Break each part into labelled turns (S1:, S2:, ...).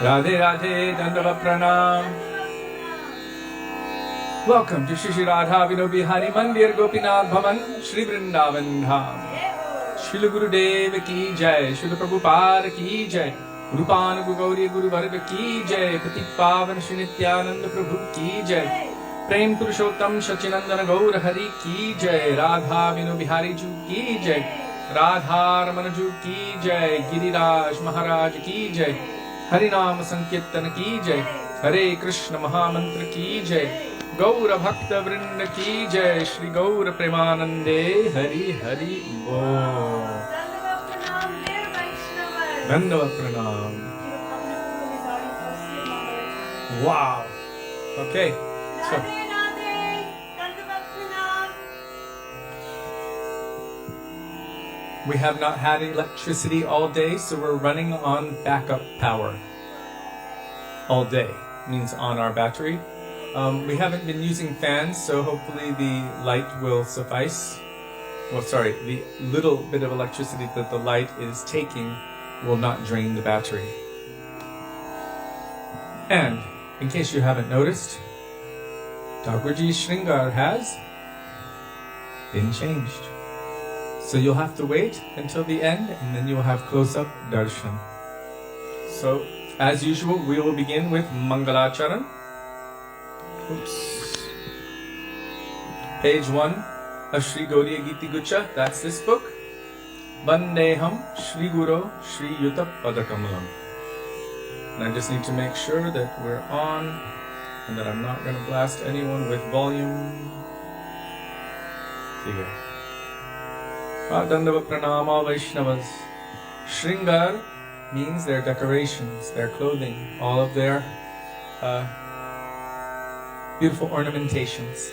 S1: Radhe Radhe, Dandavat Pranam. Welcome to Shri Radha Vinod Bihari Mandir Gopinath Bhavan, Shri Vrindavan Dham. Srila Gurudev ki jai, Srila Prabhupada ki jai, Rupan Gauri Guru Varga ki jai, Patik Pavan Shri Nityananda Prabhu ki jai, Prem Purushottam Shachinandana Gaur Hari ki jai, Radha Vinod Bihari Ju ki jai, Radha Ramana Ju ki jai, Giriraj Mahārāja ki jai, Harinam Sankirtan ki jai, Hare Krishna Mahamantra ki jai, Gaura Bhakta Vrinda ki jai, Shri Gaura Premanande, Hari Hari Bo. Dandavat Pranam. Wow. Okay. So. We have not had electricity all day, so we're running on backup power. All day means on our battery. We haven't been using fans, so hopefully the light will suffice. Well, sorry, the little bit of electricity that the light is taking will not drain the battery. And, in case you haven't noticed, Thakurji's Shringar has been changed. So you'll have to wait until the end, and then you'll have close-up darshan. So, as usual, we will begin with Mangalacharan. Oops. Page 1 of Shri Gaudiya Giti Gucha, that's this book. Vandeham Shri Guru Shri Yuta Padakamalam. And I just need to make sure that we're on and that I'm not going to blast anyone with volume. Here. Dandavat Pranama Vaishnavas. Shringar means their decorations, their clothing, all of their beautiful ornamentations.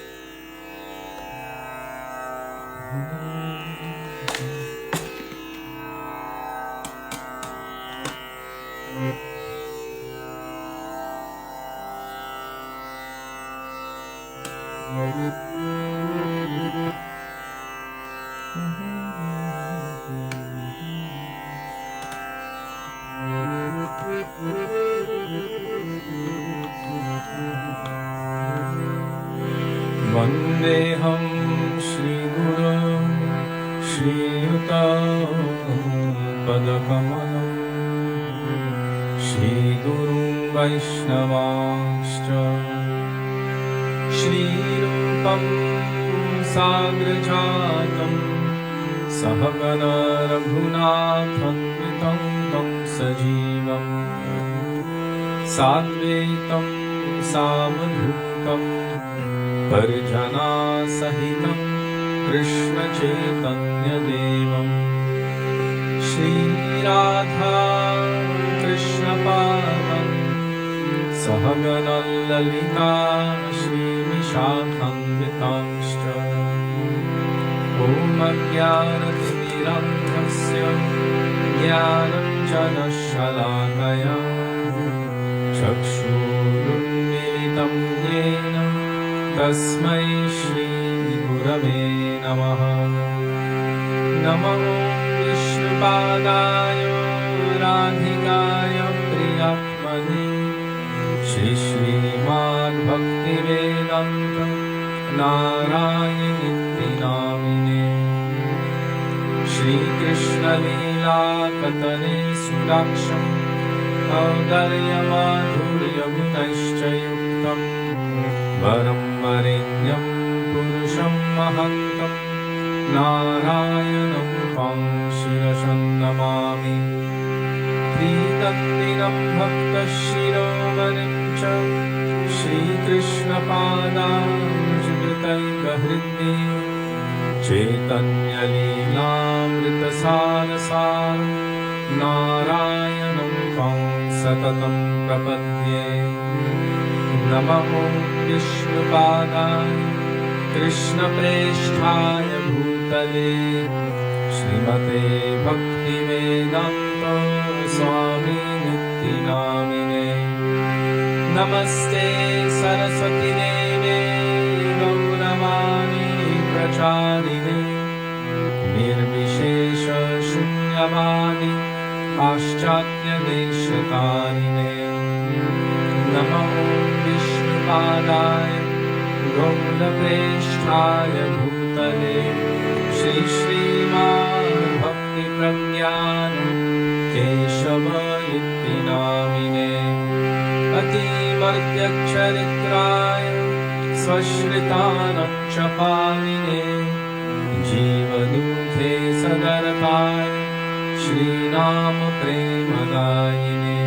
S1: Vandeham Shri Guru Shri Yuta Padakamalam Shri Guru Vaishnavāśca Shri Rupam Sagrajatam Sahagana Raghunathanvitam Tam Sajivam Sadvaitam Savadhutam Parjana Sahitam Krishna Chaitanya Devam Shri Radha Krishna Padam Sahagana Lalita Shri Vishakhanvitamscha Om Ajnana-timirandhasya Jnanam-jana shalakaya Chakshurunmilitam yena Tasmai Shri Gurave Namaha Namo Vishnupadaya Radhikaya Priyatmani Shri Śrīmad Bhaktivedānta Nārāyaṇa Namine Shri Krishna Leela Katane Sudaksham Audarya Madhurya Gunaischa Yuktam Varam Varenyam Purusham Mahantam Nārāyaṇam Pam Shirasam Namami Tridandinam Bhakta Shiromanim Cha Shri Krishna Padam Jivitaika Hridni Chaitanya Leelamrita Sarasar Nārāyaṇam Pam Satatam Prapadye Namo Vishnupadaya Krishna Preshthaya Bhutale Śrīmate Bhaktivedānta Swami Niti Namine Namaste Saraswati Deve Gauravani Pracharine Nirvishesha Shunyavadi पाश्चात्यदेशकारिणे नमो विष्णुपादाय गौरप्रेष्ठाय भूतले श्री श्रीमद् भक्तिप्रज्ञान केशव इति नामिने अतिमर्त्यक्षरित्राय स्वश्रितानक्षपालिने जीवदूते सदरताय श्रीनाम प्रेमदायिने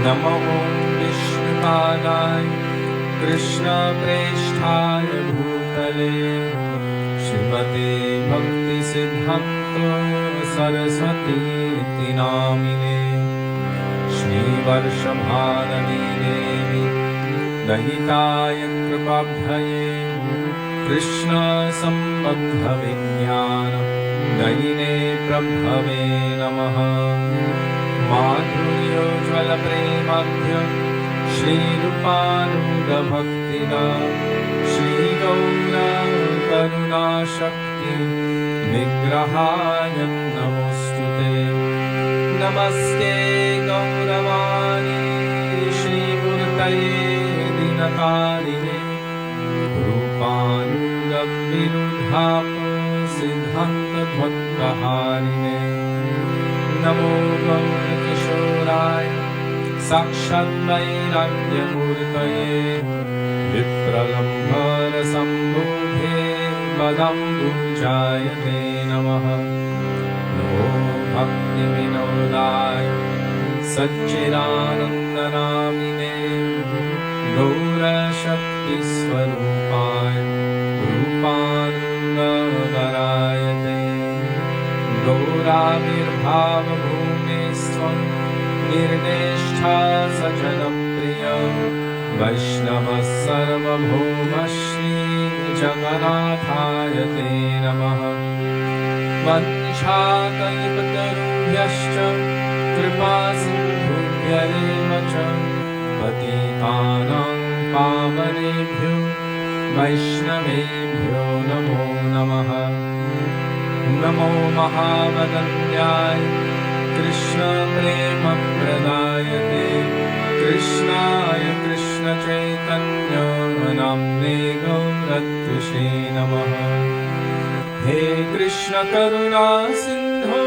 S1: नमो विष्णुपादाय कृष्णप्रेष्ठाय भूतले श्रीमते भक्तिसिद्धान्त सरस्वतीति नामिने श्रीवर्षभारती देवी दयिताय कृपाभये कृष्ण सम्बद्ध विज्ञान दयिने प्रभवे नमः माधुर्योज्ज्वल प्रेमाभ्य श्रीरूपारूढ भक्तिदा श्रीगौर करुणाशक्ति निग्रहाय नमोस्तुते नमस्ते गौरवाणी श्रीमूर्तये दिनकारिणे रूपानुगविरुद्धाप सिद्धान्तध्वत्तहारिणे नमो गौरकिशोराय साक्षाद्वैराग्यमूर्तये विप्रलम्भरसम्भूते पदम्बुजायते नमः नमो भक्तिविनोदाय सच्चिदानन्दनामिने गौरशक्तिस्वरूपाय रूपानन्दवरायते गौराविर्भावभूमेस्त्वं निर्देष्टा सजनप्रिय वैष्णवः सर्वभौमः श्रीजगन्नाथाय ते नमः वंशाकल्पतरुभ्यश्च कृपासिन्धुभ्येव च पतितानां पावनेभ्यो वैष्णवेभ्यो नमो नमः नमो महावदन्याय कृष्णप्रेमप्रदायते कृष्णाय कृष्णचैतन्य नाम्ने गौरत्विषे नमः हे कृष्ण करुणा सिन्धो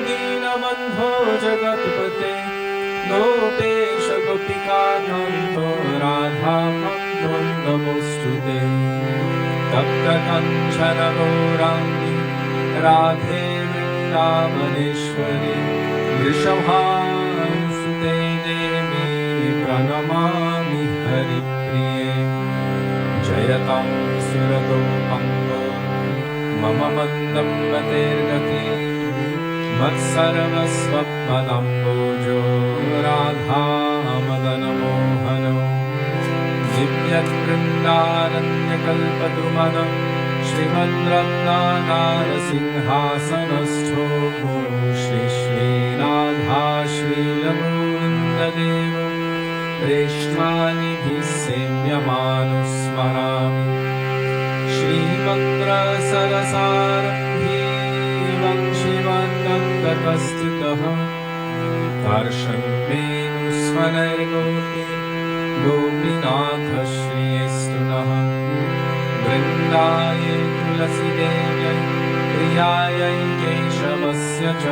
S1: दीनबन्धो जगत्पते गोपेश गोपिकान्तो राधाकान्तो नमोऽस्तुते तप्त काञ्चन गौराङ्गी राधे वृन्दावनेश्वरी वृषभानुसुते देवी प्रणमामि हरिप्रिये जयतां सुरगोपङ्गो मम मन्दं मतेर्गति मत्सर्वस्वपदम्बोजो राधामदनमोहनो दिव्यवृन्दारण्यकल्पद्रुमद श्रीमद्रत्नानारसिंहासनस्थो श्री श्रीराधा श्रीलगोविन्ददेव प्रेष्ठानिभिः सेव्यमानुस्मरामि श्रीमद्रसरसारब्धिः वंशिवन्नन्ततस्थितः कर्षन्मेनुस्वनैर्गोपी गोपीनाथ श्रियेस्तु नः वृन्दायै तुलसीदेव्यै प्रियायै केशवस्य च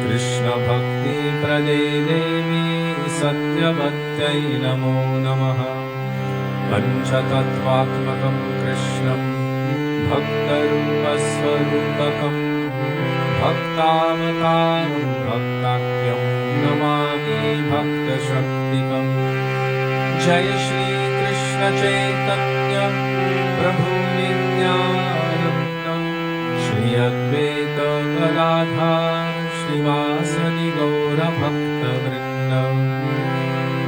S1: कृष्णभक्तिप्रदे देवी सत्यवत्यै नमो नमः पञ्चतत्त्वात्मकं कृष्णं भक्तरूपस्वरूपकं भक्तावतारं भक्ताख्यं नमामि भक्तशक्तिकम् जय श्री कृष्ण चैतन्य प्रभु नित्यानन्द श्री अद्वैत गदाधर श्रीवासदि गौरभक्तवृन्द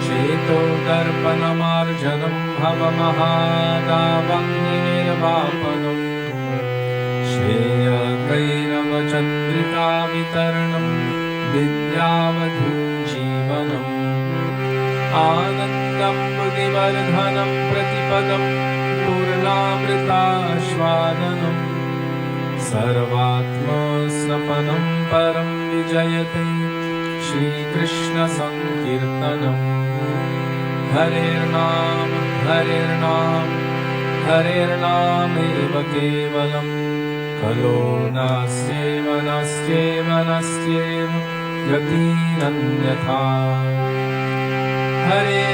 S1: चेतो दर्पणमार्जनं भवमहादावं निर्वापनं श्रेयकैरवचन्द्रिकावितरणं विद्यावधूजीवनम् आनन्दं बुद्धिवर्धनं प्रतिपदं पूर्णामृतास्वादनं सर्वात्मा स्नपनं परं विजयते श्री कृष्ण संकीर्तनम् हरेर्नाम हरेर्नाम हरेर्नामेव केवलम् खलो नास्त्येव नास्त्येव नास्त्येव गतिरन्यथा हरे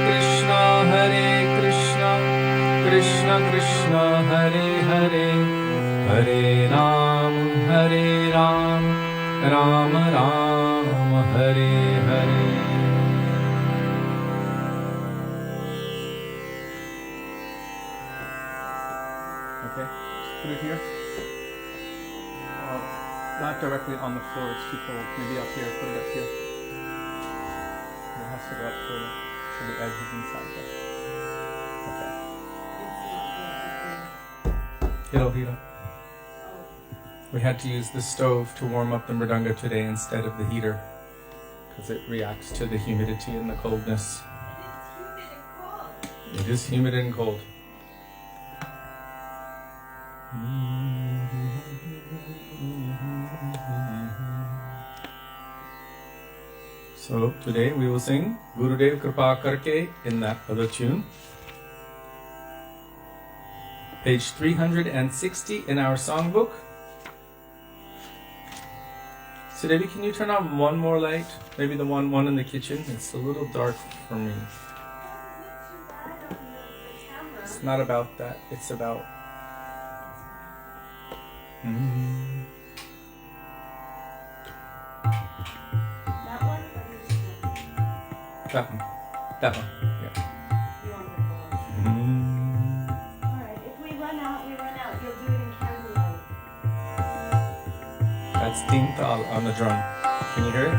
S1: Krishna Krishna Krishna Hare Hare Hare Ram Ram Ram Hare Hare Okay, put it here. Not directly on the floor, it's too cold. Maybe up here, put it up here. It has to go up further, so the edge is inside there. Okay. Hiro. We had to use the stove to warm up the mridanga today instead of the heater, because it reacts to the humidity and the coldness. It is humid and cold. So today we will sing Gurudev Kripa Karke in that other tune. Page 360 in our songbook. Sudevi, can you turn on one more light? Maybe the one in the kitchen? It's a little dark for me. It's not about that. It's about... That one. Yeah.
S2: You want it more? Alright, if we run out, we run out. You'll do it in candlelight.
S1: That's Ding Tal on the drum. Can you hear it?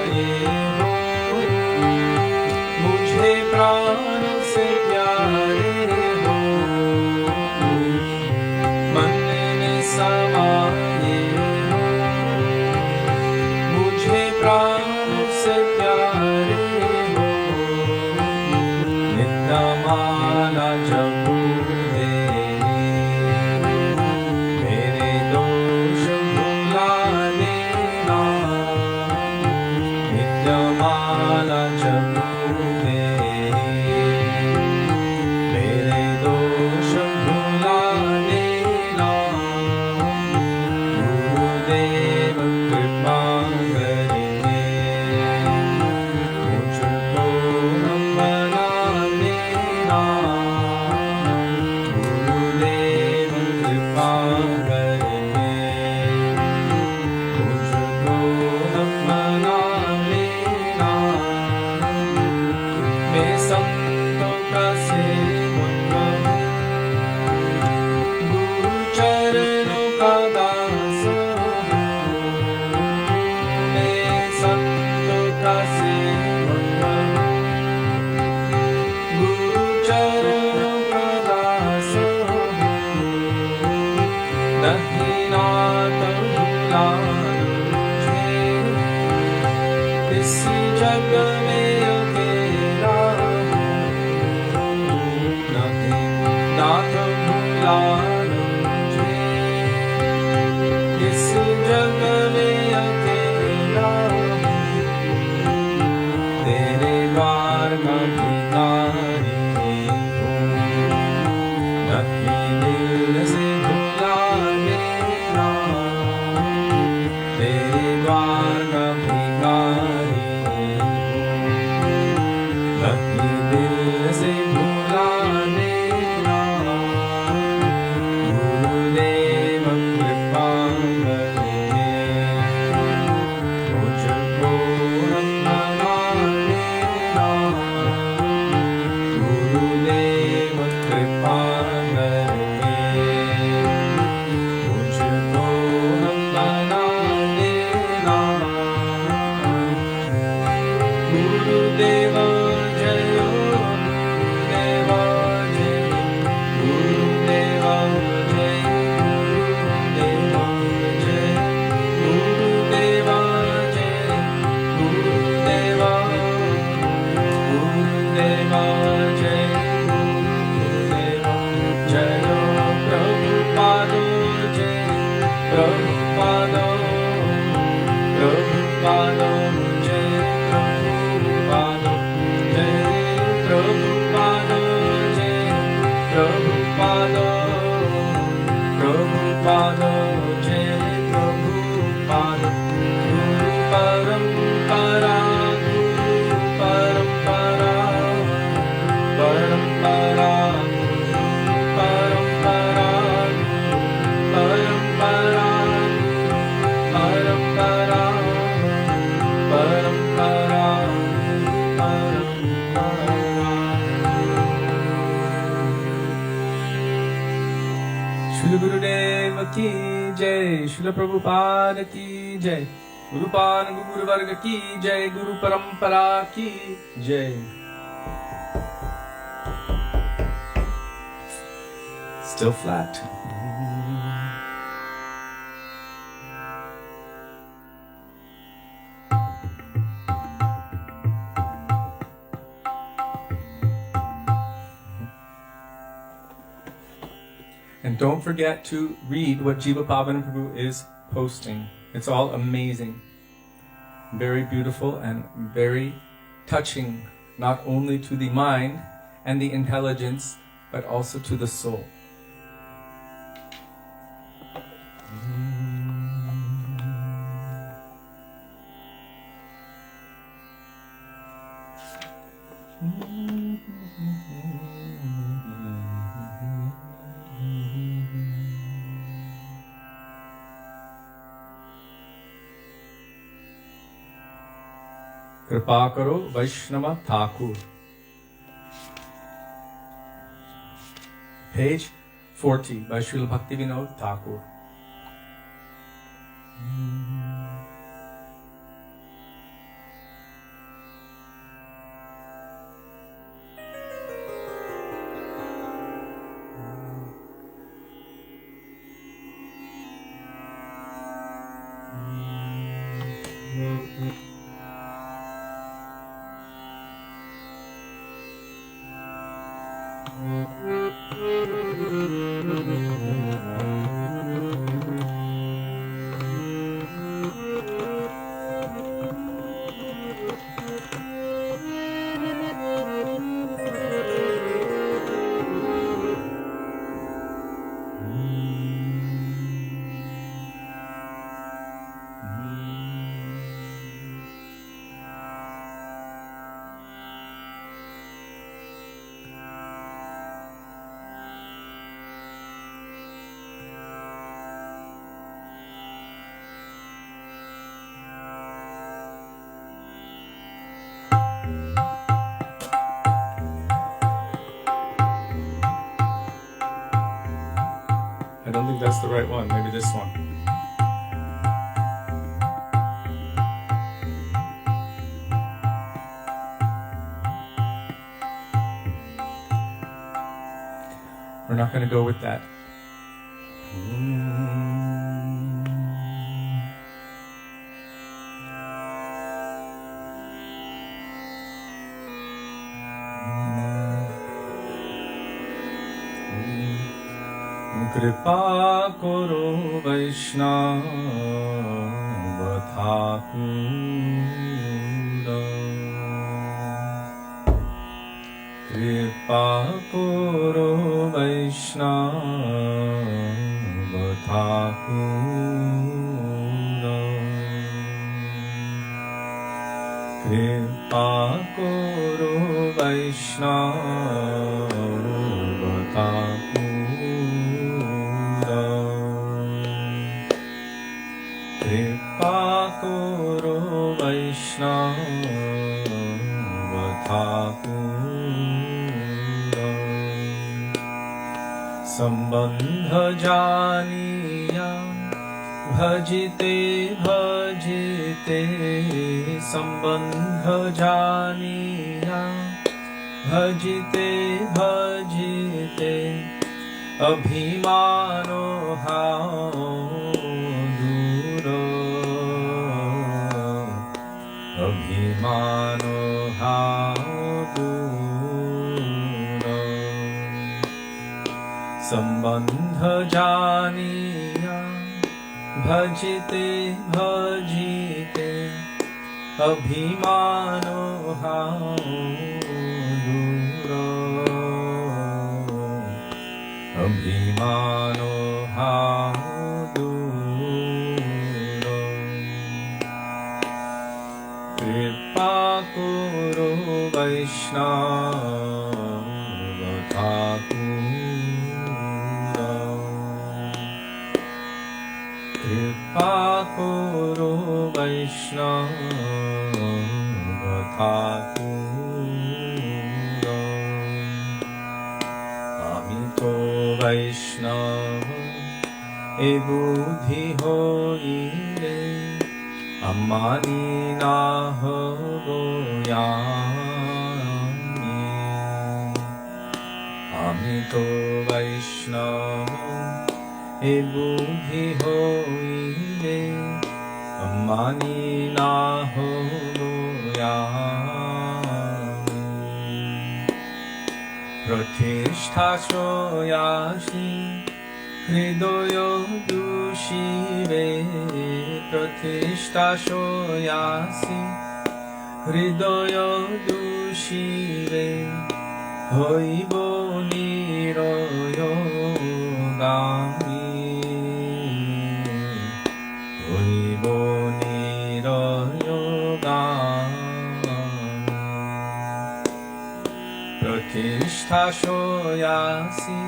S1: हो, मुझे प्राण से प्यारे हो, मन में समाये हो, मुझे प्राण से प्यारे हो, नित्य माला जपो
S3: Śrīla Prabhupada ki jai, Gurupan Guru Varga ki jai, Guru Parampara ki jai. Still flat. And don't forget to read what Jiva Pavan Prabhu is posting. It's all amazing. Very beautiful and very touching, not only to the mind and the intelligence, but also to the soul. Kripa karo Vaishnava Thakur. Page 40 by Srila Bhaktivedānta Thakur. that's the right one. Maybe this one. We're not going to go with that. Kripa karo Vaishnava Thakura. Kripa karo Vaishnava Thakura. Kripa karo Vaishnava Thakura. Kripa karo Vaishnava Thakura. Sambandha janiya bhajite bhajite. Sambandha janiya bhajite bhajite. Abhimano hao Abhimano haudura. Sambandha janiya bhajite bhajite. Abhimano haudura. Abhimano haudura. Kripa karo Vaishnava Thakura. Kripa karo Vaishnava Thakura. Amito Vaishnava e buddhi hoile. Amani nahoyami. Amito Vaishnava e buddhi hoile. Amani nahoyami. Pratishtha soyasi hridoyo dushive. Pratishtha soyasi hridoyo dushive. Hoibo niroyogami. Hoibo niroyogami. Pratishtha soyasi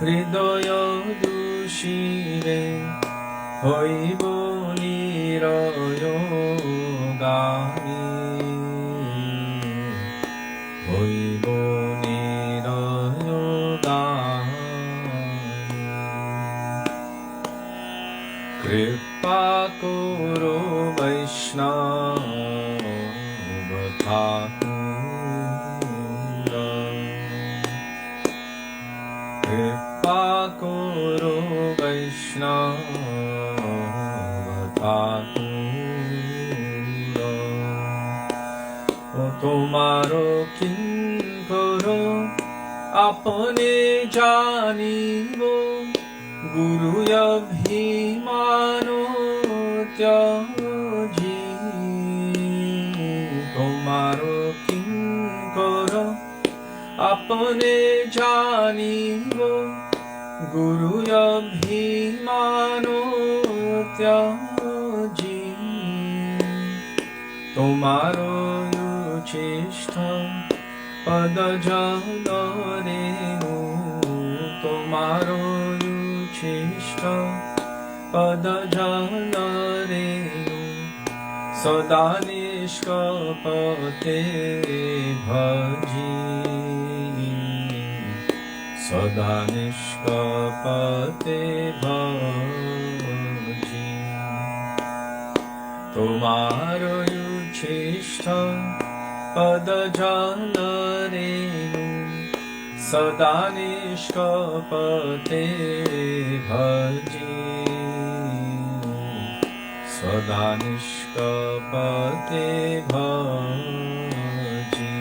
S3: hridoyo dushive. Hoibo niroyogami. Hoibo niroyogami. Kripa karo Vaishnava Thakura. Kripa karo Vaishnava Thakura. O tomaro kinkaro apne janibo. Guru abhimano tyaji. Tomaro kinkaro apne janibo. Guru abhimano tyaji. Tomaro yuchishta pada janarenu. Tomaro yuchishta pada janarenu. Sada nishkapate bhaji. sada nishkapate bhaji. Tomar uchishta pada jala renu sada nishkapate bhaji. Sada nishkapate bhaji.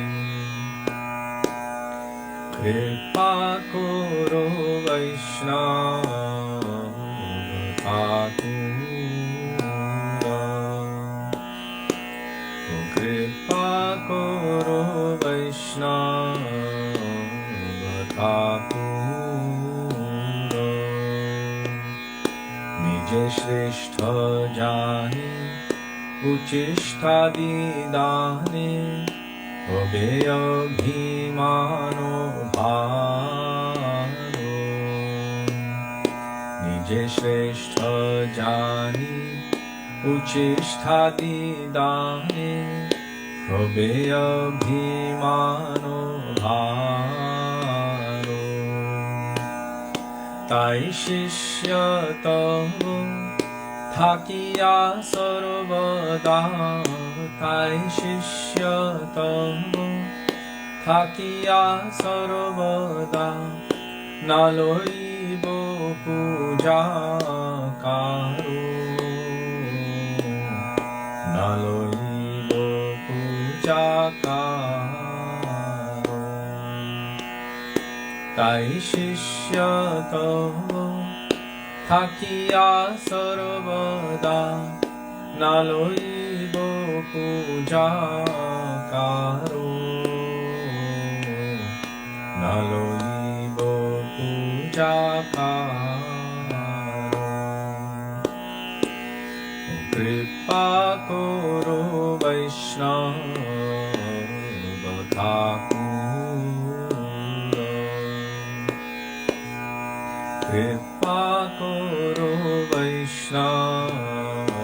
S3: Kripa karo Vaishnava Thakura. Kripa karo Vaishnava Thakura. Nije shrestha jani uchishtha didani Obe abhimano bharo. Nije shrestha jani uchishtha didani Obe abhimano bharo. Tai shishya tavo thakiya sarvada. Tai shishya tavo thakiya sarvada. Naloibo puja karo. Naloibo puja karo. Tai shishya tavo thakiya sarvada. Naloibo puja karo. Naloibo puja karo. Kripa karo Vaishnava Thakura. Kripa karo Vaishnava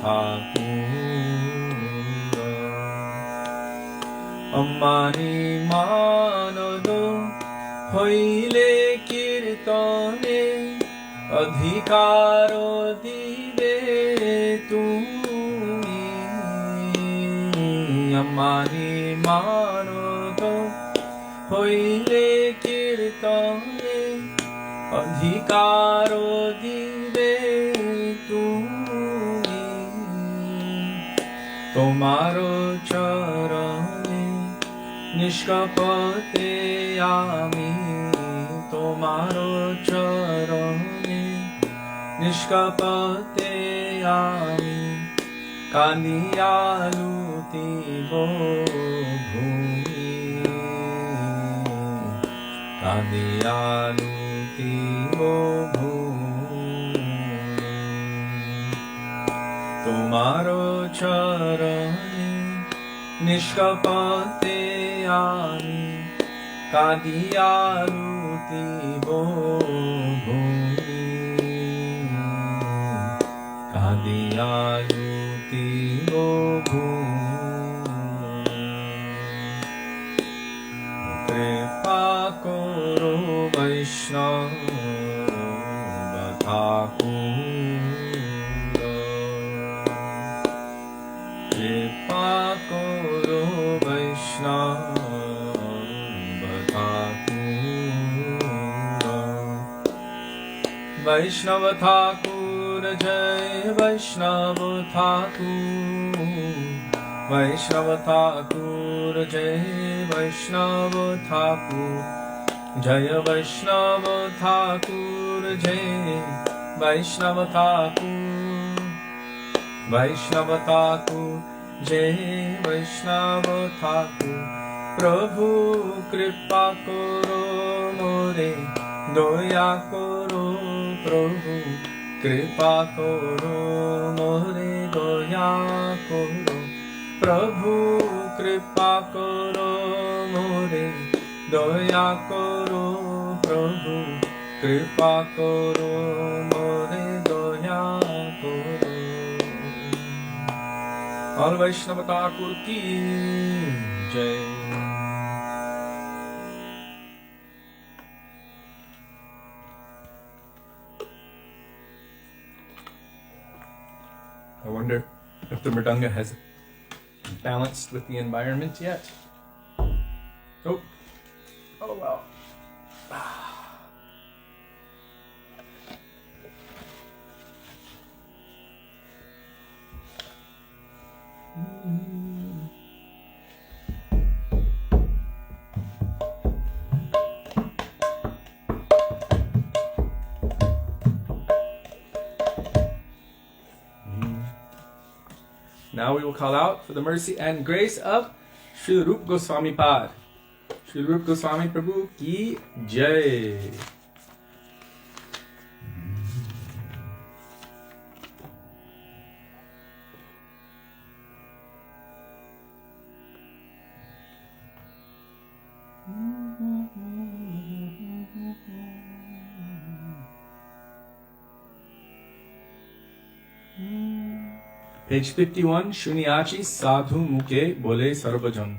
S3: Thakura. Ammani manado hoile kirtane adhikaro dibe tumi. Ammani manado hoile kirtane adhikaro dibe tumi. Tomaro charane nishkapate ami. Tomaro charane nishkapate ami. Kandiyaluti bo bhumi. Kandiyaluti bo bhumi. Tomaro charane nishkapate ami. Kandiyaluti bo bhumi. Kandiyaluti bo bhumi. Kripa karo Vaishnava Thakura. Kripa karo Vaishnava Thakura. Vaishnava Thakura Jai Vaishnava Thakura. Vaishnava Thakura Jai Vaishnava Thakura. Jaya Vaishnava Thakura Jai Vaishnava Thakura. Vaishnava Thakura Jai Vaishnava Thakura. Prabhu Kripa Karo More Doya Karo. Prabhu Kripa Karo More Doya Karo. Prabhu Kripa Karo More Doya Karo. Prabhu Kripa Karo More Doya Karo. All Vaishnava Thakur ki jai. if the mridanga has balanced with the environment yet. Oh well. Now we will call out for the mercy and grace of Śrīla Rūpa Gosvāmī Pād. Śrīla Rūpa Gosvāmī Prabhu ki jai. Page 51, Shunyachi Sadhu Muke Bole Sarvajan.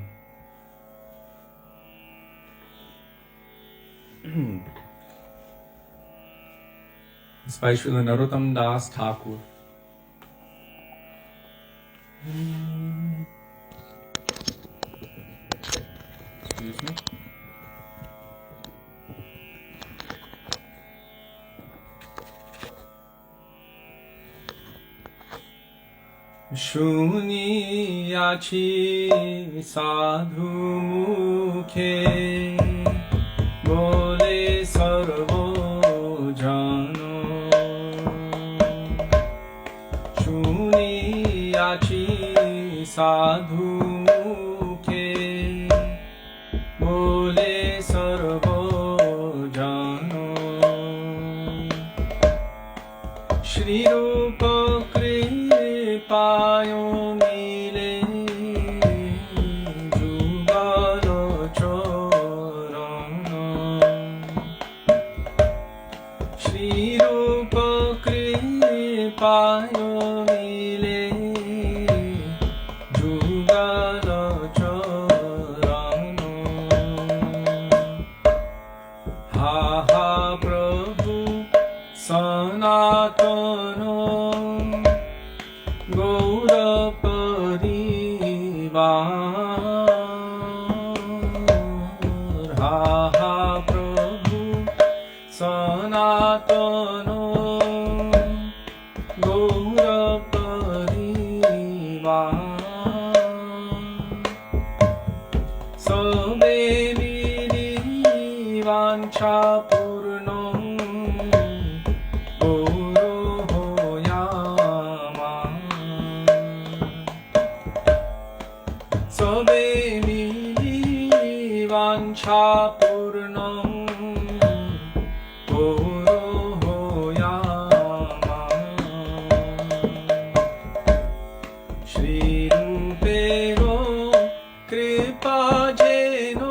S3: It's by Śrīla Narottam Das Thakur. Excuse me. শুনিয়াছি সাধু মুখে বলে সর্বজন শুনিয়াছি সাধু মুখে বলে সর্বজন শ্রীরূপ পায় মিলে যুগল চরণ শ্রীরূপ কৃপায় মিলে যুগল চরণ হা হা প্রভু সনাতন গৌর পরিবার হা হা প্রভু সনাতন গৌর পরিবার সবে মিলি বাঞ্ছা পূর্ণ সবে মিলি বাঞ্ছা পূর্ণ শ্রীরূপের কৃপা যেন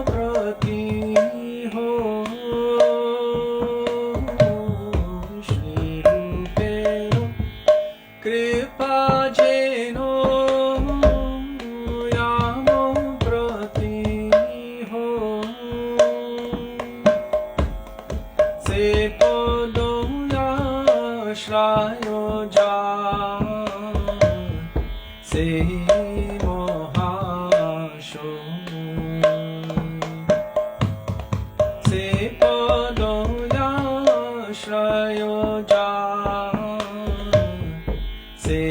S3: প্রতি শ্রীরূপের কৃপা যেন প্রতি সে পদয়াশ্রয় যা সে সে পদয়াশ্রয় যা সে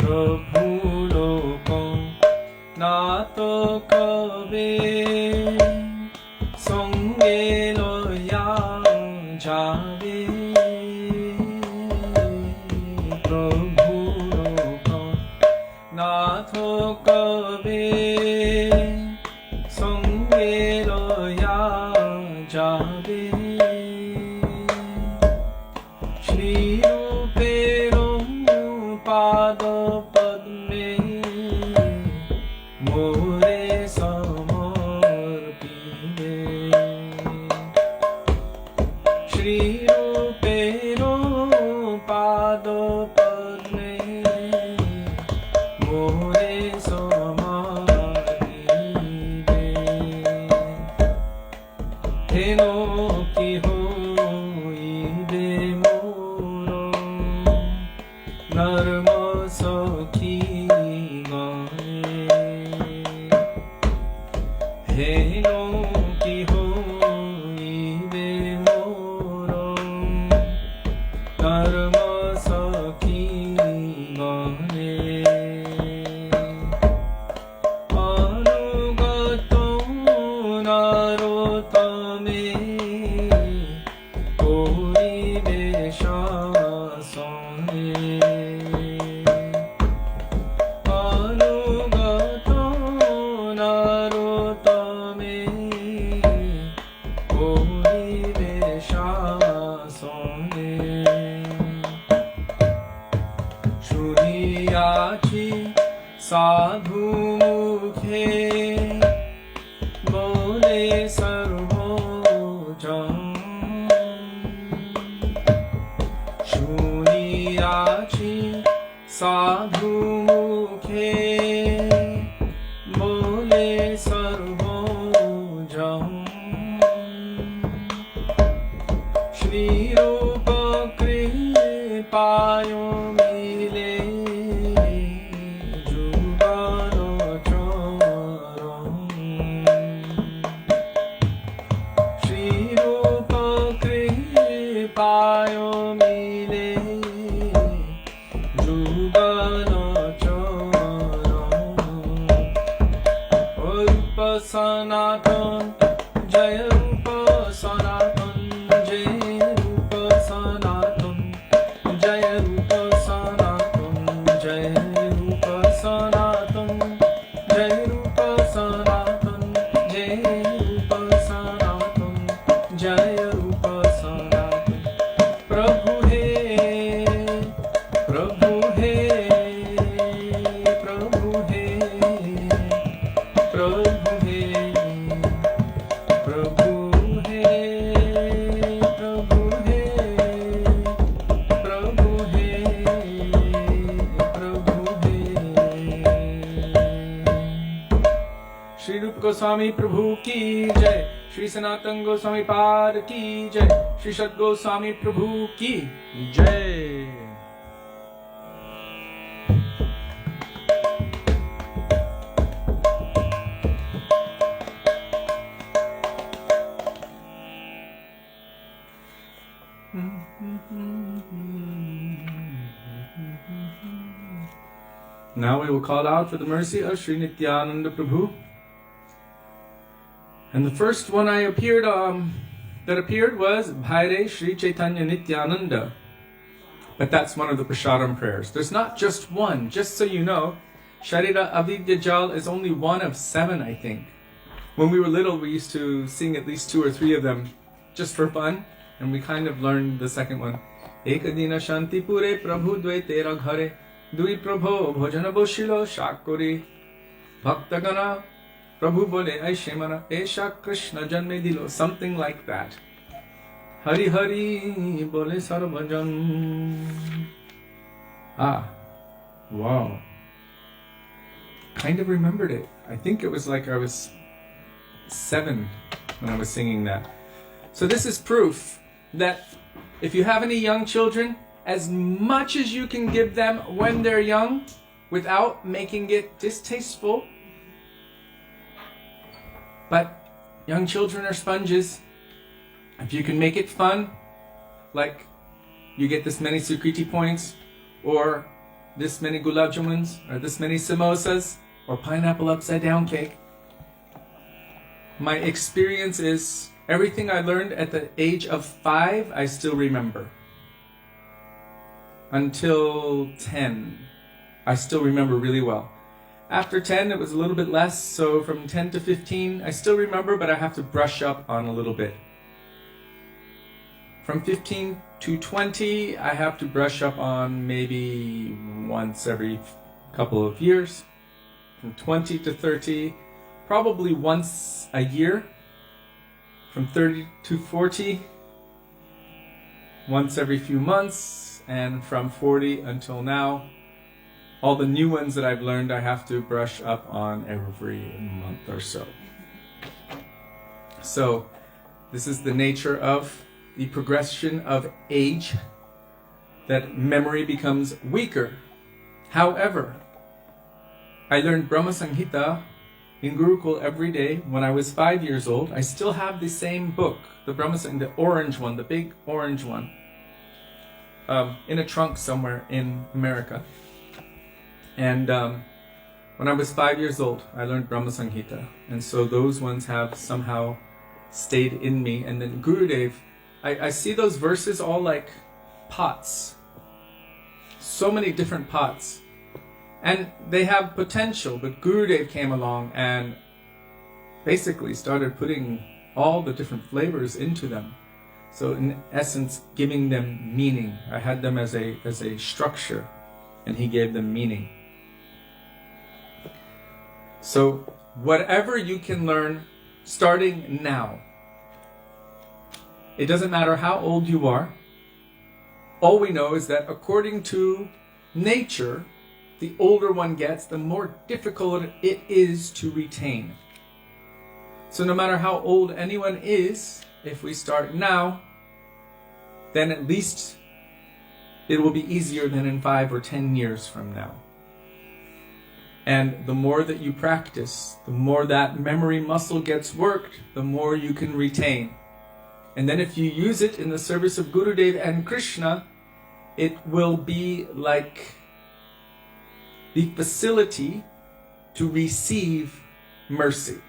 S3: প্রভু লোক নাত কবে সঙ্গে লয়া যাবে প্রভু লোক নাথ কবে সঙ্গে লয়া যাবে শ্রীরূপের পাদ পদ্মে মোরে সমর্পিবে শ্রীরূপের পাদ পদ্মে মোরে সমর্পিবে হে dharma sakhi gane anugato narotame poribesha sane anugato narotame poribesha sane shuniyachi sadhu mukhe bole sarvojam shuniyachi sadhu mukhe bole sarvojam Shri Rupa Kripayo mile Jubano choram Shri Rupa Kripayo mile Jubano choram Rupa Sanatan Jaya Rupa Sanatan Jaya Rupa Sanatan Jaya Rupa Sanatan Jaya Rupa Sanatan Jaya Rupa Sanatan Jaya Rupa Sanatan Jaya Rupa Sanatan Prabhu He Prabhu He Prabhu He Prabhu He Prabhu He Prabhu He Prabhu He Prabhu He Shri Rupa Goswami Prabhu ki jai Śrī Sanātana Gosvāmī Pār ki jai Shri Sat Goswami Prabhu ki jai Now we will call out for the mercy of Sri Nityananda Prabhu. And the first one that appeared was Bhaire Sri Chaitanya Nityananda. But that's one of the Prasadam prayers. There's not just one. Just so you know, Sharira Avidya Jal is only one of 7, I think. When we were little, we used to sing at least 2 or 3 of them just for fun. And we kind of learned the second one. Ekadina Shanti Pure Prabhu Dve Tera Ghare Dui Prabho Bhojana Boshilo Shakuri Bhaktagana Prabhu Bole Aishemana Esha Krishna Janme Dilo. Something like that. Hari Hari Bole Sarvajan. Ah, wow. Kind of remembered it. I think it was like I was 7 when I was singing that. So this is proof that if you have any young children, as much as you can give them when they're young, without making it distasteful. But young children are sponges. If you can make it fun, like you get this many Sukriti points, or this many gulab jamuns, or this many samosas, or pineapple upside down cake. My experience is everything I learned at the age of 5, I still remember. Until 10, I still remember really well. After 10, it was a little bit less, so from 10 to 15, I still remember, but I have to brush up on a little bit. From 15 to 20, I have to brush up on maybe once every couple of years. From 20 to 30, probably once a year. From 30 to 40, once every few months. And from 40 until now, all the new ones that I've learned, I have to brush up on every month or so. So, this is the nature of the progression of age, that memory becomes weaker. However, I learned Brahma Samhita in Gurukul every day when I was 5 years old. I still have the same book, the Brahma Samhita, the orange one, the big orange one. in a trunk somewhere in America. And when I was 5 years old, I learned Brahma Samhita. And so those ones have somehow stayed in me. And then Gurudev, I see those verses all like pots. So many different pots. And they have potential, but Gurudev came along and basically started putting all the different flavors into them. So in essence, giving them meaning. I had them as a structure, and he gave them meaning. So whatever you can learn starting now, it doesn't matter how old you are. All we know is that according to nature, the older one gets, the more difficult it is to retain. So no matter how old anyone is, if we start now, then at least it will be easier than in 5 or 10 years from now. And the more that you practice, the more that memory muscle gets worked, the more you can retain. And then if you use it in the service of Gurudev and Krishna, it will be like the facility to receive mercy.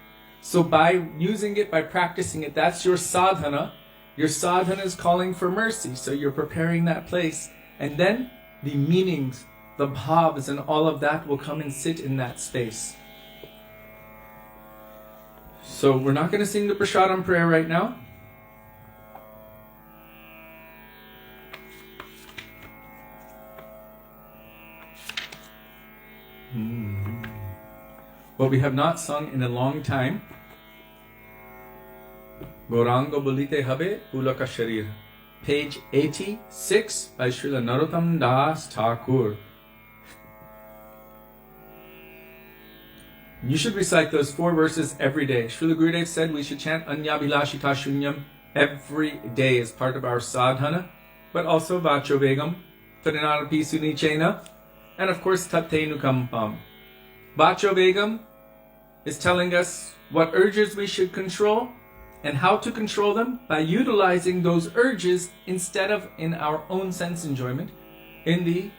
S3: So by using it, by practicing it, that's your sadhana. Your sadhana is calling for mercy. So you're preparing that place. And then the meanings, the bhavs, and all of that will come and sit in that space. So we're not going to sing the Prasadam prayer right now. What we have not sung in a long time, Gauranga Bolite Habe Pulaka Sharir, page 86 by Śrīla Narottam Das Thakur. You should recite those 4 verses every day. Srila Gurudev said we should chant Anyabhilashita Shunyam every day as part of our sadhana, but also Vacho Vegam, Tarinarapi Sunichena, and of course Tattainukampam. Vacho Vegam is telling us what urges we should control and how to control them by utilizing those urges instead of in our own sense enjoyment in the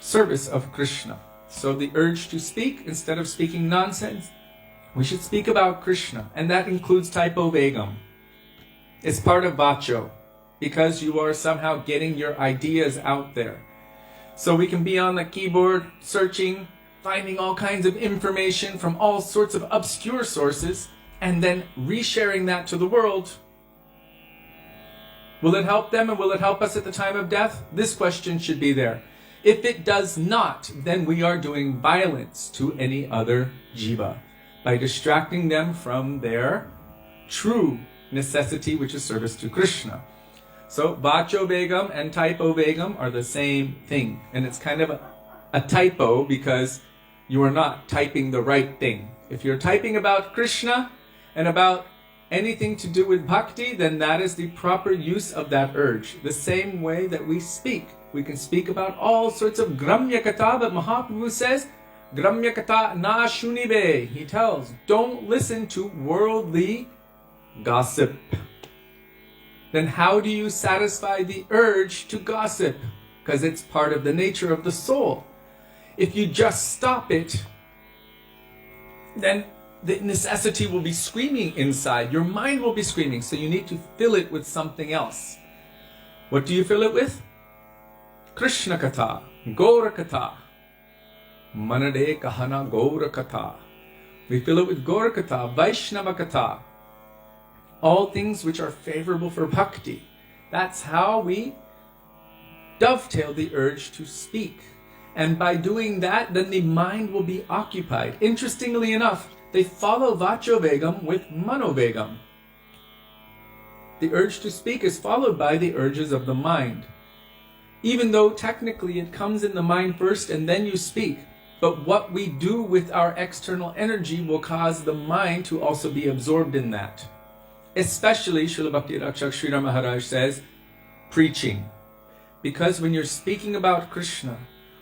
S3: service of Krishna. So the urge to speak, instead of speaking nonsense, we should speak about Krishna, and that includes typo vegam. It's part of vacho, because you are somehow getting your ideas out there. So we can be on the keyboard searching, finding all kinds of information from all sorts of obscure sources, and then resharing that to the world. Will it help them, and will it help us at the time of death? This question should be there. If it does not, then we are doing violence to any other jiva by distracting them from their true necessity, which is service to Krishna. So Vacho Vegam and Typo Vegam are the same thing. And it's kind of a typo because you are not typing the right thing. If you're typing about Krishna and about anything to do with bhakti, then that is the proper use of that urge. The same way that we speak. We can speak about all sorts of Gramya Katha, but Mahaprabhu says, Gramya Katha na shunibe. He tells, don't listen to worldly gossip. Then how do you satisfy the urge to gossip? Because it's part of the nature of the soul. If you just stop it, then the necessity will be screaming inside. Your mind will be screaming. So you need to fill it with something else. What do you fill it with? Krishna Katha, Gaura Katha, Manade Kahana Gaura Katha. We fill it with Gaura Katha, Vaishnava Katha. All things which are favorable for bhakti. That's how we dovetail the urge to speak. And by doing that, then the mind will be occupied. Interestingly enough, they follow Vacho Vegam with Mano Vegam. The urge to speak is followed by the urges of the mind. Even though technically it comes in the mind first and then you speak. But what we do with our external energy will cause the mind to also be absorbed in that. Especially, Srila Bhaktivedānta Sri Mahārāja says, preaching. Because when you're speaking about Krishna,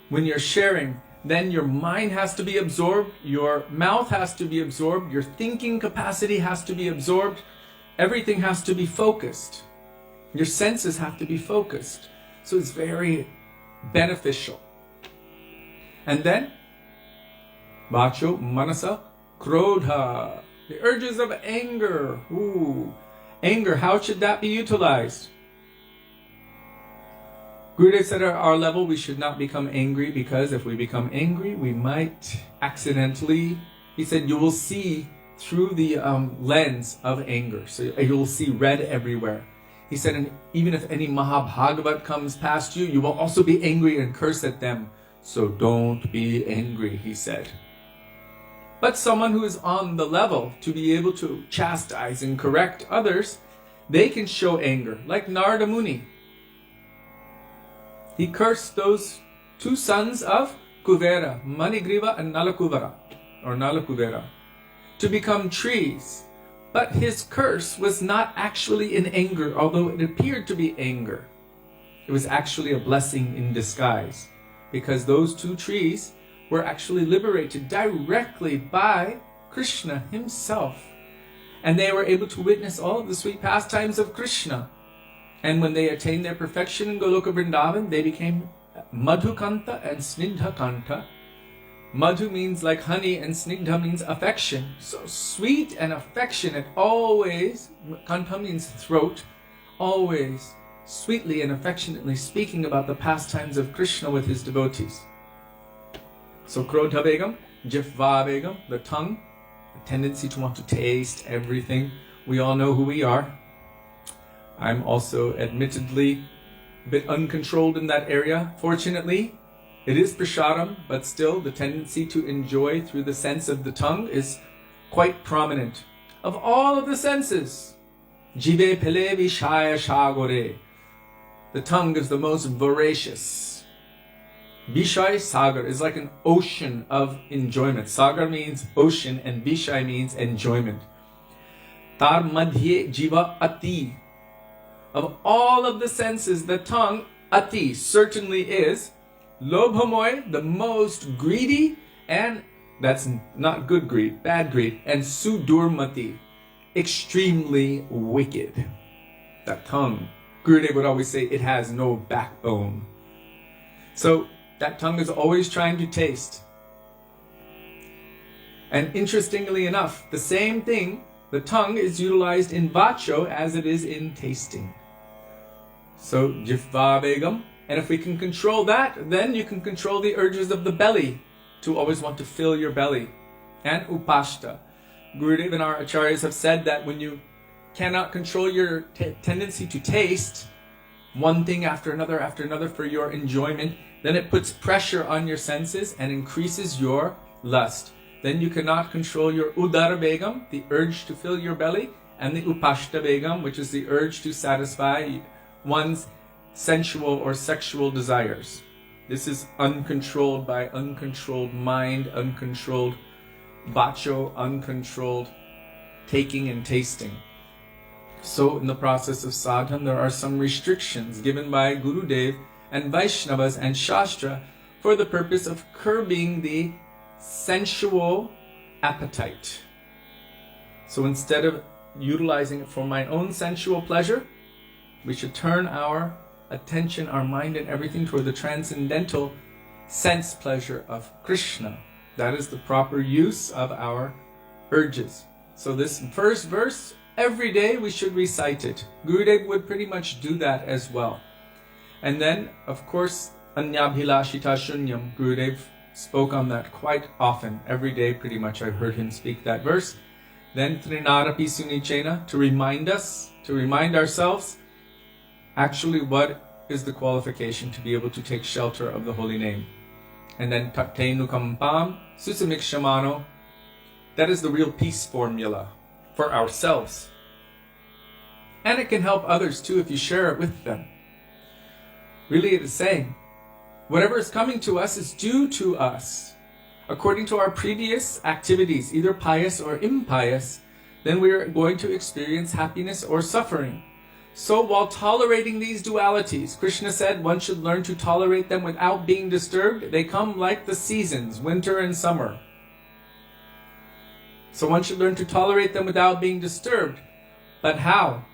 S3: when you're sharing, then your mind has to be absorbed, your mouth has to be absorbed, your thinking capacity has to be absorbed, everything has to be focused. Your senses have to be focused. So it's very beneficial. And then, vacho, manasa, krodha, the urges of anger. Ooh, anger, how should that be utilized? Gurudev said at our level we should not become angry, because if we become angry, we might accidentally, he said, you will see through the lens of anger. So you will see red everywhere. He said, and even if any Mahabhagavat comes past you, you will also be angry and curse at them. So don't be angry, he said. But someone who is on the level to be able to chastise and correct others, they can show anger. Like Narada Muni. He cursed those two sons of Kuvera, Manigriva and Nalakuvara, or Nalakuvera, to become trees. But his curse was not actually in anger, although it appeared to be anger. It was actually a blessing in disguise, because those two trees were actually liberated directly by Krishna himself. And they were able to witness all of the sweet pastimes of Krishna. And when they attained their perfection in Goloka Vrindavan, they became Madhukanta and Snigdhakanta. Madhu means like honey and Snigdha means affection. So sweet and affectionate, always, Kanta means throat, always sweetly and affectionately speaking about the pastimes of Krishna with his devotees. So Krodha Begam, Jifva Begam, the tongue, the tendency to want to taste everything. We all know who we are. I'm also admittedly a bit uncontrolled in that area. Fortunately, it is prasadam, but still the tendency to enjoy through the sense of the tongue is quite prominent. Of all of the senses, Jive Pele Vishaya Shagore, the tongue is the most voracious. Vishai Sagar is like an ocean of enjoyment. Sagar means ocean and Vishai means enjoyment. Tar Madhye Jiva Ati. Of all of the senses, the tongue, Ati, certainly is. Lobhamoy, the most greedy, and that's not good greed, bad greed. And Sudurmati, extremely wicked. That tongue, Gurudev would always say, it has no backbone. So that tongue is always trying to taste. And interestingly enough, the same thing, the tongue is utilized in vacho as it is in tasting. So Jifva Begam, and if we can control that, then you can control the urges of the belly to always want to fill your belly. And Upashta. Gurudev and our acharyas have said that when you cannot control your tendency to taste one thing after another for your enjoyment, then it puts pressure on your senses and increases your lust. Then you cannot control your Udara Begam, the urge to fill your belly, and the Upashta Begam, which is the urge to satisfy one's sensual or sexual desires. This is uncontrolled by uncontrolled mind, uncontrolled vacho, uncontrolled taking and tasting. So in the process of sadhana, there are some restrictions given by Gurudev and Vaishnavas and Shastra for the purpose of curbing the sensual appetite. So instead of utilizing it for my own sensual pleasure, we should turn our attention, our mind and everything toward the transcendental sense pleasure of Krishna. That is the proper use of our urges. So this first verse, every day we should recite it. Gurudev would pretty much do that as well. And then, of course, Anyabhilashita Shunyam, Gurudev spoke on that quite often. Every day pretty much I've heard him speak that verse. Then Trinarapi Sunichena, to remind us, to remind ourselves, actually what is the qualification to be able to take shelter of the holy name. And then Taktenu Kampam Susamikshamano, that is the real peace formula for ourselves. And it can help others too if you share it with them. Really it is saying, whatever is coming to us is due to us. According to our previous activities, either pious or impious, then we are going to experience happiness or suffering. So while tolerating these dualities, Krishna said one should learn to tolerate them without being disturbed. They come like the seasons, winter and summer. So one should learn to tolerate them without being disturbed. But how?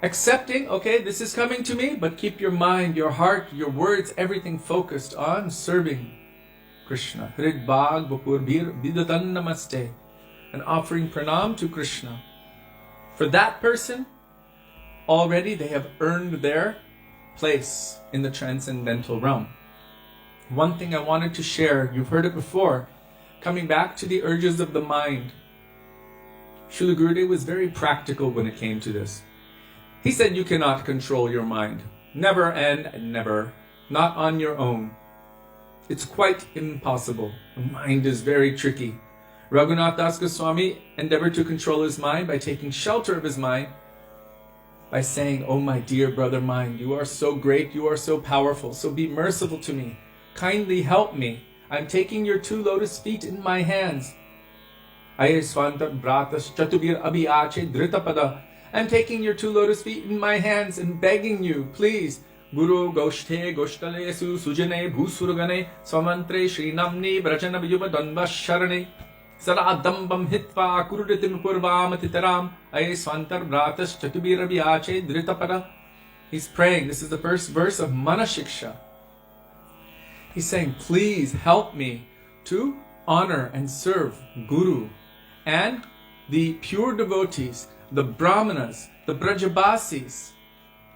S3: accepting, okay, this is coming to me, but keep your mind, your heart, your words, everything focused on serving Krishna. Hrid Bhag Bapur Bir Vidatan Namaste. And offering pranam to Krishna. For that person, already they have earned their place in the transcendental realm. One thing I wanted to share, you've heard it before, coming back to the urges of the mind. Srila Gurudev was very practical when it came to this. He said you cannot control your mind. Never and never. Not on your own. It's quite impossible. The mind is very tricky. Raghunath Das Goswami endeavored to control his mind by taking shelter of his mind, by saying, "Oh my dear brother mind, you are so great, you are so powerful, so be merciful to me. Kindly help me. I'm taking your 2 lotus feet in my hands. I'm taking your 2 lotus feet in my hands and begging you, please. Guru Goshte Goshtalesu Sujane Bhusuragane Swamantre Śrī Namni Brajana Vyuva Danva Sharane Saradambam Hitva Kuruditim Purvam Titaram Aye Swantar Bratas Chatubira Vyache Dritapada." He's praying. This is the first verse of Manashiksha. He's saying, please help me to honor and serve Guru and the pure devotees, the Brahmanas, the Brajabasis.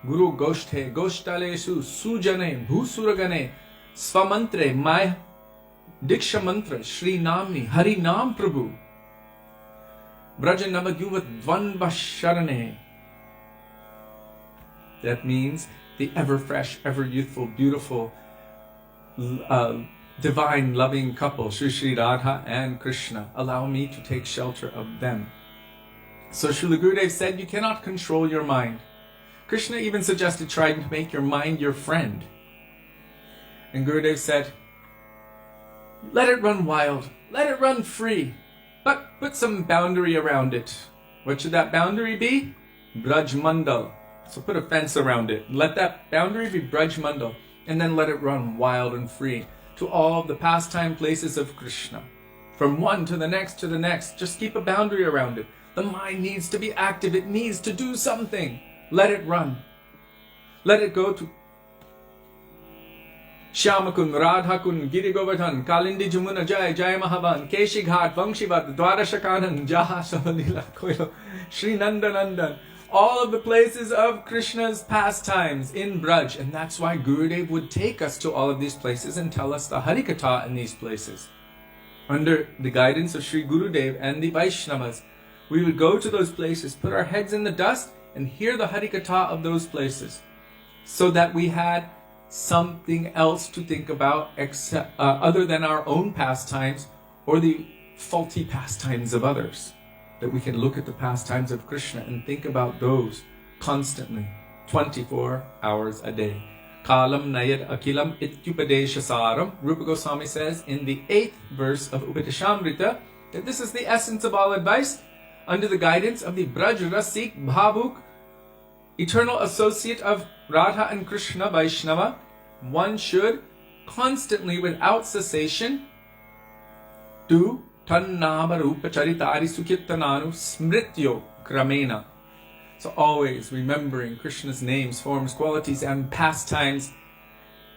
S3: Guru Goshte, Goshtalesu, Sujane, Bhusuragane, Swamantre, my Diksha mantra, Shri Namni, Hari Nam Prabhu. Brajanavagyuvat Dvanva Sharane. That means the ever fresh, ever youthful, beautiful, divine, loving couple, Shri Radha and Krishna. Allow me to take shelter of them. So Srila Gurudev said, you cannot control your mind. Krishna even suggested trying to make your mind your friend. And Gurudev said, let it run wild, let it run free, but put some boundary around it. What should that boundary be? Braj Mandal. So put a fence around it. Let that boundary be Braj Mandal. And then let it run wild and free to all of the pastime places of Krishna. From one to the next to the next. Just keep a boundary around it. The mind needs to be active. It needs to do something. Let it run. Let it go to Shyamakun, Radhakun, Giri Govardhan, Kalindi Jamuna Jai, Jai Mahavan, Keshi Ghat, Vangshivat, Dwarashakanan, Jaha Savalila, Koilo, Sri Nandanandan. All of the places of Krishna's pastimes in Braj. And that's why Gurudev would take us to all of these places and tell us the Harikatha in these places. Under the guidance of Sri Gurudev and the Vaishnavas, we would go to those places, put our heads in the dust, and hear the Harikatha of those places. So that we had something else to think about except, other than our own pastimes or the faulty pastimes of others. That we can look at the pastimes of Krishna and think about those constantly, 24 hours a day. Kalam Nayad Akilam Ityupadeshasaram. Rupa Goswami says in the 8th verse of Upadeshamrita that this is the essence of all advice under the guidance of the Braj Rasik Bhavuk, eternal associate of Radha and Krishna Vaishnava. One should constantly, without cessation, do Tannama Rupa Charitari Sukirtananu Smrityo Kramena. So always remembering Krishna's names, forms, qualities, and pastimes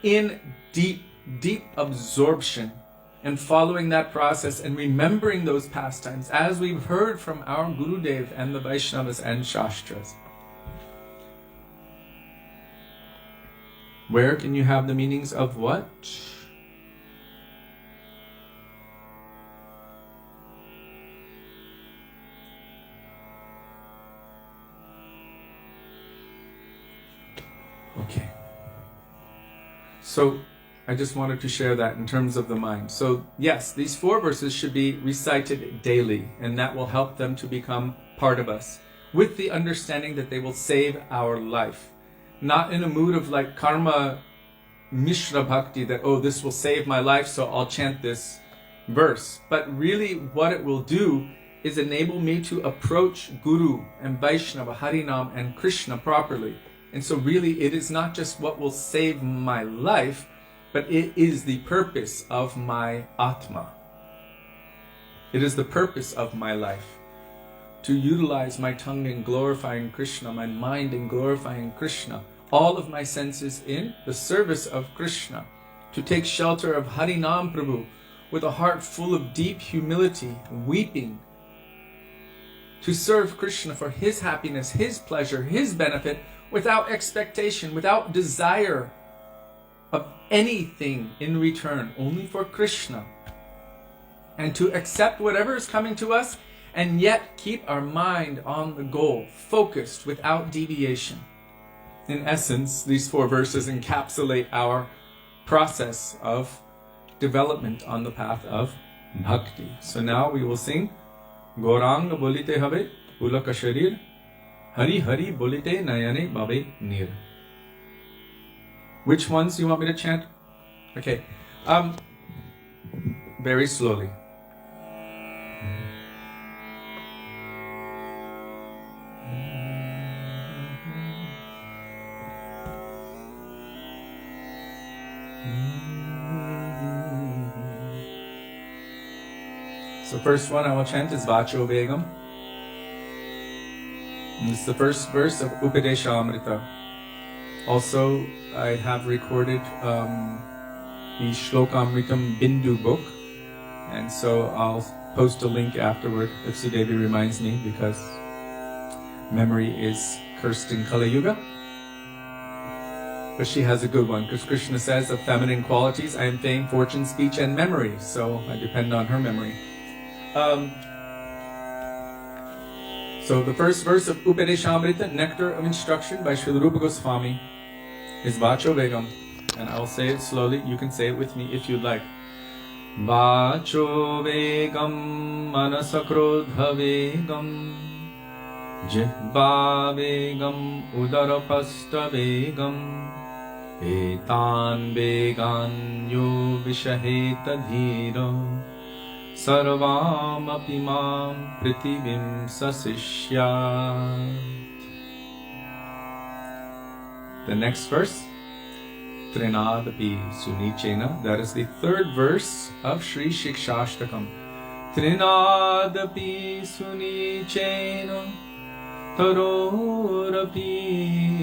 S3: in deep, deep absorption, and following that process and remembering those pastimes as we've heard from our Gurudev and the Vaishnavas and Shastras. Where can you have the meanings of what? Okay. So I just wanted to share that in terms of the mind. So yes, these 4 verses should be recited daily, and that will help them to become part of us, with the understanding that they will save our life. Not in a mood of like karma mishra bhakti, that, oh, this will save my life, so I'll chant this verse. But really what it will do is enable me to approach Guru and Vaishnava, Harinam and Krishna properly. And so really it is not just what will save my life, but it is the purpose of my Atma. It is the purpose of my life to utilize my tongue in glorifying Krishna, my mind in glorifying Krishna, all of my senses in the service of Krishna, to take shelter of Harinam Prabhu with a heart full of deep humility, weeping, to serve Krishna for his happiness, his pleasure, his benefit, without expectation, without desire of anything in return, only for Krishna. And to accept whatever is coming to us, and yet keep our mind on the goal, focused without deviation. In essence, these 4 verses encapsulate our process of development on the path of bhakti. So now we will sing Gaurang bolite habe ulaka sharir, Hari Hari bolite nayane babe nir. Which ones do you want me to chant? Okay, very slowly. So first one I will chant is Vacho Begam. And it's the first verse of Upadeshamrita. Also, I have recorded the Shlokamritam Bindu book, and so I'll post a link afterward if Sudevi reminds me, because memory is cursed in Kali Yuga. But she has a good one, because Krishna says of feminine qualities, I am fame, fortune, speech, and memory. So I depend on her memory. So the first verse of Upadeshamrita, Nectar of Instruction by Śrīla Rupa Gosvāmī, is Vacho Vegam. And I'll say it slowly. You can say it with me if you'd like. Vacho Vegam Manasakrodha Vegam Jihva Vegam Udarapasta Vegam Etan Vegan Yo Vishaheta Dhira Sarvam Apimam Prithivim Sasishyat. The next verse, Trinadapi Sunichena, that is the 3rd verse of Śrī Satyavrata. Trinadapi Sunichena Tarorapi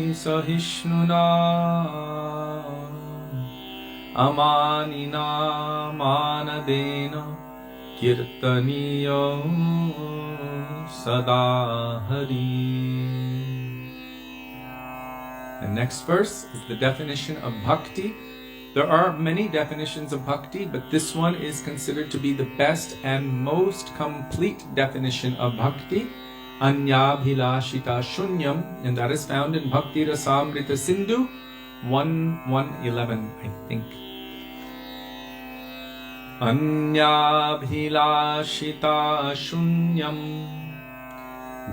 S3: Sahishnuna Amanina Manadena Kirtaniyo Sadahari. The next verse is the definition of bhakti. There are many definitions of bhakti, but this one is considered to be the best and most complete definition of bhakti. Anyabhilashita shunyam, and that is found in Bhakti Rasamrita Sindhu 1:111, I think. Anyabhilashita shunyam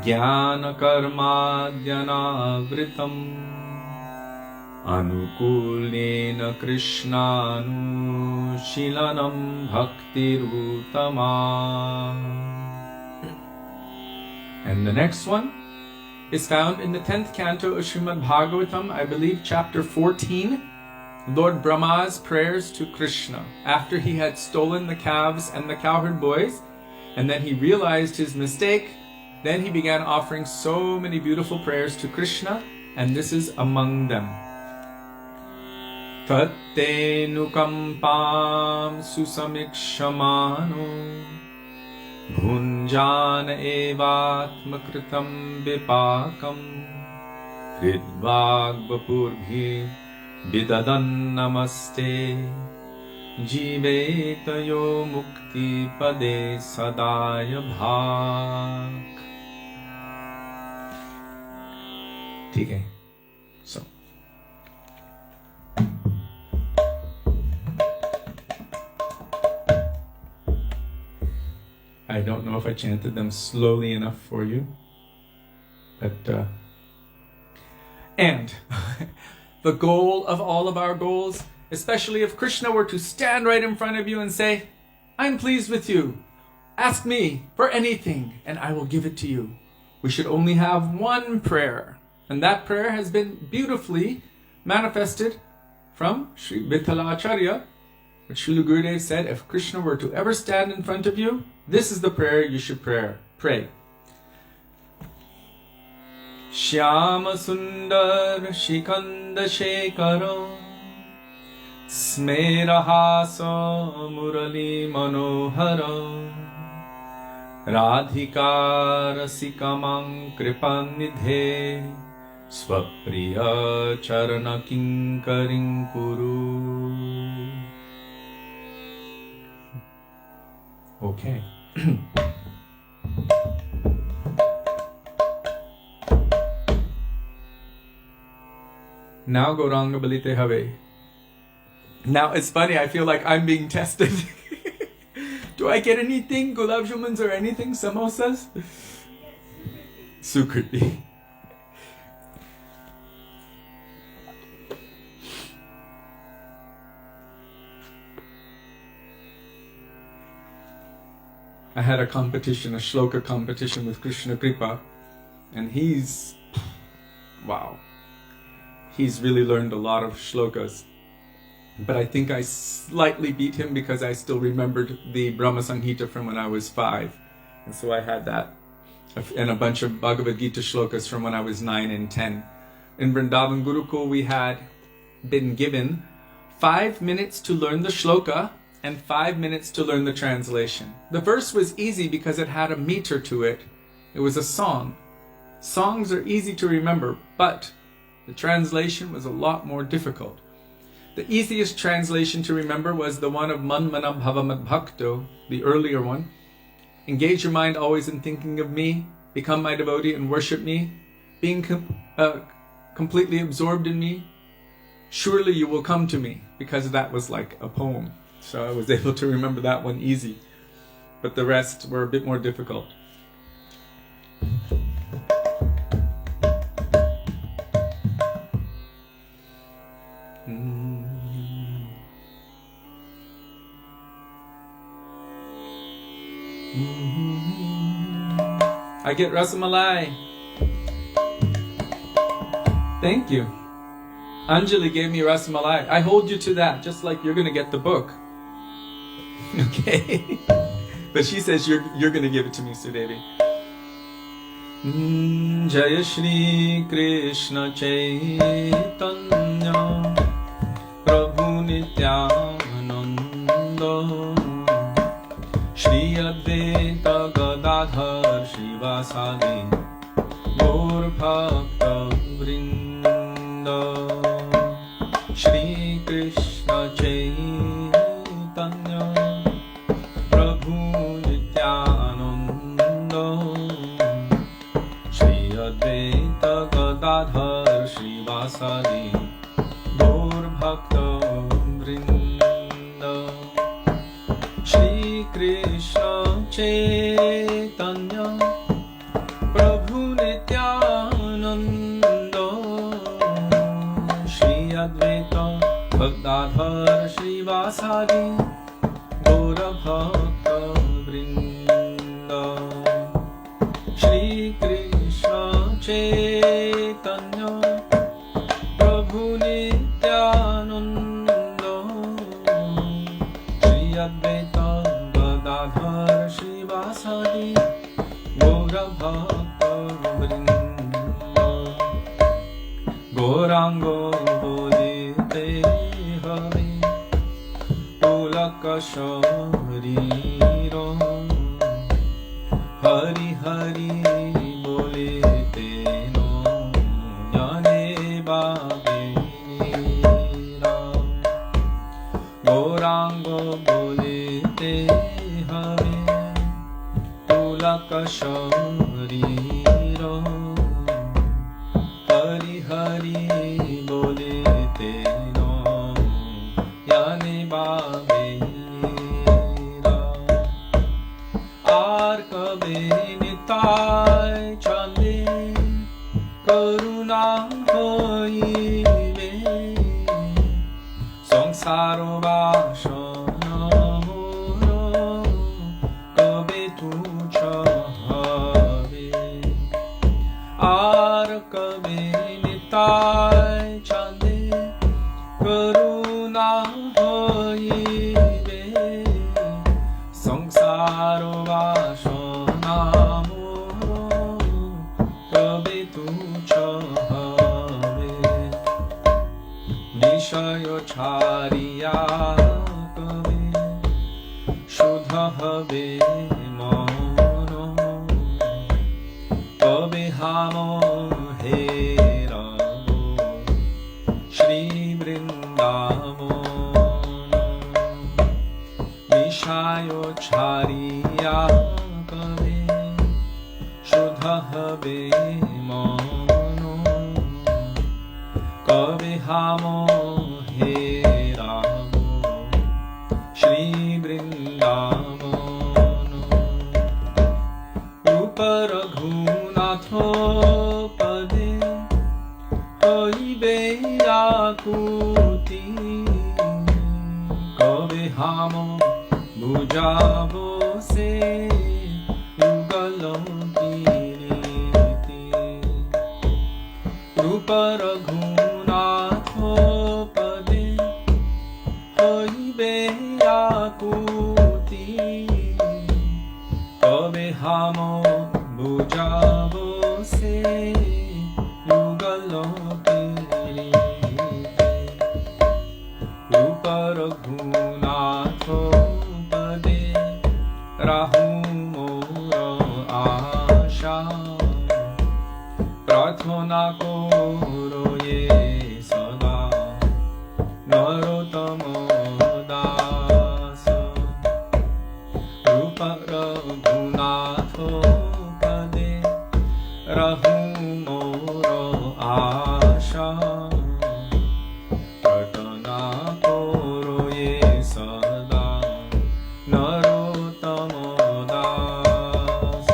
S3: jnana karma dhyanavritam anukulena krishnanu shilanam bhaktirutama. And the next one is found in the 10th canto of Śrīmad Bhagavatam, I believe chapter 14, Lord Brahma's prayers to Krishna, after he had stolen the calves and the cowherd boys, and then he realized his mistake. Then he began offering so many beautiful prayers to Krishna, and this is among them. Tatte nukampam susamikshamano bhunjana evatmakritam vipakam hridvagbapurbhi vidadan namaste jivetayo mukti pade sadaya bhak. Okay, so I don't know if I chanted them slowly enough for you, but and the goal of all of our goals, especially if Krishna were to stand right in front of you and say, I'm pleased with you, ask me for anything and I will give it to you. We should only have one prayer. And that prayer has been beautifully manifested from Sri Vithalacharya. But Srila Gurudev said, if Krishna were to ever stand in front of you, this is the prayer you should pray. Shyama Sundar Shikanda Shekara Smerahasa Murali Manohara Radhika Rasikamang Kripanidhe Swapriya Charana Kinkaring Kuru. Okay. Now Gauranga Balite Have. Now it's funny, I feel like I'm being tested. Do I get anything? Gulab Jamans or anything? Samosas? Sukriti. I had a competition, a shloka competition with Krishna Kripa, and he's really learned a lot of shlokas. But I think I slightly beat him because I still remembered the Brahma Samhita from when I was 5. And so I had that. And a bunch of Bhagavad Gita shlokas from when I was 9 and 10. In Vrindavan Gurukul, we had been given 5 minutes to learn the shloka and 5 minutes to learn the translation. The verse was easy because it had a meter to it. It was a song. Songs are easy to remember, but the translation was a lot more difficult. The easiest translation to remember was the one of Man Mana Bhava Mad Bhakto, the earlier one. Engage your mind always in thinking of me, become my devotee and worship me, being completely absorbed in me. Surely you will come to me, because that was like a poem. So I was able to remember that one easy. But the rest were a bit more difficult. I get Rasamalai. Thank you. Anjali gave me Rasamalai. I hold you to that, just like you're going to get the book. Okay? But she says you're going to give it to me, Sudevi. Jaya Shri Krishna Chaitanya Prabhu Nityananda Shri Advaita Gadadhar Shivasadi Gaur Bhakta Vrinda Shri Krishna Chaitanya Prabhu Nityananda Shri Advaita Gadadhar Shivasadi Gaur Bhakta Vrinda Shri Krishna Chaitanya Prabhu Nityananda Shri Advaita Gadadhar Shivasadi Gaura Bhakta Vrinda Shri Krishna Chaitanya Prabhu Nityananda Shri Advaita Gadadhar Shivasadi Gaura Bhakta Vrinda Gaurango Bodhite Hari Pulaka Shariro Hari Hari Bolite no Jane Babira Gaurango Bolite Hari Pulaka Shariro Hari Hari Bolite no Jane Babira Ar kabe nitai chande karuna hoibe sangsaro vasana moro kabe tu chahave Ar kabe nitai chande karuna hoibe sangsaro vasana moro kabe tu বিষয় ছাড়িয়া কবে শুদ্ধ হবে মন, তবে হাম হেরাব শ্রী বৃন্দাবন। বিষয় ছাড়িয়া কবে শুদ্ধ হবে মন, কবে হাম হেরাব শ্রী বৃন্দাবন। রূপ রঘুনাথ পদে হইবে আকুতি, কবে হাম বুঝাব সে যুগল কীর্তি। রূপ রঘুনাথ পদে হইবে আকুতি, কবে হাম বুঝাব সে যুগল কীর্তি। রূপ রঘুনাথ পদে রাহু মোর আশা, প্রার্থনা করো এ সদা নরোত্তম দাস। রূপ রঘুনাথ পদে রাহু মোর আশা, প্রার্থনা করো এ সদা নরোত্তম দাস।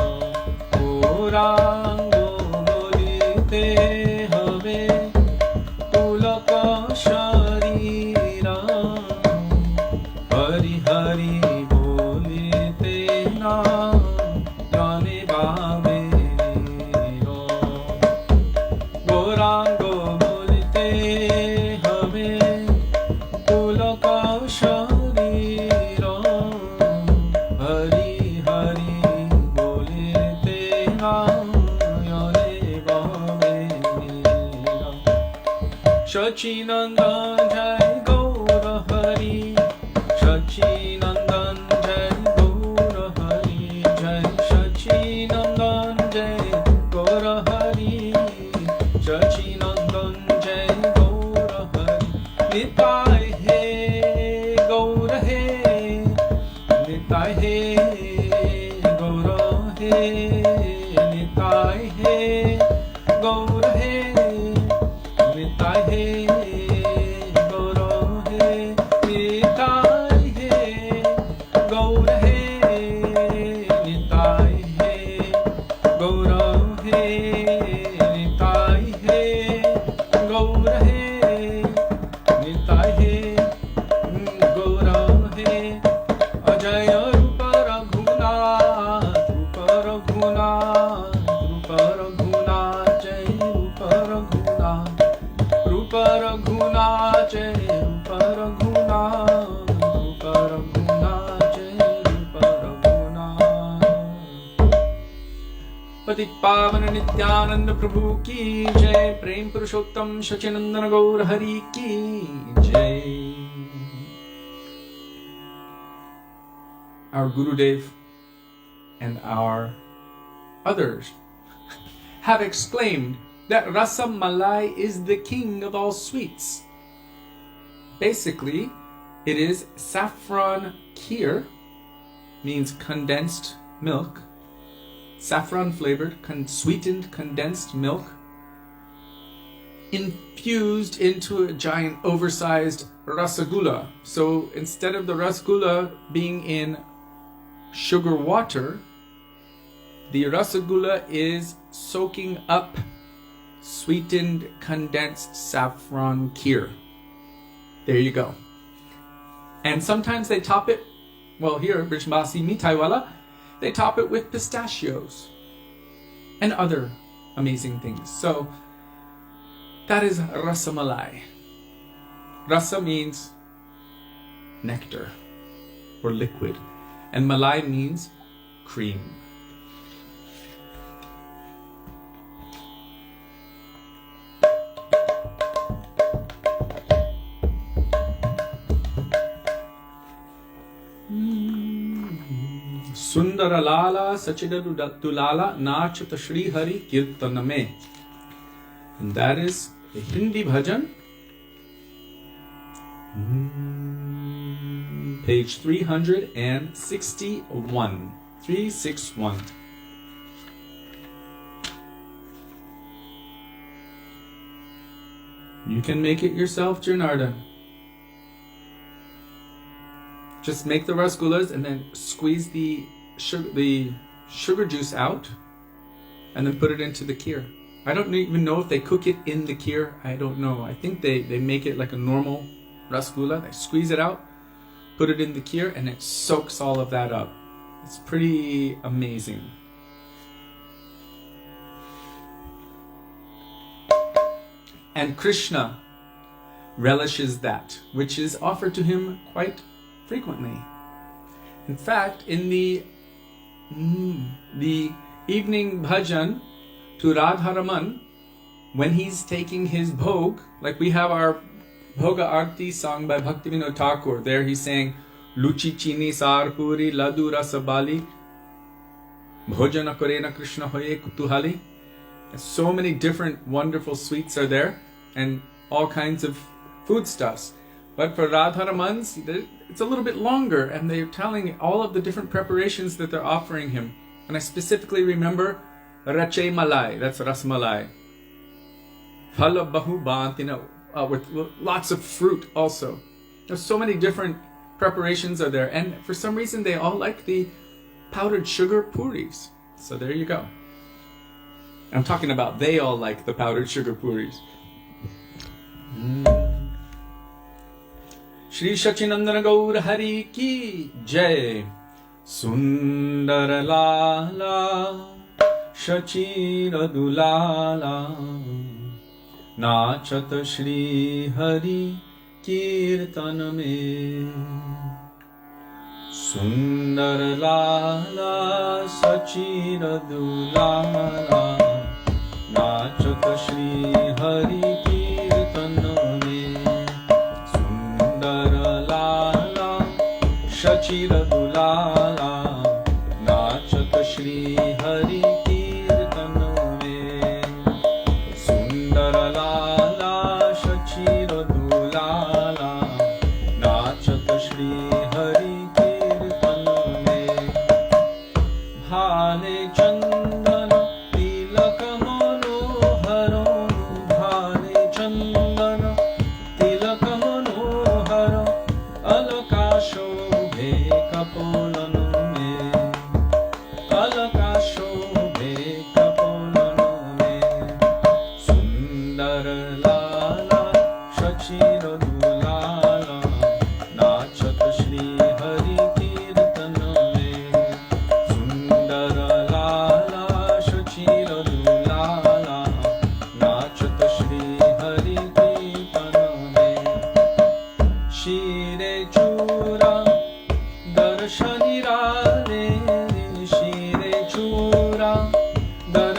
S3: গৌরাঙ্গ বলিতে হবে পুলক শরীর, হরি হরি বলিতে না জানে বাবে। গৌরাঙ্গ বলিতে হবে পুলক শরীর, হরি হরি বলিতে না জানে বাবে। সচিনন্দন জয় গৌর হরি, সচিনন্দন জয় গৌর হরি, জয় সচিনন্দন জয় গৌর হরি, সচিনন্দন জয় গৌর হরি। নিতাই হে গৌর হে, নিতাই হে গৌর হে, নিতাই হে গৌর হে, নিতাই হে গৌর হে, নিতাই হে গৌর হে, নিতাই হে গৌর হে, নিতাই হে গৌর হে, নিতাই হে গৌর হে। অজয় রূপ রঘুনাথ, রূপ রঘুনাথ, রূপ রঘুনাথ জয় রূপ রঘুনাথ, রূপ রঘুনাথ জয় রূপ রঘুনাথ, রূপ রঘুনাথ জয় রূপ রঘুনাথ। पतित पावन नित्यानंद प्रभु की जय, प्रेम पुरुषोत्तम सचिनंदन गौर हरि की जय। Our Gurudev and our others have exclaimed that Rasa Malai is the king of all sweets. Basically, it is saffron kheer, means condensed milk, saffron flavored, sweetened condensed milk, infused into a giant oversized rasgulla. So instead of the rasgulla being in sugar water, the rasgulla is soaking up sweetened condensed saffron kheer. There you go. And sometimes they top it, well here, Brijbasi Mithaiwala, they top it with pistachios and other amazing things. So that is rasamalai. Rasa means nectar or liquid, and malai means cream. Sundara lala sachidadulala nachata Shri Hari kirtaname. And that is a Hindi bhajan. Page 361. 361. You can make it yourself, Janardhan. Just make the rasgullas and then squeeze the sugar juice out and then put it into the kheer. I don't even know if they cook it in the kheer. I don't know. I think they make it like a normal rasgulla. They squeeze it out, put it in the kheer, and it soaks all of that up. It's pretty amazing. And Krishna relishes that, which is offered to him quite frequently. In fact, in the evening bhajan to Radharaman, when he's taking his bhog, like we have our Bhoga Arti sung by Bhaktivedānta Thakur, there he's saying, Luchi chini sar puri ladu rasabali bhojana korena Krishna hoye kutuhali. So many different wonderful sweets are there and all kinds of foodstuffs. But for Radharaman's, it's a little bit longer, and they're telling all of the different preparations that they're offering him. And I specifically remember Rache Malai, that's Rasmalai. Phala Bahu Bantina, with lots of fruit also. There's so many different preparations are there, and for some reason they all like the powdered sugar puris. So there you go. I'm talking about they all like the powdered sugar puris. Shri Satyanandana Gaur Hari Ki Jai. Sundara Lala Shachira Dulala Nachat Shri Hari Kirtan Me. Sundara Lala Shachira Dulala Nachat Shri Hari Kirtan Me. Shachira Dulala Nachat Shri Hari Kirtan Me. Sundara Lala Shachira Dulala Nachat Shri Hari Kirtan Me. Bhale Chandana Tilaka Manohara. Bhale Chandana Tilaka Manohara. Alakasho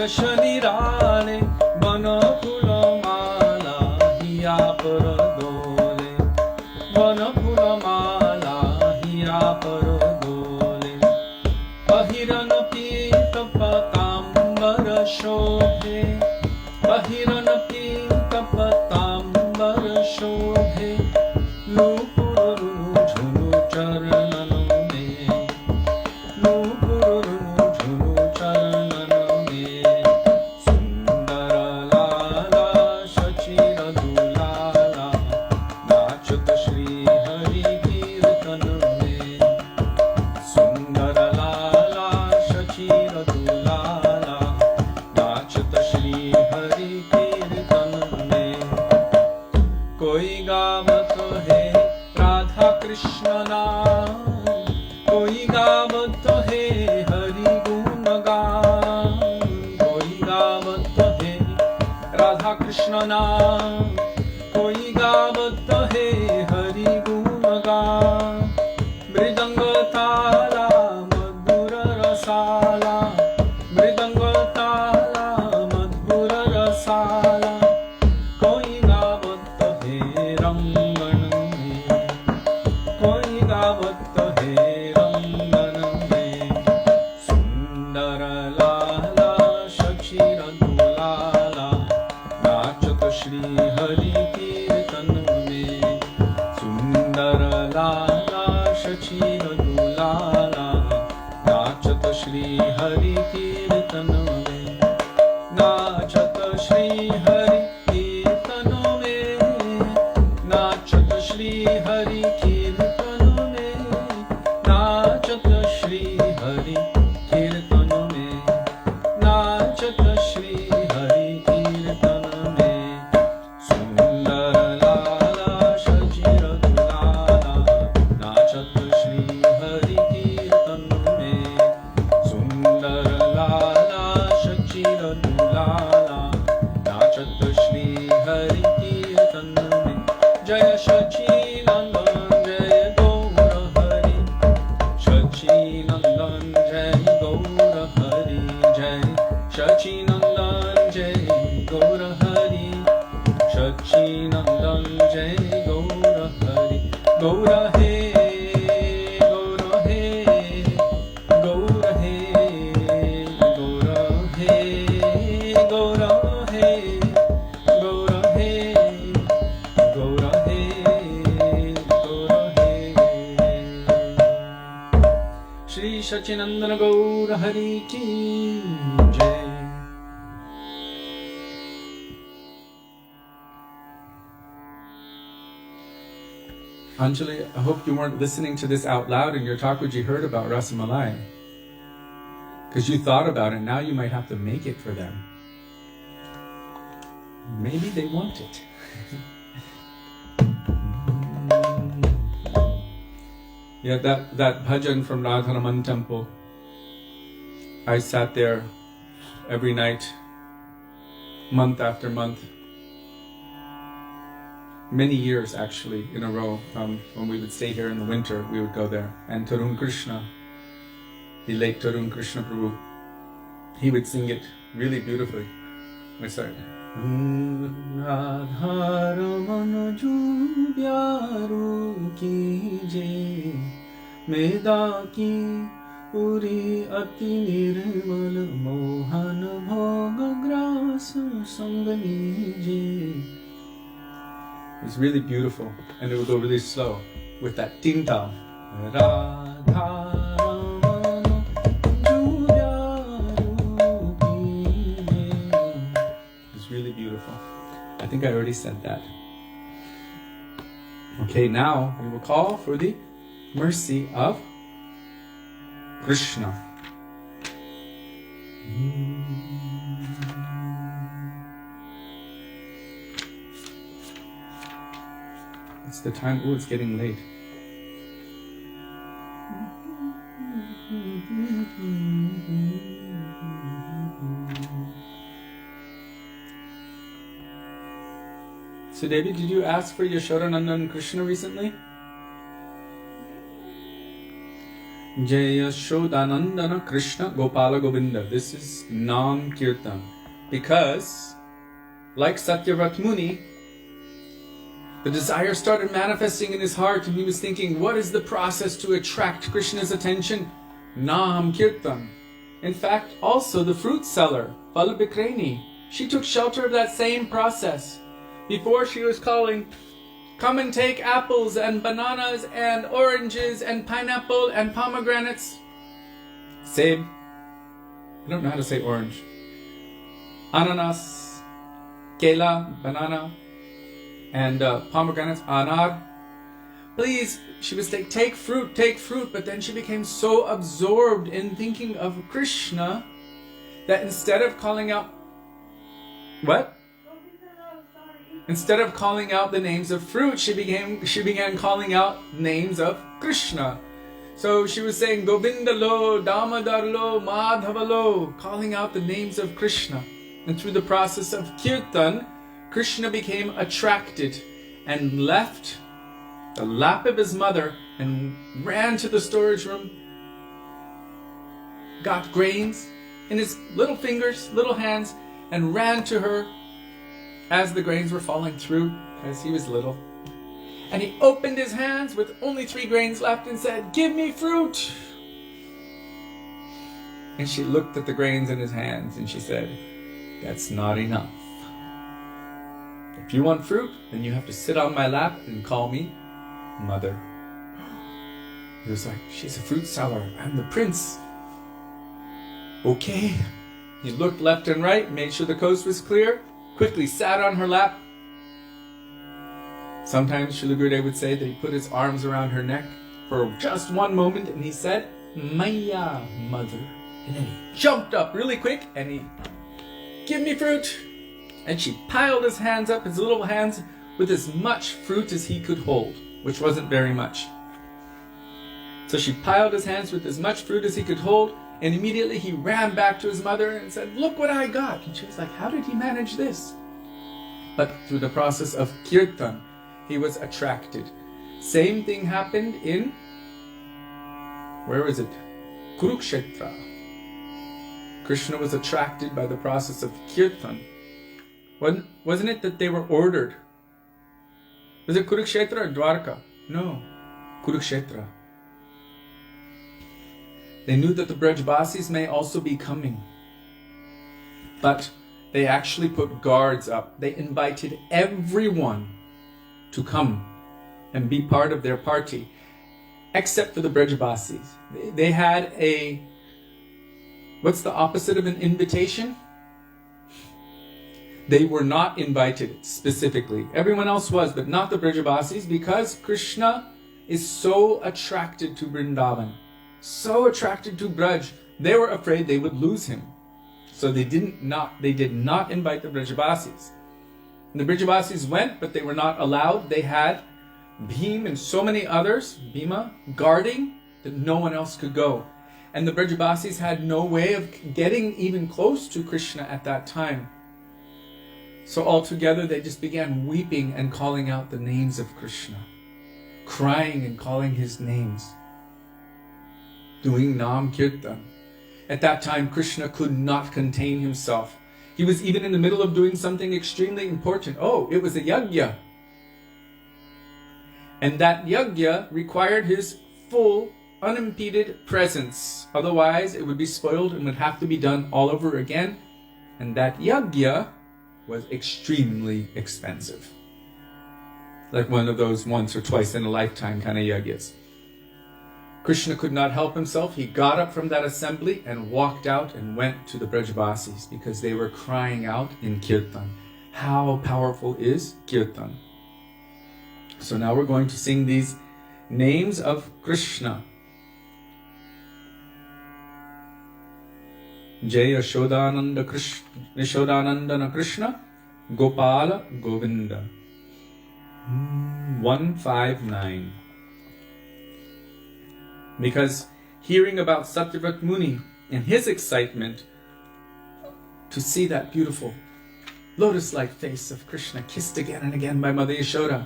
S3: Shanirale Banapula Mala Hiya Paradole Banapula Mala Hiya Paradole Bahirana Pita Patambara Shobhe Bahirana Pita Patambara Shobhe Nupuru Jhunu Charanano Me Nupuru Jhunu Charanano Me. Krishna naam koi gavat hai hari gun gaan mridanga tala madhura rasala mridanga tala madhura rasala koi gavat hai rangan mein koi gavat hai rangan mein Shri Hari Kirtan mein, Nachat Shri Hari Kirtan mein, Nachat Shri Hari Kirtan mein, Sundar Lala Shajira Dulala, Nachat Shri Hari Kirtan mein, Sundar Lala Shajira Dulala, Nachat Shri Hari Kirtan mein, Jaya Shachi Nandan Jaya Gaura Hari, Shachi Nandan Jaya Gaura Hari, Jaya Shachi Nandan Jaya Gaura Hari, Shachi Nandan Jaya Gaura Hari, Gaura He, Gaura He, Gaura He, Gaura He, Gaura He, Gaura He, Gaura He, Gaura He. Shri Satyanandana Gaura Hari Ki Jai. Anjali, I hope you weren't listening to this out loud in your Thakurji heard about Rasamalai. Because you thought about it, now you might have to make it for them. Maybe they want it. Yeah, that bhajan from Radharaman temple. I sat there every night, month after month. Many years actually in a row. When we would stay here in the winter, we would go there. And Tarun Krishna, the late Tarun Krishna Prabhu, he would sing it really beautifully. I started. Radharaman Jubyaru ki je, Meda ki puri ati nirmal mohan bhoga grasa sangani je. It's really beautiful, and it would go really slow with that tinta. It's really beautiful. I think I already said that. Okay, now we will call for the mercy of Krishna. It's the time, it's getting late. Sudevi, did you ask for Yashodanandan Krishna recently? Jaya Yashodanandana Krishna Gopala Govinda. This is Nam Kirtan. Because, like Satyavrata Muni, the desire started manifesting in his heart, and he was thinking, what is the process to attract Krishna's attention? Nam Kirtan. In fact, also the fruit seller, Phala Bikreni, she took shelter of that same process. Before she was calling, come and take apples and bananas and oranges and pineapple and pomegranates. Seb. I don't know how to say orange. Ananas, kela, banana, and pomegranates, anar. Please, she was saying, take fruit, but then she became so absorbed in thinking of Krishna that instead of calling out, what? Instead of calling out the names of fruit, she began calling out names of Krishna. So she was saying, Govinda lo, Damodara lo, Madhava lo, calling out the names of Krishna. And through the process of kirtan, Krishna became attracted and left the lap of his mother and ran to the storage room, got grains in his little fingers, little hands, and ran to her as the grains were falling through, because he was little. And he opened his hands with only 3 grains left and said, give me fruit. And she looked at the grains in his hands and she said, that's not enough. If you want fruit, then you have to sit on my lap and call me mother. He was like, she's a fruit seller, I'm the prince. Okay. He looked left and right, made sure the coast was clear, quickly sat on her lap, Sometimes Srila Gurudev would say that he put his arms around her neck for just one moment and he said, Maya, mother. And then he jumped up really quick and he, give me fruit. And she piled his hands up, his little hands, with as much fruit as he could hold, which wasn't very much. So she piled his hands with as much fruit as he could hold, and immediately he ran back to his mother and said, look what I got. And she was like, how did he manage this? But through the process of kirtan, he was attracted. Same thing happened in, where was it? Kurukshetra. Krishna was attracted by the process of kirtan. Wasn't it that they were ordered? Was it Kurukshetra or Dwarka? No, Kurukshetra. They knew that the Brajbasis may also be coming. But they actually put guards up. They invited everyone to come and be part of their party, except for the Brajbasis. They had a, what's the opposite of an invitation? They were not invited specifically. Everyone else was, but not the Brajbasis, because Krishna is so attracted to Vrindavan, so attracted to Braj, they were afraid they would lose him. So they did not invite the Brajbasis. And the Brajbasis went, but they were not allowed. They had Bhim and so many others, Bhima, guarding that no one else could go. And the Brajbasis had no way of getting even close to Krishna at that time. So altogether they just began weeping and calling out the names of Krishna, crying and calling his names, doing Nam Kirtan. At that time Krishna could not contain himself. He was even in the middle of doing something extremely important. Oh, it was a yajna. And that yajna required his full, unimpeded presence. Otherwise it would be spoiled and would have to be done all over again. And that yajna was extremely expensive. Like one of those once or twice in a lifetime kind of yajnas. Krishna could not help himself. He got up from that assembly and walked out and went to the Brajbasis because they were crying out in kirtan. How powerful is kirtan? So now we're going to sing these names of Krishna. Jai Yashodananda Krishna Gopala Govinda. 159. Because hearing about Satyavrata Muni and his excitement to see that beautiful lotus-like face of Krishna kissed again and again by Mother Yashoda,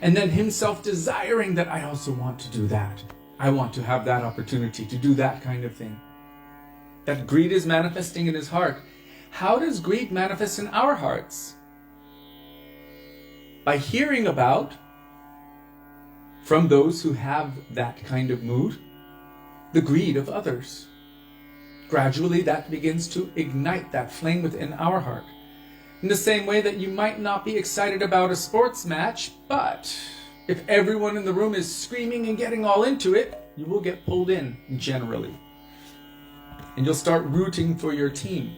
S3: and then himself desiring that I also want to do that. I want to have that opportunity to do that kind of thing. That greed is manifesting in his heart. How does greed manifest in our hearts? By hearing about, from those who have that kind of mood, the greed of others. Gradually that begins to ignite that flame within our heart. In the same way that you might not be excited about a sports match, but if everyone in the room is screaming and getting all into it, you will get pulled in generally. And you'll start rooting for your team.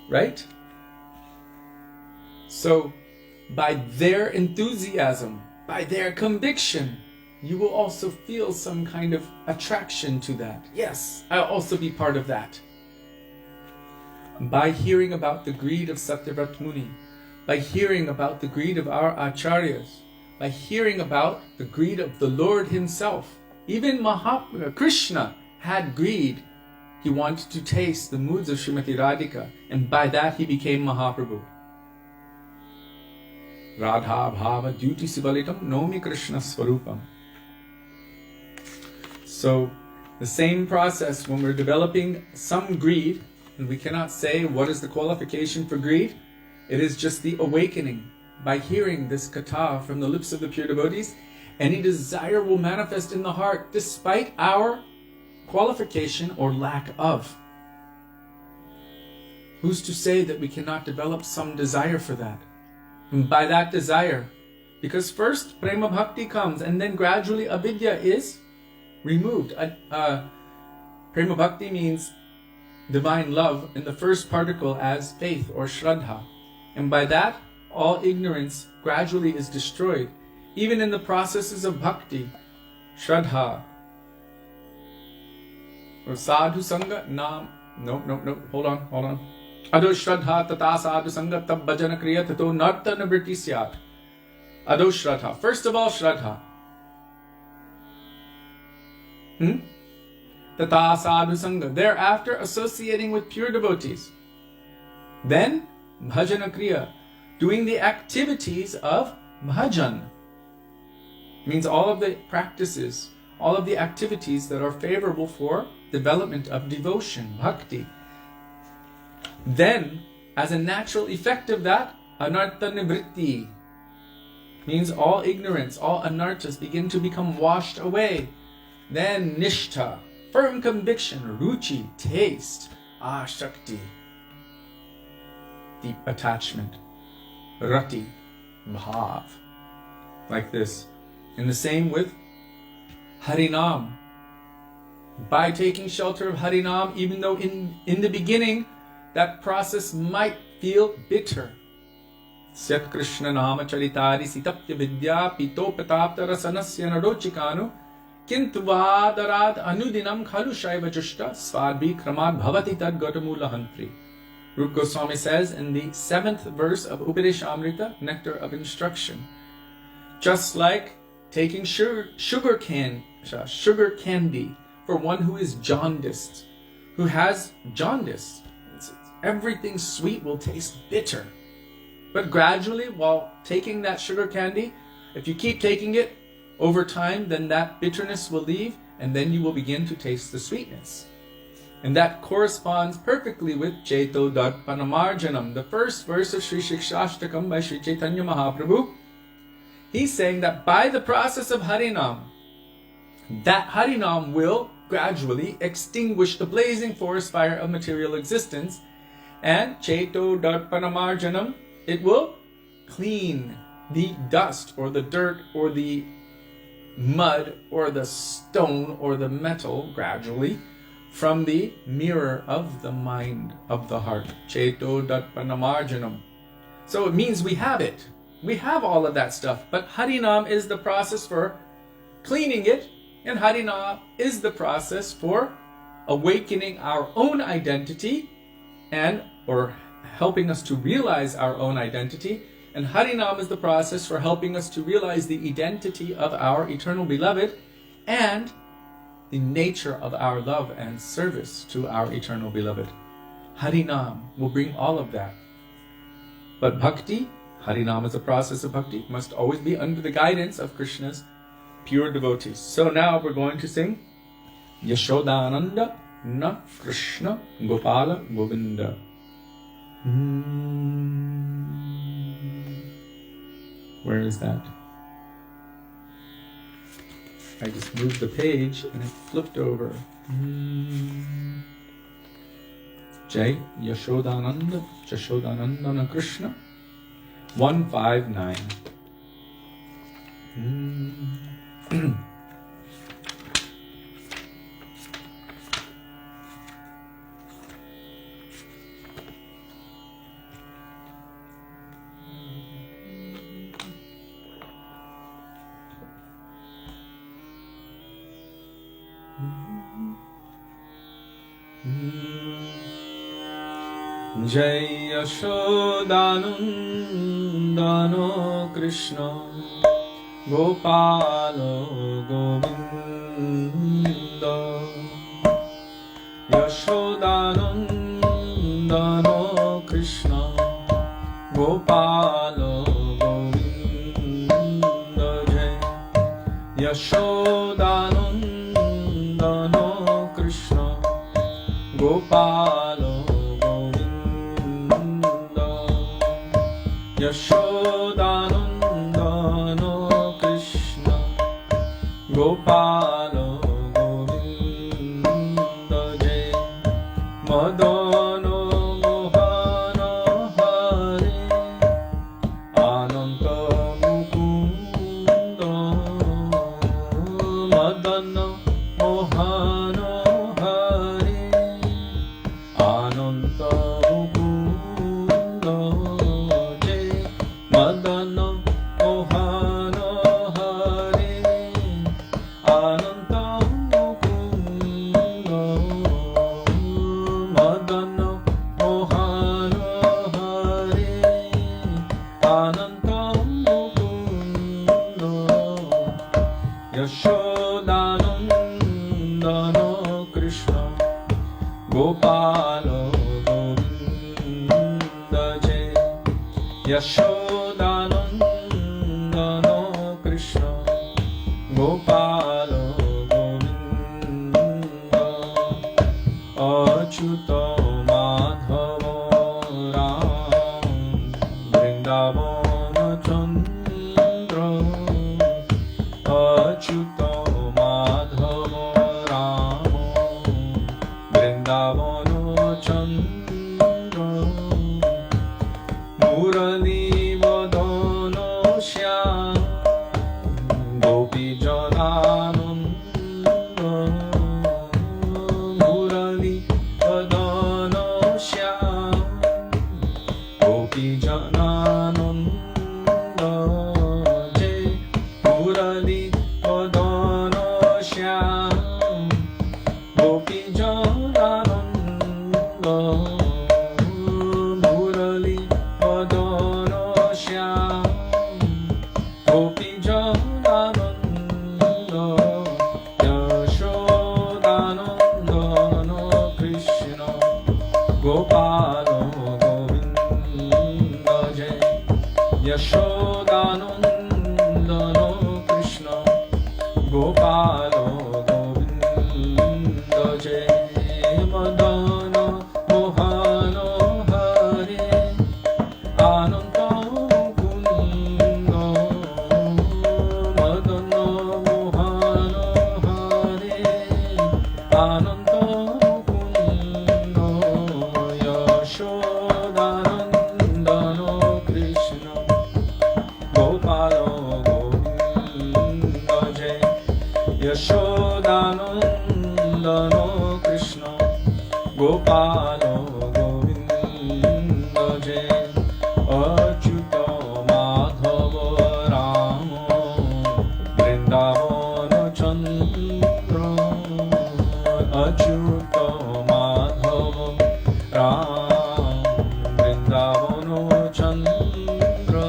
S3: Right? So, by their enthusiasm, by their conviction, you will also feel some kind of attraction to that. Yes, I'll also be part of that. By hearing about the greed of Satyavrata Muni, by hearing about the greed of our acharyas, by hearing about the greed of the Lord himself, even Krishna had greed. He wanted to taste the moods of Srimati Radhika, and by that he became Mahaprabhu. Radha bhava duty sivalitam nomi Krishna swarupam. So the same process when we're developing some greed, and we cannot say what is the qualification for greed, it is just the awakening. By hearing this katha from the lips of the pure devotees, any desire will manifest in the heart despite our qualification or lack of. Who's to say that we cannot develop some desire for that? And by that desire, because first prema bhakti comes and then gradually avidya is removed. Prema bhakti means divine love in the first particle as faith or shraddha. And by that, all ignorance gradually is destroyed. Even in the processes of bhakti, Shraddha, or Sadhu Sangha, Nam, no, hold on. Ado Shraddha tata Sadhu Sangha tab bhajana kriya tato nartana vritti syat. Ado Shraddha. First of all, Shraddha. Tata Sadhu Sangha. Thereafter, associating with pure devotees. Then, bhajana kriya. Doing the activities of bhajan. Means all of the practices, all of the activities that are favorable for development of devotion, bhakti. Then, as a natural effect of that, anartha nivritti. Means all ignorance, all anarthas begin to become washed away. Then nishtha, firm conviction, ruchi, taste, ashakti, deep attachment, rati, bhav, like this. And the same with Harinam. By taking shelter of Harinam, even though in the beginning that process might feel bitter. Syat Krishna Nama Charitari Sitapya Vidya Pito Patapta Rasanasya Narochikanu Kintu Vadarad Anudinam Khalu Shaiva Jushta Svadbi Kramad Bhavati Tad Gatamula Hantri. Rupa Goswami says in the 7th verse of Upadeshamrita, Nectar of Instruction, just like taking sugar candy for one who is jaundiced, who has jaundice. Everything sweet will taste bitter. But gradually, while taking that sugar candy, if you keep taking it, over time, then that bitterness will leave, and then you will begin to taste the sweetness. And that corresponds perfectly with Cheto Darpanamarjanam, the first verse of Śrī Satyavrata by Śrī Chaitanya Mahaprabhu. He's saying that by the process of Harinam, that Harinam will gradually extinguish the blazing forest fire of material existence, and Cheto Darpanamarjanam, it will clean the dust or the dirt or the mud or the stone or the metal gradually from the mirror of the mind, of the heart. Cheto Darpanamarjanam. So it means we have it. We have all of that stuff. But Harinam is the process for cleaning it, and Harinam is the process for awakening our own identity or helping us to realize our own identity. And Harinam is the process for helping us to realize the identity of our eternal beloved and the nature of our love and service to our eternal beloved. Harinam will bring all of that. But bhakti, Harinam is a process of bhakti, must always be under the guidance of Krishna's pure devotees. So now we're going to sing Yashodananda Na Krishna Gopala Govinda. Where is that? I just moved the page and it flipped over. Jai Yashodananda Na Krishna 159. Jai Yashodanandano Krishna Gopalo Govinda Yashodanandano Krishna Gopalo Govinda Jai Yashodanandano Krishna Gopalo Yashodanandano Krishna Gopalo Govinda Jai Madano Mohana Hari Ananta Mukunda Madana Mohana Hari Ananta Mukunda Madana Yashodanandana Krishna Gopala Govinda Jai Yashodanandana Krishna Gopala Govinda Achyuta Madhava Ram Vrindavana Chandra Achyuta Madhava Ram Vrindavana Chandra Murali Vadana Shyam Gopi Janananda Murali Vadana Shyam Gopi Janananda Jai Murali Vadana Shyam Gopi Janananda Murali Vadana Shyam Gopi Janananda Yashodanandana Krishna Gopala Govinda Jai Yashodanandana Krishna Gopala Govinda Jai Madana Mohana Hare Ananta Mukunda Madana Mohana Hare Ananta Mukunda Yashodanandana Krishna Gopala Govinda Jai Yashodanandana Krishna Gopala Govinda Jai Achyuta Madhava Rama Vrindavana Chandra Achyuta Madhava Rama Vrindavana Chandra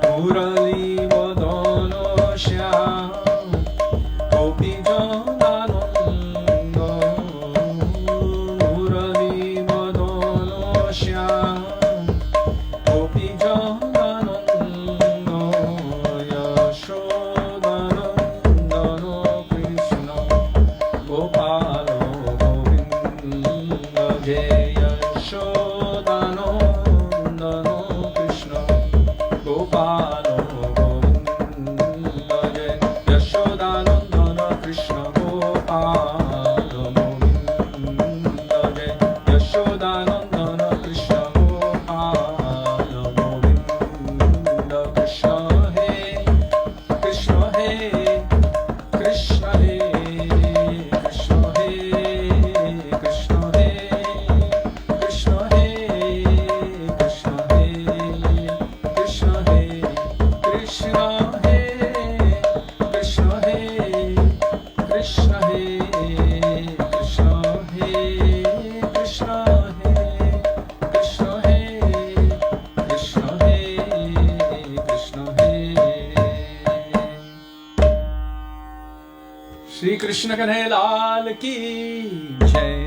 S3: Murali Vadana Shyam Gopi Janananda Murali Vadana Shyam Gopi Janananda Yashodanandana Krishna Gopala Govinda Jai Yashodanandana Krishna Gopala Govinda Jai Yashodanandana Krishna Gopala Govinda Jai Yashodanandana Krishna Gopala Govinda Krishna He Krishna He Krishna He Krishna He Krishna He Krishna He Krishna He Krishna He Krishna He Krishna He Krishna He Krishna He Krishna He Krishna He Krishna He Krishna He Krishna He Shri Krishna Kanhaiya Lal Ki Jai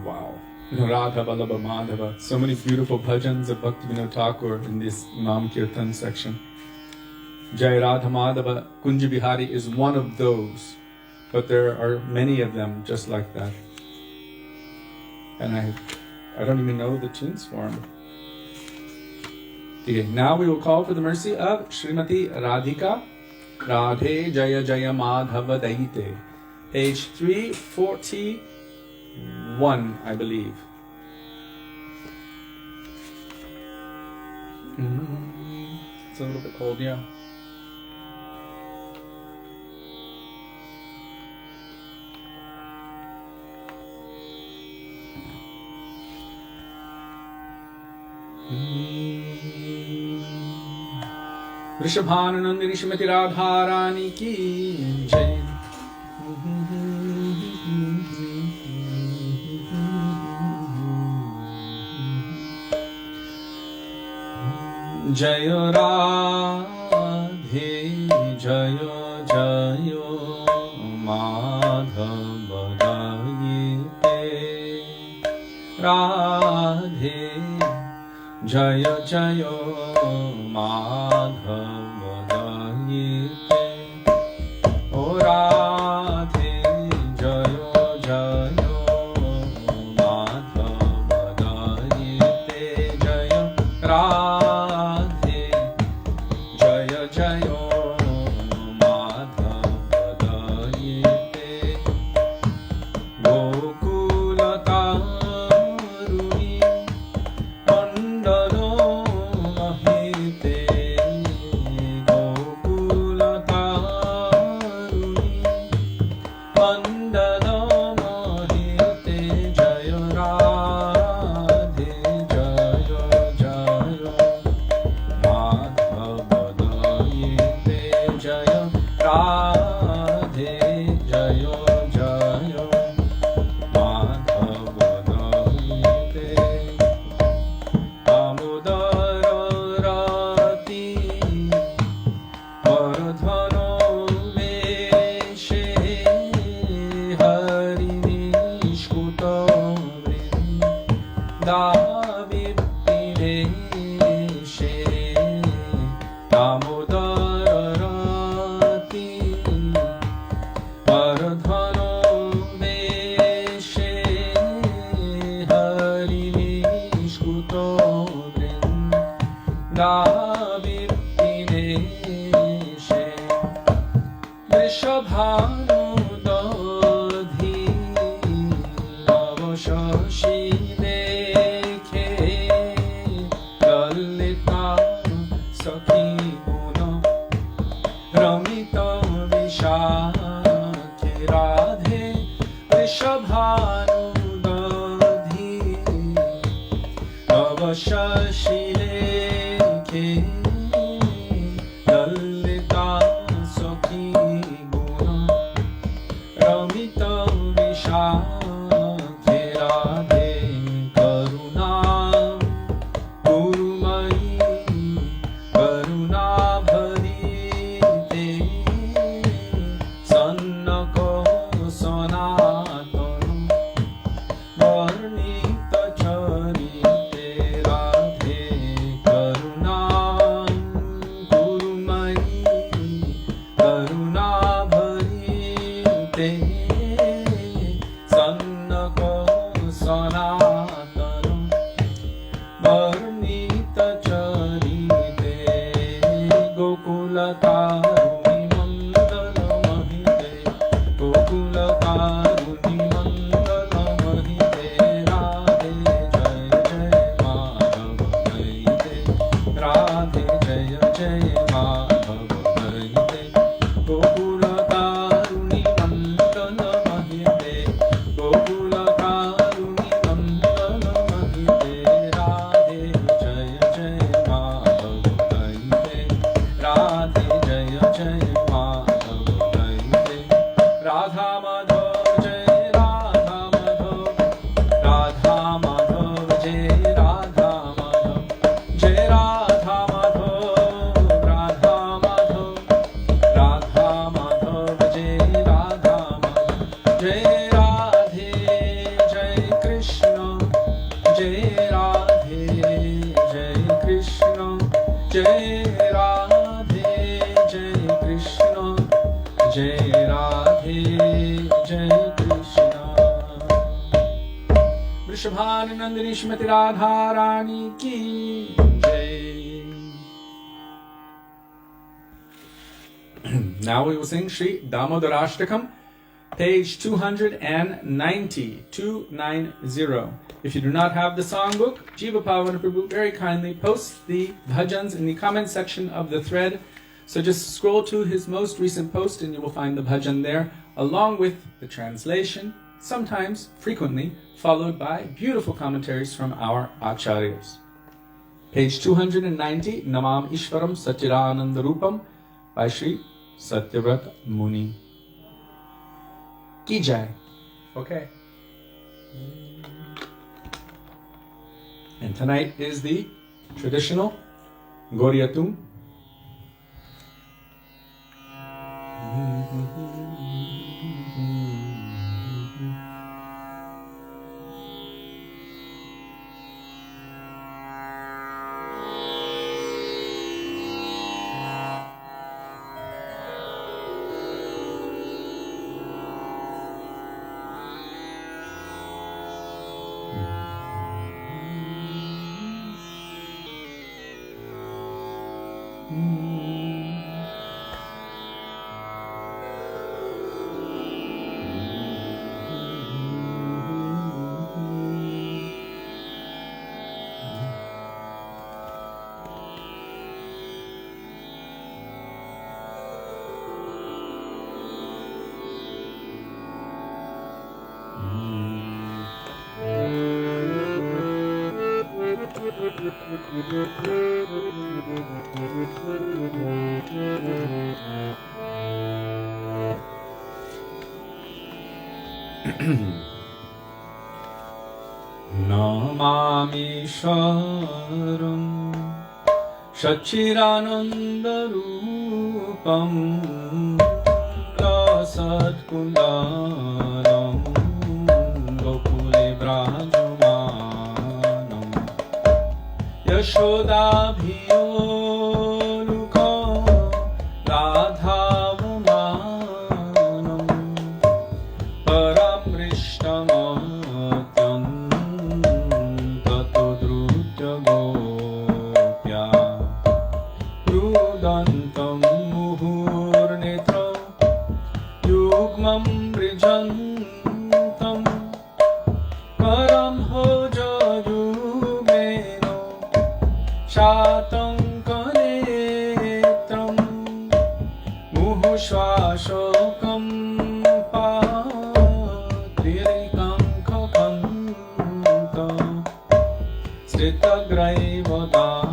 S3: Wow. Radha Vallabha Madhava. So many beautiful bhajans of Bhaktivedānta Thakur in this Nam Kirtan section. Jai Radha Madhava Kunja Bihari is one of those, but there are many of them just like that. And I don't even know the tunes for them. Okay, now we will call for the mercy of Srimati Radhika Radhe Jaya Jaya Madhava Daite. Page 341, I believe. It's a little bit cold, yeah. Vrishabhananandini Shrimati Radharani ki jai. Jaya Radhe Jaya Jaya Madhava Gayate Radhe Jaya Jaya Madhava Gayate O Radhe Jaya Jaya Madhava Gayate Jaya Radhe Jaya Jaya Madhava Gayate Gokula Taruni Mandalo Mahite Gokula Taruni Mandalo Mahite Jaya Radhe Jaya Jaya Madhava Gayate Jaya Radhe Jaya Jaya Madhava Gayate Damodarāṣṭakam Vardhano Veshe Harinishkuta Vrindavipideshe Damodarāṣṭakam Vardhano Veshe Harinishkuta Vrindavipideshe Vrishabhanudadhi Avashashi Dekhe Lalita Sakhi Guna Ramita Vishakhe Radhe Vrishabhanudadhi Avashashi Dekhe Lalita Sakhi Guna Ramita Vishakhe Radhe Karuna Gurumayi Karuna Bharite Sannaka Sanatana Varnita Charite Radhe Karuna Gurumayi Karuna Bharite Sannaka Sanatana Varnita Charite Gokula Taruni Mandala Mahite Gokula Taruni Mandala Mahite Radhe Jaya Jaya Madhava Gayate Radhe Jaya Jaya Madhava Gayate Gokula Taruni Mandala Mahite Gokula Taruni Mandala Mahite Radhe Jaya Jaya Madhava Gayate Radhe Jaya Jaya Madhava Gayate Radha Madhava Jaya Radha Madhava Radha Madhava Jaya Radha Madhava Jaya Radha Madhava Radha Madhava Radha Madhava Jaya Radha Madhava Jaya Radhe Jaya Krishna Jaya Radhe Jaya Krishna Jaya Radhe Jaya Krishna Jaya Radhe Jaya Krishna Vrishabhanandani Shrimati Radharani ki Jai. Now we will sing Śrī Dāmodarāṣṭakam, page 290, 290. If you do not have the songbook, Jiva Pavana Prabhu very kindly posts the bhajans in the comment section of the thread. So just scroll to his most recent post and you will find the bhajan there, along with the translation, sometimes, frequently, followed by beautiful commentaries from our acharyas. Page 290, Namam Ishvaram Satchidananda Rupam by Śrī Satyavrata Muni.
S1: ki jai. Okay. And tonight is the traditional Gauriyatum.
S3: Namami Sharam Sachiranandarupam Rasatkundalam Gokule Brajamanam Yashodabhiyo Lukha Radhavamanam Paramrishtamam Prudantam muhurnetram yugmam brijantam karam hojayumeno shatam kanetram muhushvashokam patirikam khakanta stritagraivadam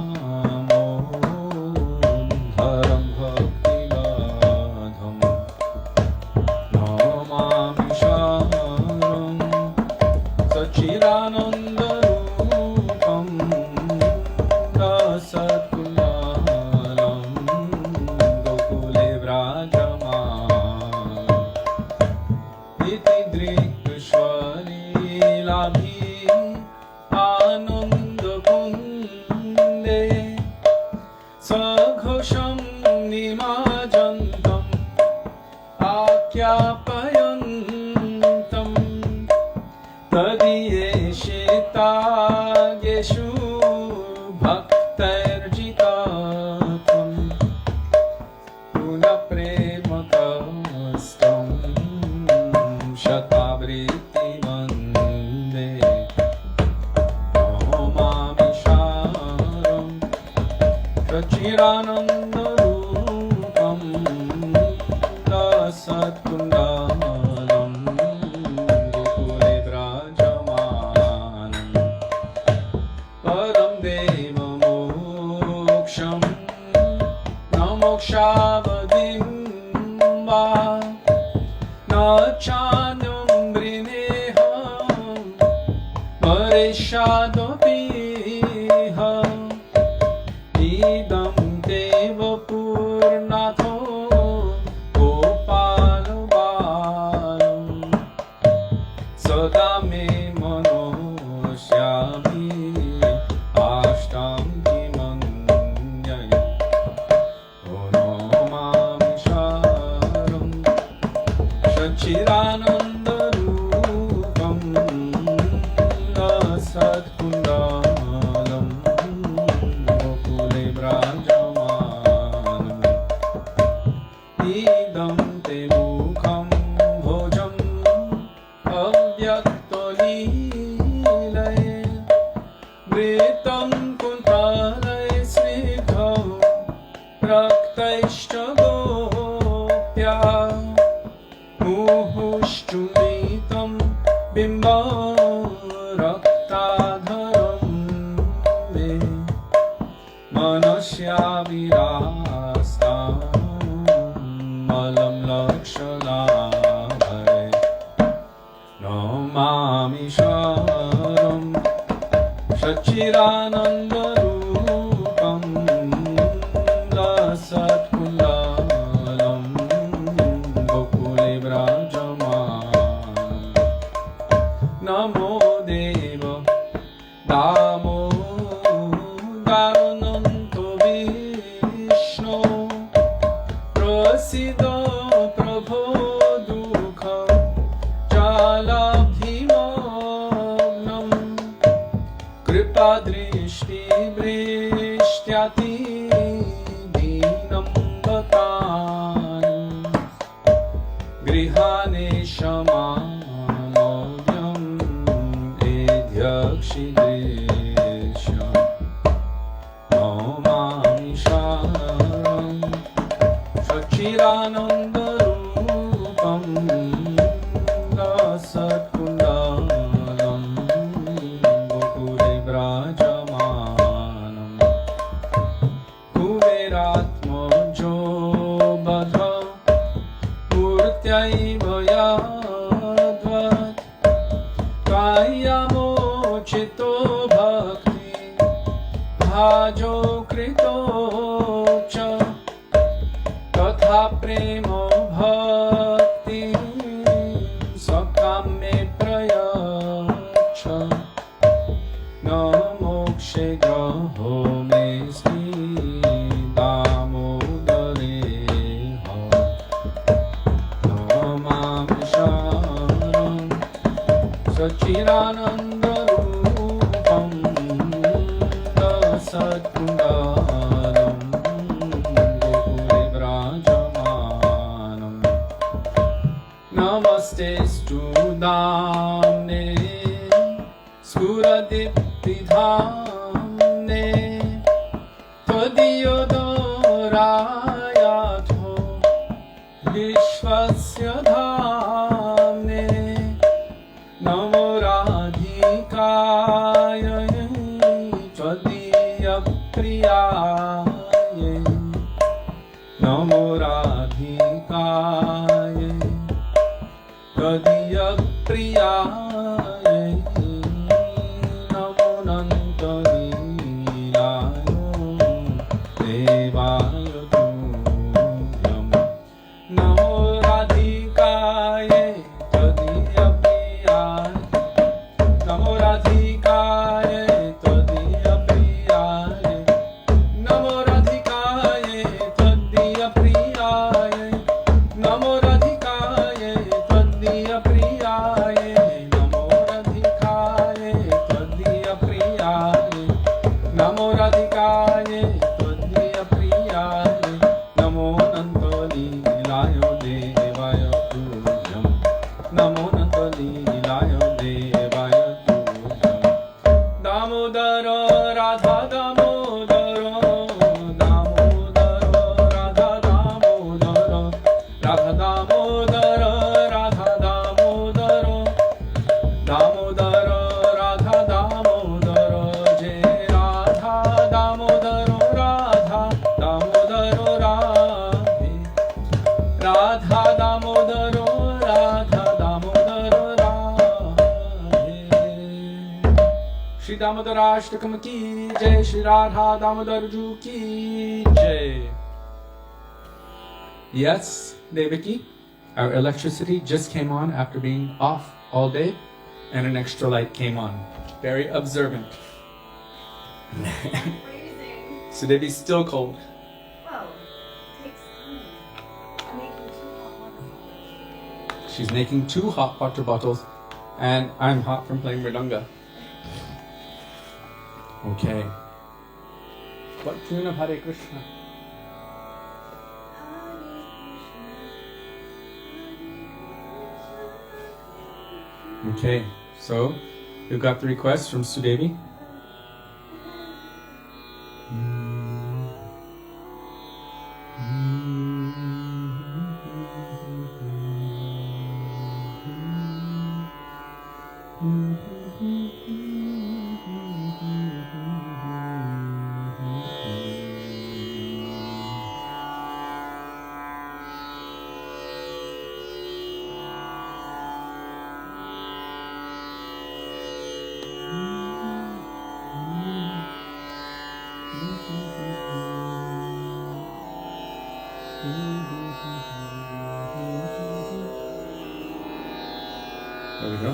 S3: Sachirananda Rupam Lasatkundalam Gokule Vrajamanam Namo Deva Damodarananto Vishnu Prasiddha Prabho Dukha Jalabhimagnam Kripa Drishti Vrishtyati Dinam Batan Grihane Shamanodhyam Edhyakshidesham Namami Sharam Sachirananda Rupam Lasatkundalam Gokule Vrajamanam Kuberatmojo Badha Murtyaiva Yadvat Kayamo Chito Bhakti Bhajo Krito Cha Tatha Premo Bhakti Sakame Prayacha Namokshe Graho Me Śrī Dāmodarāṣṭakam Namami Sharam Sachirananda Rupam Lasatkundalam Gokule Vrajamanam Namaste Studamne Sfuradiptidhamne Tadiyodorayatho Vishvasya Dhamne Namo Radhikaya Tvadiya Priyaye Namo Radhikaya Tvadiya Priyaye Namo Nantalilayo Devayo Tuyam Namo Radhikaya Tvadiya Priyaye Namo Radhikaya Tvadiya Priyaye Namo Radhikaya Tvadiya Priyaye Namo Radhikaya Tvadiya Priyaye Namo Radhikaya Tvadiya Priyaye Namo Radhikaya Tvadiya Priyaye Namo Nantalilayo Devayo Tuyam Namo Nantalilayo Devayo Tuyam Damodara Radha Damodara Damodara Radha Damodara Radha Damodara Radha Damodara Damodara Radha Damodara Jai Radha Damodara Radha Damodara Radhe Radha Damodara Radha Damodara Radhe Śrī Dāmodarāṣṭakam ki jai Śrī Radha Damodar Ju ki jai. Yes, Devaki, our electricity just came on after being off all day, and an extra light came on. Very observant.
S2: Freezing.
S3: Sudevi's still cold.
S2: Well, it takes time. I'm making 2 hot water bottles.
S3: She's making 2 hot water bottles, and I'm hot from playing Mridanga. Okay. What tune of Hare Krishna? Okay, so we've got the request from Sudevi. There we go.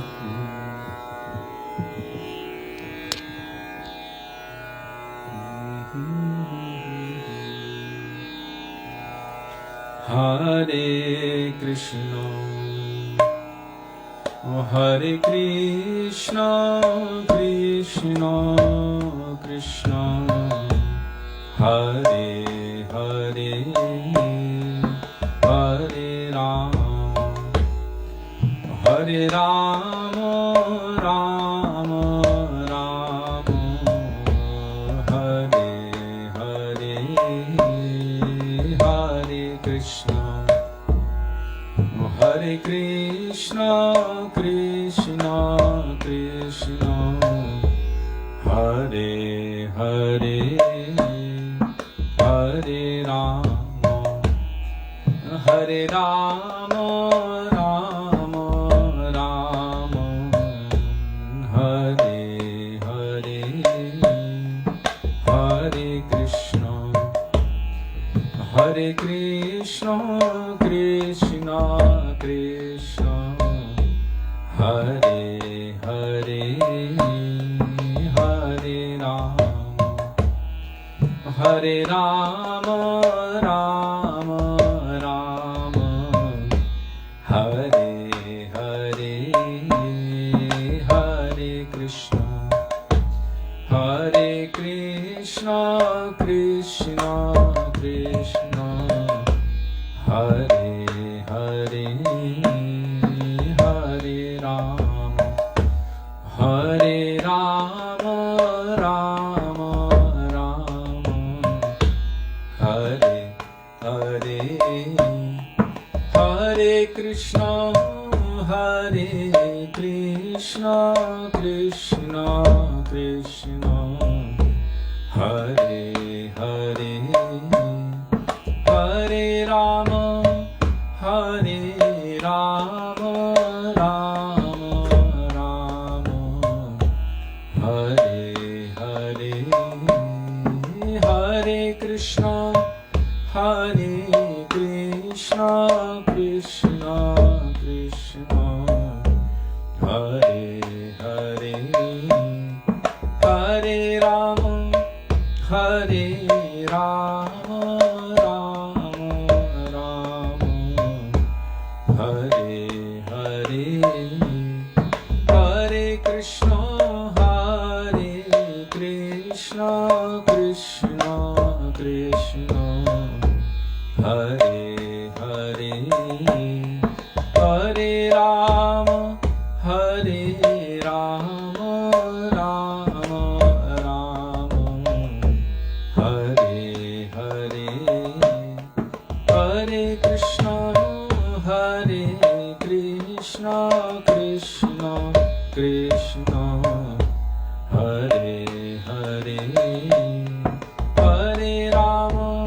S3: Hare Krishna, Hare Krishna, Krishna Krishna, Hare Hare, Hare Rama, Hare Rama, Rama Rama, Hare Hare, Hare Krishna, Hare Krishna, Krishna Krishna, Hare Hare, Hare Rama, Hare Rama, Rama Rama, Hare Hare, Hare Krishna, Hare Krishna, Krishna Krishna, Hare Hare, Hare Rama, Hare Rama, Rama Rama, Hare Hare, Hare Krishna, Hare Krishna, Krishna Krishna, Hare Hare, Hare Rama, Hare Rama, Rama Rama, Hare Hare, Hare Krishna, Hare Krishna, Krishna Krishna, Hare Hare, Hare Rama, Hare Rama, Rama Rama, Hare Hare, Hare Krishna, Hare Krishna, Krishna Krishna, Hare Hare, Hare Rama, Hare Rama, Rama Rama, Hare Hare, Hare Krishna, Hare Krishna, Krishna Krishna, Hare Hare, Hare Rama, Hare Rama, Rama Rama, Hare Hare, Hare Krishna, Hare Krishna, Krishna Krishna, Hare Hare, Hare Rama, Hare Rama, Rama Rama, Hare Hare, Hare Krishna, Hare Krishna, Krishna Krishna, Hare Hare, Hare Rama,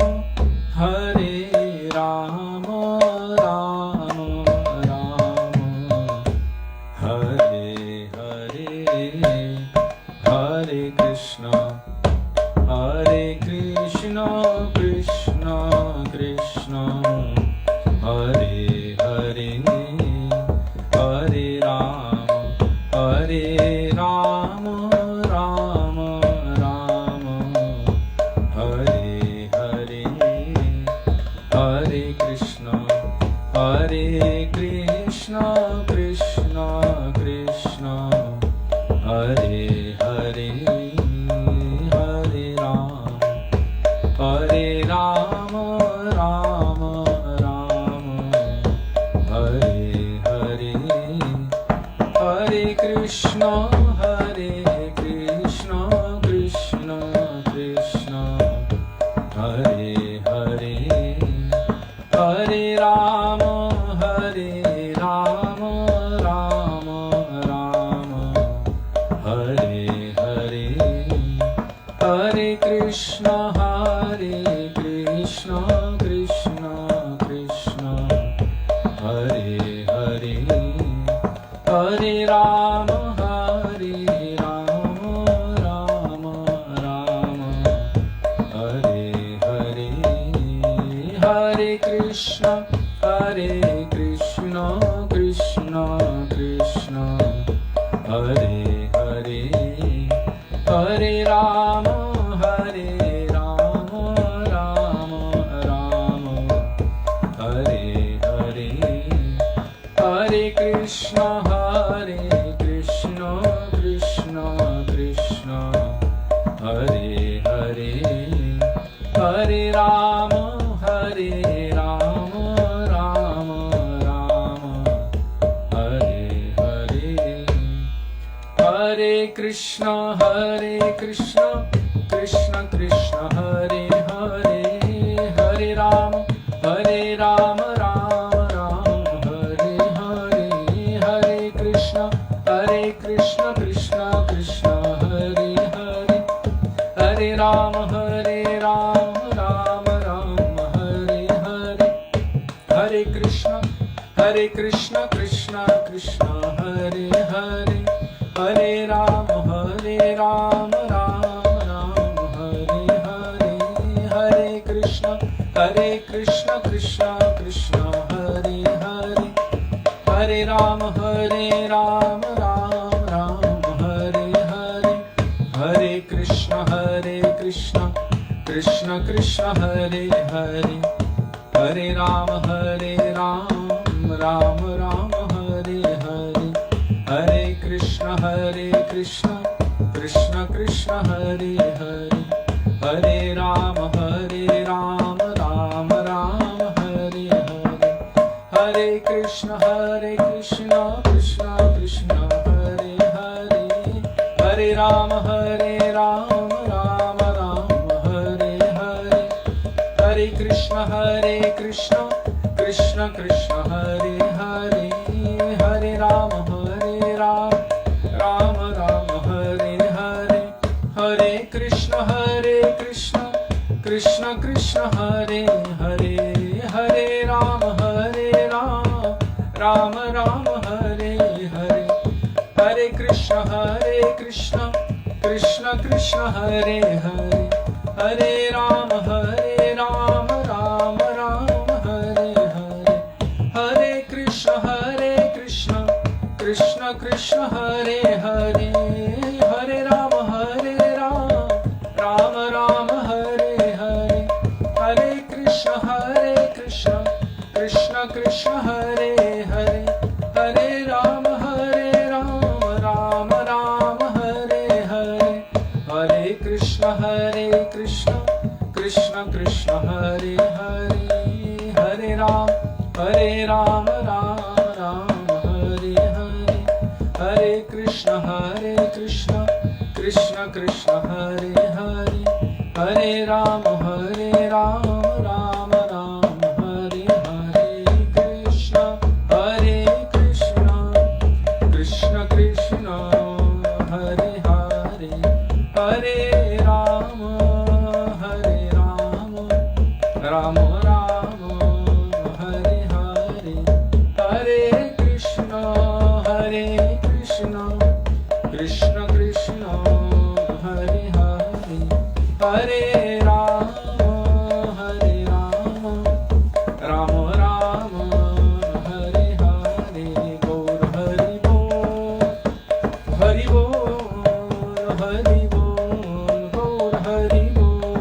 S3: Hare Rama, Rama Rama, Hare Hare, Hare Krishna, Hare Krishna, Krishna Krishna, Hare Hare, Hare Rama, Hare Rama, Rama Rama, Hare Hare, Hare Krishna, Hare Krishna, Krishna Krishna, Hare Hare, Hare Rama, Hare Rama, Rama Rama, Hare Hare, Hare Krishna, Hare Krishna, Krishna Krishna, Hare Hare, Hare Rama, Hare Rama, Rama Rama, Hare Hare, Hare Krishna, Hare Krishna, Krishna Krishna, Krishna, Hare Krishna, Krishna Krishna, Hare Hare, Hare Rama, Hare Rama, Rama Rama, Hare Hare, Hare Krishna, Krishna Krishna, Hare Hare, Hare Rama, Rama Rama, Hare Hare, Hare Krishna, Krishna Krishna, Hare Hare, Hare Rama, Rama Rama, Hare Hare, Hare Krishna, Krishna Krishna, Hare Hare, Hare Rama, Rama Rama, Hare Hare, Hare Krishna, Krishna Krishna, Hare Hare, Hare Rama, Rama Rama, Hare Hare, Hare Krishna, Krishna Krishna, Hare Hare, Hare Rama, Rama Rama, Hare Hare, Hare Krishna, Krishna Krishna, Hare Hare, Hare Rama, Rama Rama, Hare Hare, Hare Krishna, Krishna Krishna, Hare Hare, Hare Rama, Rama Rama, Hare Hare, Hare Krishna, Krishna Krishna, Hare Hare, Hare Rama, Rama Rama, Hare Hare, Hare Krishna, Krishna Krishna, Hare Hare, Hare Rama, Rama Rama, Hare Hare, Hare Krishna, Krishna Krishna, Hare Hare, Hare Rama, Rama Rama, Hare Hare, Hare Krishna, Krishna Krishna, Hare Hare, Hare Rama, Rama Rama, Hare Hare, Hare Krishna, Krishna Krishna, Hare Hare, Hare Rama, Rama Rama, Hare Hare, Hare Krishna, Krishna Krishna, Hare Hare, Hare Rama, Rama Rama, Hare Hare, Hare Krishna, Krishna Krishna, Hare Hare, Hare Rama, Rama Rama, Hare Hare Krishna, Krishna Krishna, Hare Hare, Hare Rama, Rama Rama, Hare Hare, Hare Krishna, Krishna Krishna, Hare Hare, Hare Rama, Rama Rama, Hare Hare, Gaur Hari Bol, Hari Bol, Hari Bol, Gaur Hari Bol,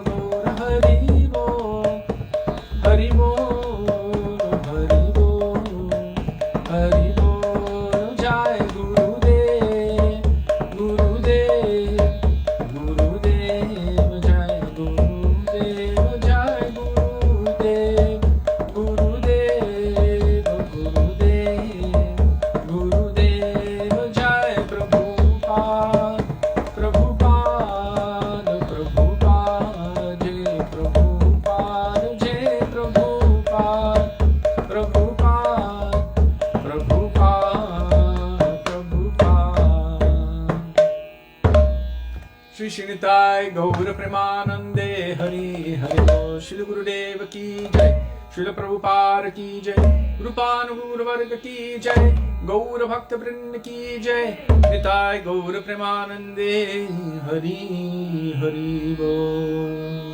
S3: Gaur Hari Bol, Hari Bol, Hari Bol, Hari Bol, Jai Gurudev, Gurudev, Gurudev, Jai Gurudev, Jai Gurudev, Gurudev, Gurudev, Gurudev, Jai Prabhupada, Prabhupada, Prabhupada, Jai Prabhupada, Jai Prabhupada, Prabhupada, Prabhupada, Prabhupada. Shri Shrinitai Gaura Premanande Hari Hari Bol. Shri Gurudev ki jai, Srila Prabhupada ki jai, Rupanugura Varga ki jai, Gaura Bhakta Vrinda ki jai, Nitai Gaura Premanande Hari Hari Bol.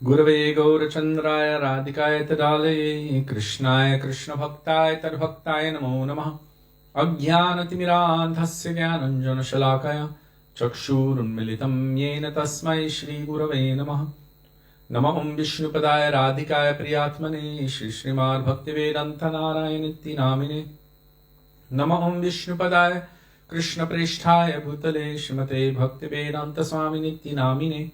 S3: Gurave Gaurachandraya Radhikaya Tadale Krishnaya Krishna Bhaktaya Tadbhaktaya Namo Namaha Ajnanatimirandhasya Jnananjana Shalakaya Chakshurunmilitam Yena Tasmai Shri Gurave Namaha Nama Om Vishnupadaya Radhikaya Priyatmane Śrīmad Bhaktivedānta Nārāyaṇa Namine Nama Om Vishnupadaya Krishna Presthaya Bhutale Śrīmate Bhaktivedānta Swāminiti Namine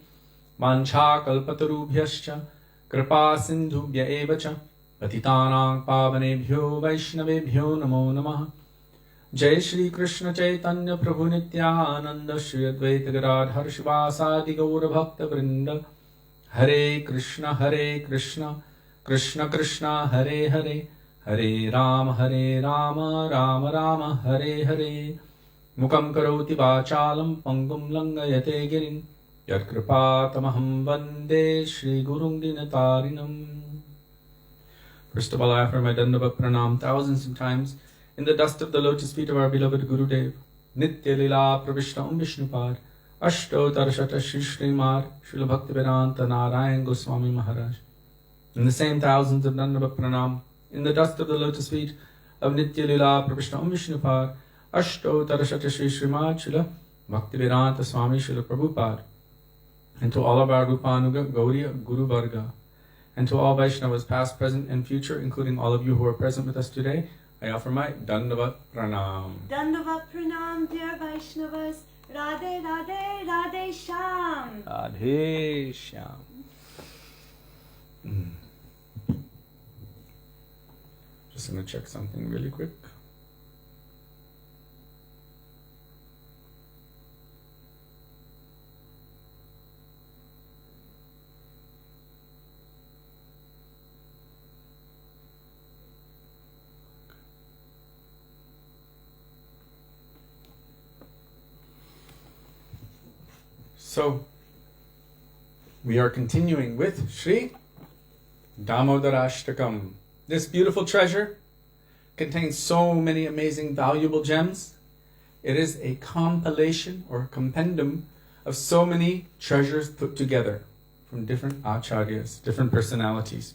S3: Manchā kalpatarubhyascha kripa sindhubhya evacha patitānaṁ pāvanebhyo vaishnavebhyo namo namaha Jai Shri Krishna Chaitanya Prabhu Nityananda Shri Advaita Gadadhar Shivasadi Gaura Bhakta Vrinda Hare Krishna Krishna Krishna Hare Hare Hare Rama Rama Rama Hare Hare Mukam karoti vācālam pangum langayate girim Yat kripatamaham vande Shri Gurung Dinatarinam. First of all, I offer my Dandava Pranam thousands of times in the dust of the lotus feet of our beloved Gurudev. Nitya Lila Pravishta Vishnupad Ashto Tarashata Shri Śrīmad Śrīla Bhaktivedānta Nārāyaṇa Gosvāmī Mahārāja. In the same thousands of Dandava Pranam in the dust of the lotus feet of Nitya Lila Pravishta Vishnupad Ashto Tarashata Shri Śrīmad Śrīla Bhaktivedānta Swami Śrīla Prabhupada. And to all of our Rupanuga Gauriya Guru Varga, and to all Vaishnavas past, present, and future, including all of you who are present with us today, I offer my Dandavat Pranam.
S2: Dandavat Pranam, dear Vaishnavas. Radhe Radhe Radhe Shyam.
S3: Radhe Shyam. Just going to check something really quick. So, we are continuing with Śrī Dāmodarāṣṭakam. This beautiful treasure contains so many amazing, valuable gems. It is a compilation or compendium of so many treasures put together from different acharyas, different personalities.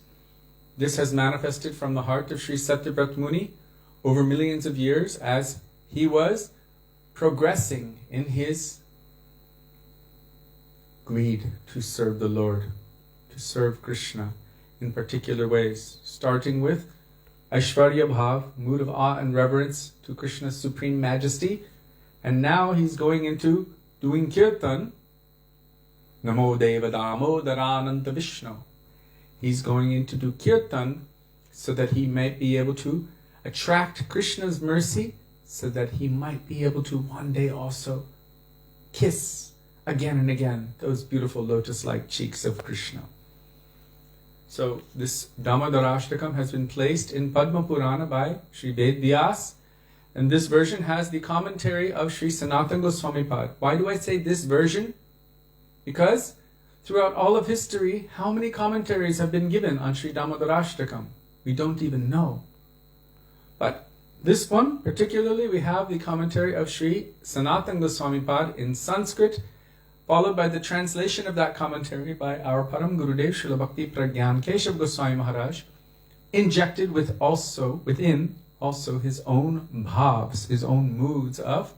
S3: This has manifested from the heart of Śrī Satyavrata Muni over millions of years as he was progressing in his greed to serve the Lord, to serve Krishna in particular ways, starting with Aishvarya Bhav, mood of awe and reverence to Krishna's supreme majesty, and now he's going into doing kirtan, Namo Deva Damodarānanta Vishnu. He's going in to do kirtan so that he might be able to attract Krishna's mercy, so that he might be able to one day also kiss again and again those beautiful lotus-like cheeks of Krishna. So this Damodarāṣṭakam has been placed in Padma Purana by Sri Ved Vyas, and this version has the commentary of Śrī Sanātana Gosvāmī Pad. Why do I say this version? Because throughout all of history, how many commentaries have been given on Śrī Dāmodarāṣṭakam? We don't even know. But this one, particularly, we have the commentary of Śrī Sanātana Gosvāmī Pad in Sanskrit, followed by the translation of that commentary by our Param Gurudev Srila Bhakti Pragyan Keshav Goswami Maharaj, injected with within his own bhavs, his own moods of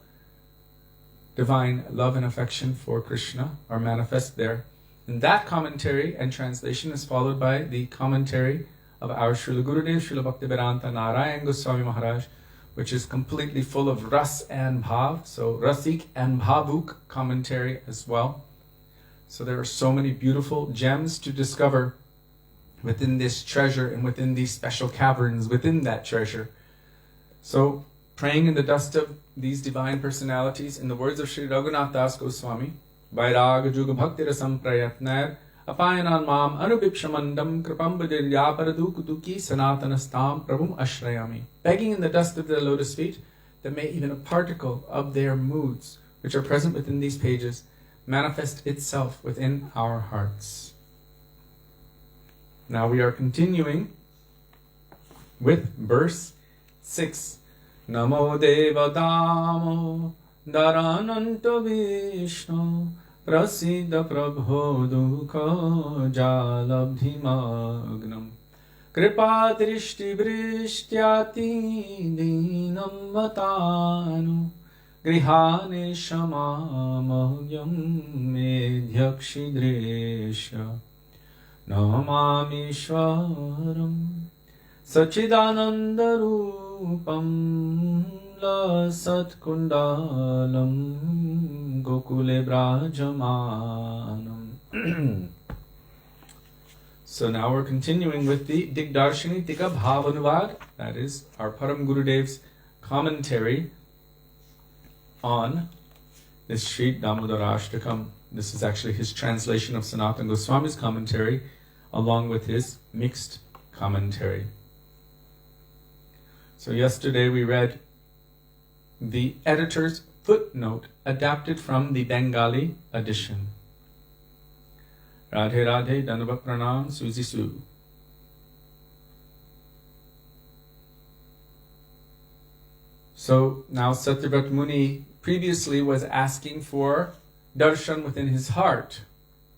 S3: divine love and affection for Krishna are manifest there. And that commentary and translation is followed by the commentary of our Srila Gurudev Srila Bhaktivedānta Nārāyaṇa Gosvāmī Maharaj, which is completely full of ras and bhav, so rasik and bhavuk commentary as well. So there are so many beautiful gems to discover within this treasure and within these special caverns within that treasure. So praying in the dust of these divine personalities, in the words of Sri Raghunath Das Goswami, Vairāga Juga Bhaktira Samprayatnār Apayanan Mam Anubipshamandam Kripambadiryaparadukduki Sanatanastam Prabhum Ashrayami. Begging in the dust of their lotus feet that may even a particle of their moods, which are present within these pages, manifest itself within our hearts. Now we are continuing with verse 6. Namo Deva Damodarānanta Vishnu Prasida Prabho Dukha Jalabdhimagnam Kripa Drishti Vrishtyati Dinam Vatanu Grihane Shamamahyam Medhyakshidresha Namami Shwaram Sachidanandarupam Lasatkundalam Gokule Brajamanam. So now we're continuing with the Digdarshini Tika Bhavanuvad, that is our Param Gurudev's commentary on this Śrī Dāmodarāṣṭakam. This is actually his translation of Sanātana Gosvāmī's commentary along with his mixed commentary. So yesterday we read the editor's footnote adapted from the Bengali edition. Radhe Radhe Danava Pranam Suzi Su. So now Satyavrata Muni previously was asking for darshan within his heart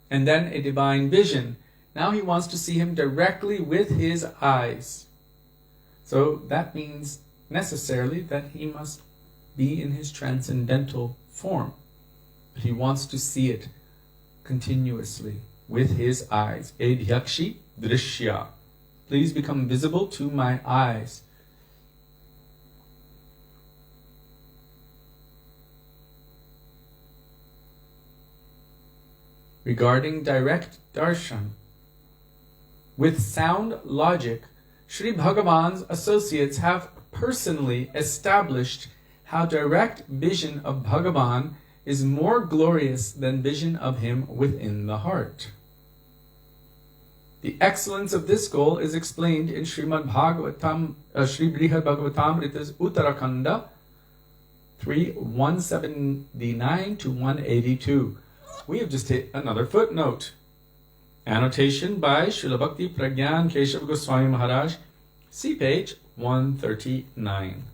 S3: and then a divine vision. Now he wants to see him directly with his eyes. So that means necessarily that he must be in his transcendental form. But he wants to see it continuously with his eyes. Edhyakshi drishya. Please become visible to my eyes. Regarding direct darshan, with sound logic, Sri Bhagavan's associates have personally established how direct vision of Bhagavan is more glorious than vision of him within the heart. The excellence of this goal is explained in Śrīmad Bhagavatam, Śrī Brihad Bhagavatamrita's Uttarakanda 179 to 182. We have just hit another footnote. Annotation by Srila Bhakti Pragyan Keshav Goswami Maharaj. See page 139.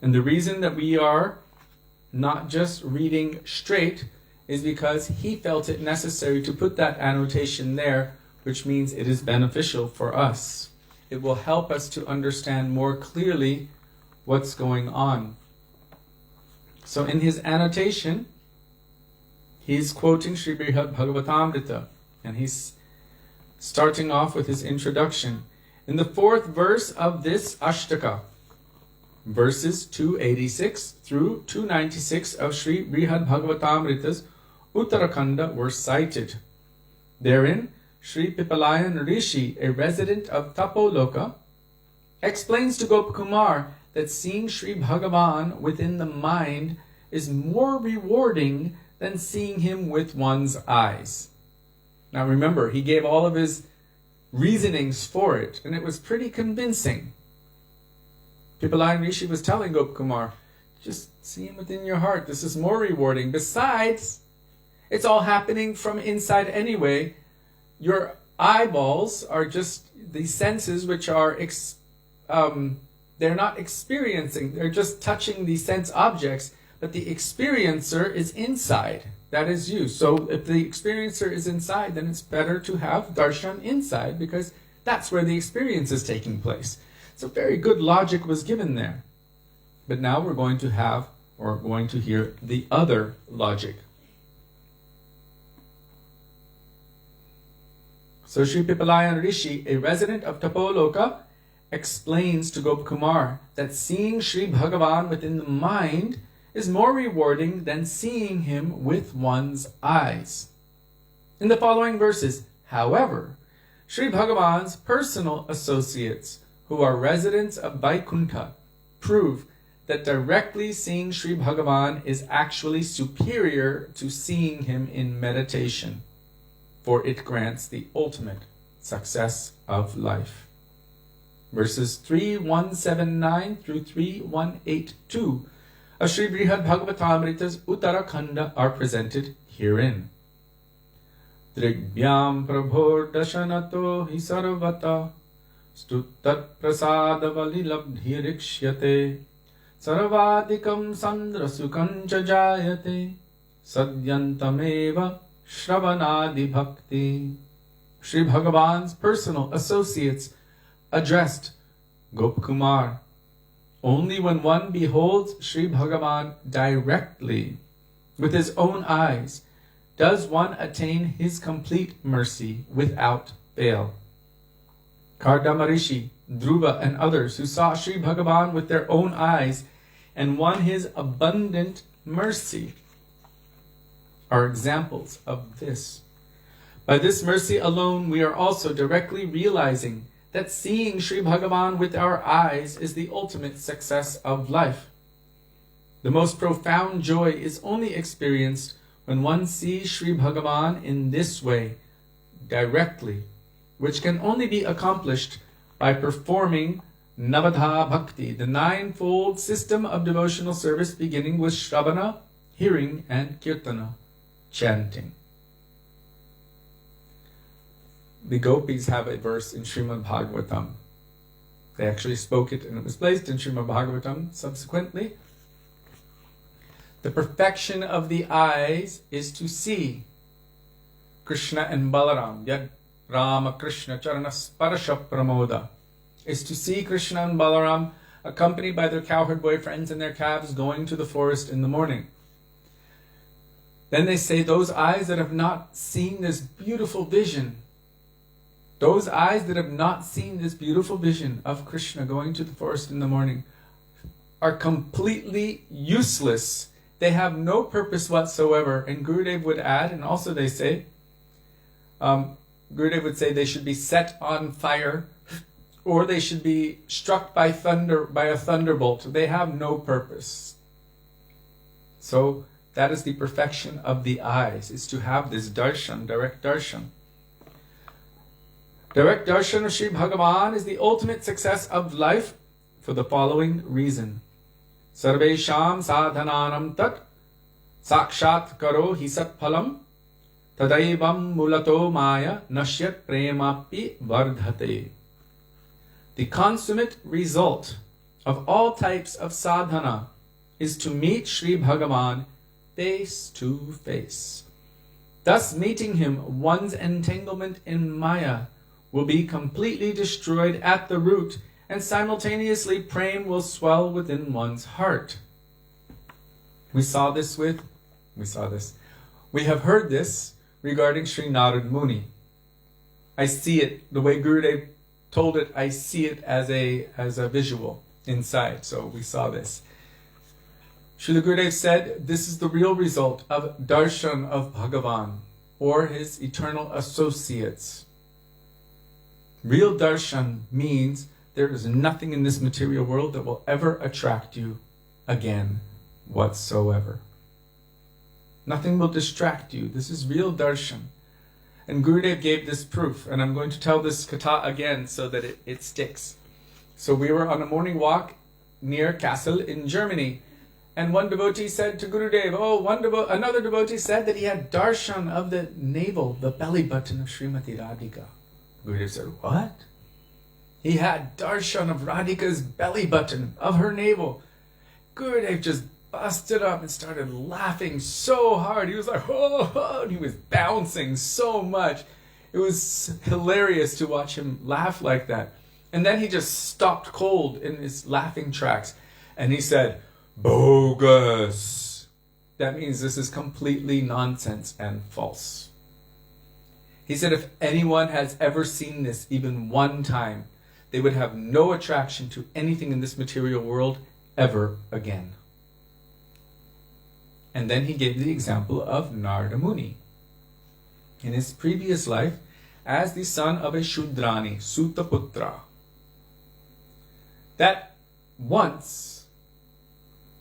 S3: And the reason that we are not just reading straight is because he felt it necessary to put that annotation there, which means it is beneficial for us. It will help us to understand more clearly what's going on. So in his annotation, he's quoting Śrī Brihad Bhagavatamrita, and he's starting off with his introduction. In the fourth verse of this Ashtaka, verses 286 through 296 of Śrī Brihad Bhagavatamrita's Uttarakanda were cited. Therein, Sri Pipalayan Rishi, a resident of Tapoloka, explains to Gopakumar that seeing Sri Bhagavan within the mind is more rewarding than seeing him with one's eyes. Now remember, he gave all of his reasonings for it, and it was pretty convincing. Pipalayan Rishi was telling Gopakumar, just see him within your heart. This is more rewarding. Besides, it's all happening from inside anyway. Your eyeballs are just the senses which are, they're not experiencing. They're just touching the sense objects, but the experiencer is inside. That is you. So if the experiencer is inside, then it's better to have darshan inside because that's where the experience is taking place. So very good logic was given there. But now we're going to hear the other logic. So Sri Pipalayan Rishi, a resident of Tapoloka, explains to Gopakumar that seeing Sri Bhagavan within the mind is more rewarding than seeing him with one's eyes. In the following verses, however, Sri Bhagavan's personal associates, who are residents of Vaikuntha, prove that directly seeing Sri Bhagavan is actually superior to seeing him in meditation, for it grants the ultimate success of life. Verses 3179 through 3182 of Śrī Brihad Bhagavatamrita's Uttarakanda are presented herein. Drigyam prabhor dashanato hi sarvata stuttat prasadavali labdhirikshyate sarvadikam sandrasukam jayate sadyantameva shravanadi bhakti. Sri Bhagavan's personal associates addressed Gopkumar. Only when one beholds Sri Bhagavan directly with his own eyes does one attain his complete mercy without fail. Kardama Rishi, Dhruva and others who saw Sri Bhagavan with their own eyes and won his abundant mercy are examples of this. By this mercy alone, we are also directly realizing that seeing Sri Bhagavan with our eyes is the ultimate success of life. The most profound joy is only experienced when one sees Sri Bhagavan in this way, directly, which can only be accomplished by performing Navadha Bhakti, the ninefold system of devotional service beginning with Shravana, hearing, and Kirtana, chanting. The gopis have a verse in Śrīmad Bhagavatam. They actually spoke it and it was placed in Śrīmad Bhagavatam subsequently. The perfection of the eyes is to see Krishna and Balaram, Yad Rama Krishna Charana Sparasha Pramoda, is to see Krishna and Balaram accompanied by their cowherd-boy friends and their calves going to the forest in the morning. Then they say those eyes that have not seen this beautiful vision, those eyes that have not seen this beautiful vision of Krishna going to the forest in the morning are completely useless. They have no purpose whatsoever. And Gurudev would add, and also they say, Gurudev would say they should be set on fire or they should be struck by thunder, by a thunderbolt. They have no purpose. So that is the perfection of the eyes, is to have this darshan, direct darshan. Direct darshan of Sri Bhagavan is the ultimate success of life for the following reason. Sarvesham sadhananam tat sakshat karo hi sat phalam tadaivam mulato maya nashyat premapi vardhate. The consummate result of all types of sadhana is to meet Sri Bhagavan face to face. Thus meeting him, one's entanglement in Maya will be completely destroyed at the root, and simultaneously prem will swell within one's heart. We have heard this regarding Sri Narad Muni. I see it, the way Gurudev told it, I see it as a visual inside. So we saw this. Srila Gurudev said, this is the real result of darshan of Bhagavan, or his eternal associates. Real darshan means there is nothing in this material world that will ever attract you again whatsoever. Nothing will distract you. This is real darshan. And Gurudev gave this proof, and I'm going to tell this katha again so that it sticks. So we were on a morning walk near Kassel in Germany, and one devotee said to Gurudev, another devotee said that he had darshan of the navel, the belly button of Srimati Radhika. Gurudev said, what? He had darshan of Radhika's belly button, of her navel. Gurudev just busted up and started laughing so hard. He was like, oh, and he was bouncing so much. It was hilarious to watch him laugh like that. And then he just stopped cold in his laughing tracks. And he said, bogus. That means this is completely nonsense and false. He said if anyone has ever seen this even one time, they would have no attraction to anything in this material world ever again. And then he gave the example of Narada Muni. In his previous life, as the son of a Shudrani, Sutaputra, that once,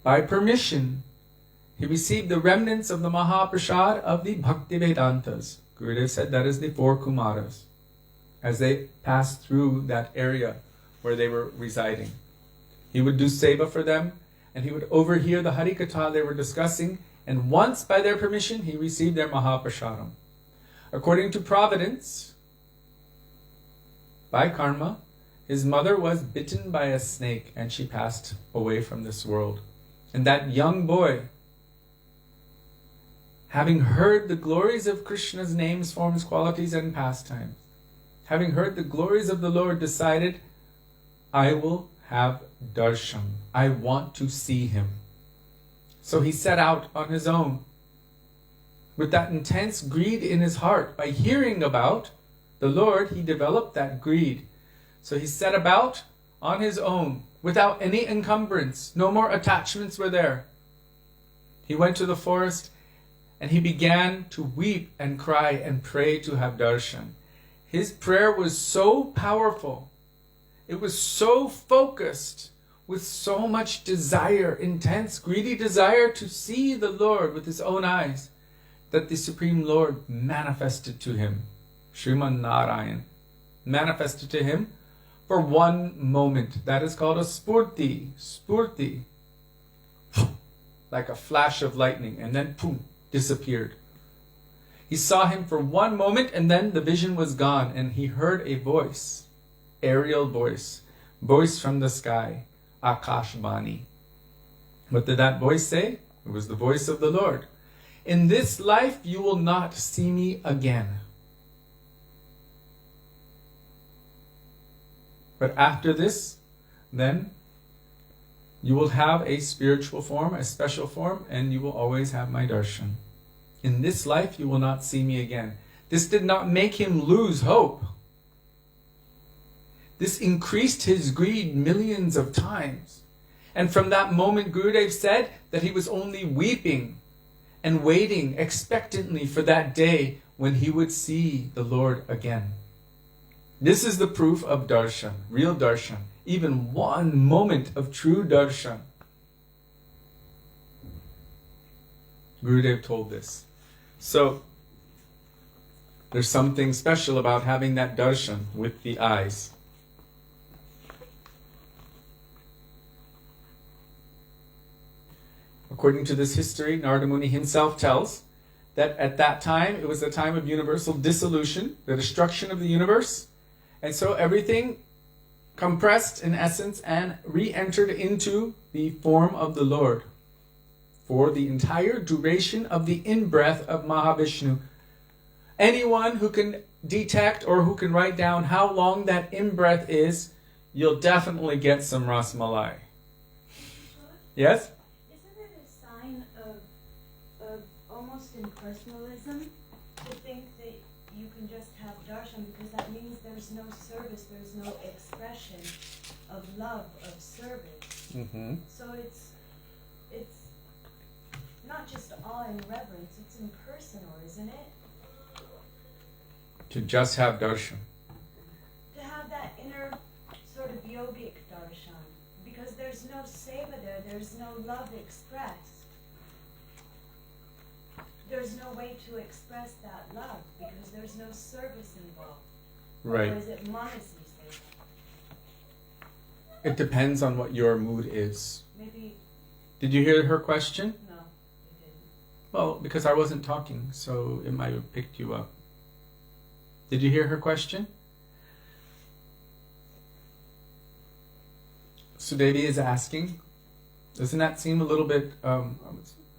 S3: by permission, he received the remnants of the Mahaprasad of the Bhaktivedāntas. Gurudev said that is the 4 Kumaras, as they passed through that area where they were residing. He would do seva for them, and he would overhear the Harikatha they were discussing, and once by their permission he received their Mahaprasadam. According to Providence, by karma, his mother was bitten by a snake and she passed away from this world. And that young boy having heard the glories of Krishna's names, forms, qualities, and pastimes, having heard the glories of the Lord, decided, I will have darshan. I want to see him. So he set out on his own with that intense greed in his heart. By hearing about the Lord, he developed that greed. So he set about on his own without any encumbrance. No more attachments were there. He went to the forest and he began to weep and cry and pray to have darshan. His prayer was so powerful. It was so focused with so much desire, intense, greedy desire to see the Lord with his own eyes, that the Supreme Lord manifested to him. Śrīmad Nārāyaṇa manifested to him for one moment. That is called a spurti. Spurti. Like a flash of lightning, and then boom, disappeared. He saw him for one moment, and then the vision was gone, and he heard a voice, aerial voice from the sky, Akashvani. What did that voice say? It was the voice of the Lord. In this life you will not see me again. But after this, then you will have a spiritual form, a special form, and you will always have my darshan. In this life you will not see me again. This did not make him lose hope. This increased his greed millions of times. And from that moment, Gurudev said that he was only weeping and waiting expectantly for that day when he would see the Lord again. This is the proof of darshan, real darshan. Even one moment of true darshan. Gurudev told this. So, there's something special about having that darshan with the eyes. According to this history, Narada Muni himself tells that at that time, it was a time of universal dissolution, the destruction of the universe. And so everything compressed in essence and re-entered into the form of the Lord for the entire duration of the in-breath of Mahavishnu. Anyone who can detect or who can write down how long that in-breath is, you'll definitely get some Ras Malai. Yes?
S2: Isn't it a sign of almost impersonalism to think that you can just have darshan, because that means there's no service, there's no expression of love, of service.
S3: Mm-hmm.
S2: So it's not just awe and reverence, it's impersonal, isn't it?
S3: To just have darshan.
S2: To have that inner sort of yogic darshan, because there's no seva there, there's no love expressed. There's no way to express that love because there's no service involved.
S3: Right.
S2: Or is it manasi seva?
S3: It depends on what your mood is.
S2: Maybe.
S3: Did you hear her question?
S2: No, I didn't.
S3: Well, because I wasn't talking, so it might have picked you up. Did you hear her question? Sudevi is asking, doesn't that seem a little bit,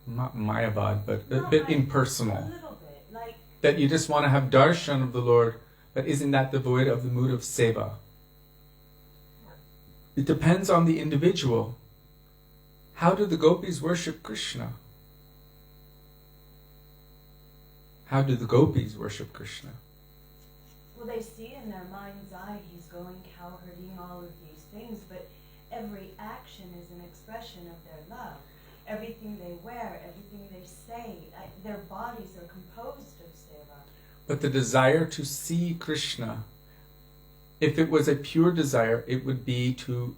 S3: not mayavad, but a bit impersonal?
S2: A little bit, like...
S3: That you just want to have darshan of the Lord, but isn't that devoid of the mood of seva? It depends on the individual. How do the gopis worship Krishna? How do the gopis worship Krishna?
S2: Well, they see in their mind's eye he's going cowherding, all of these things, but every action is an expression of their love. Everything they wear, everything they say, their bodies are composed of seva.
S3: But the desire to see Krishna, if it was a pure desire, it would be to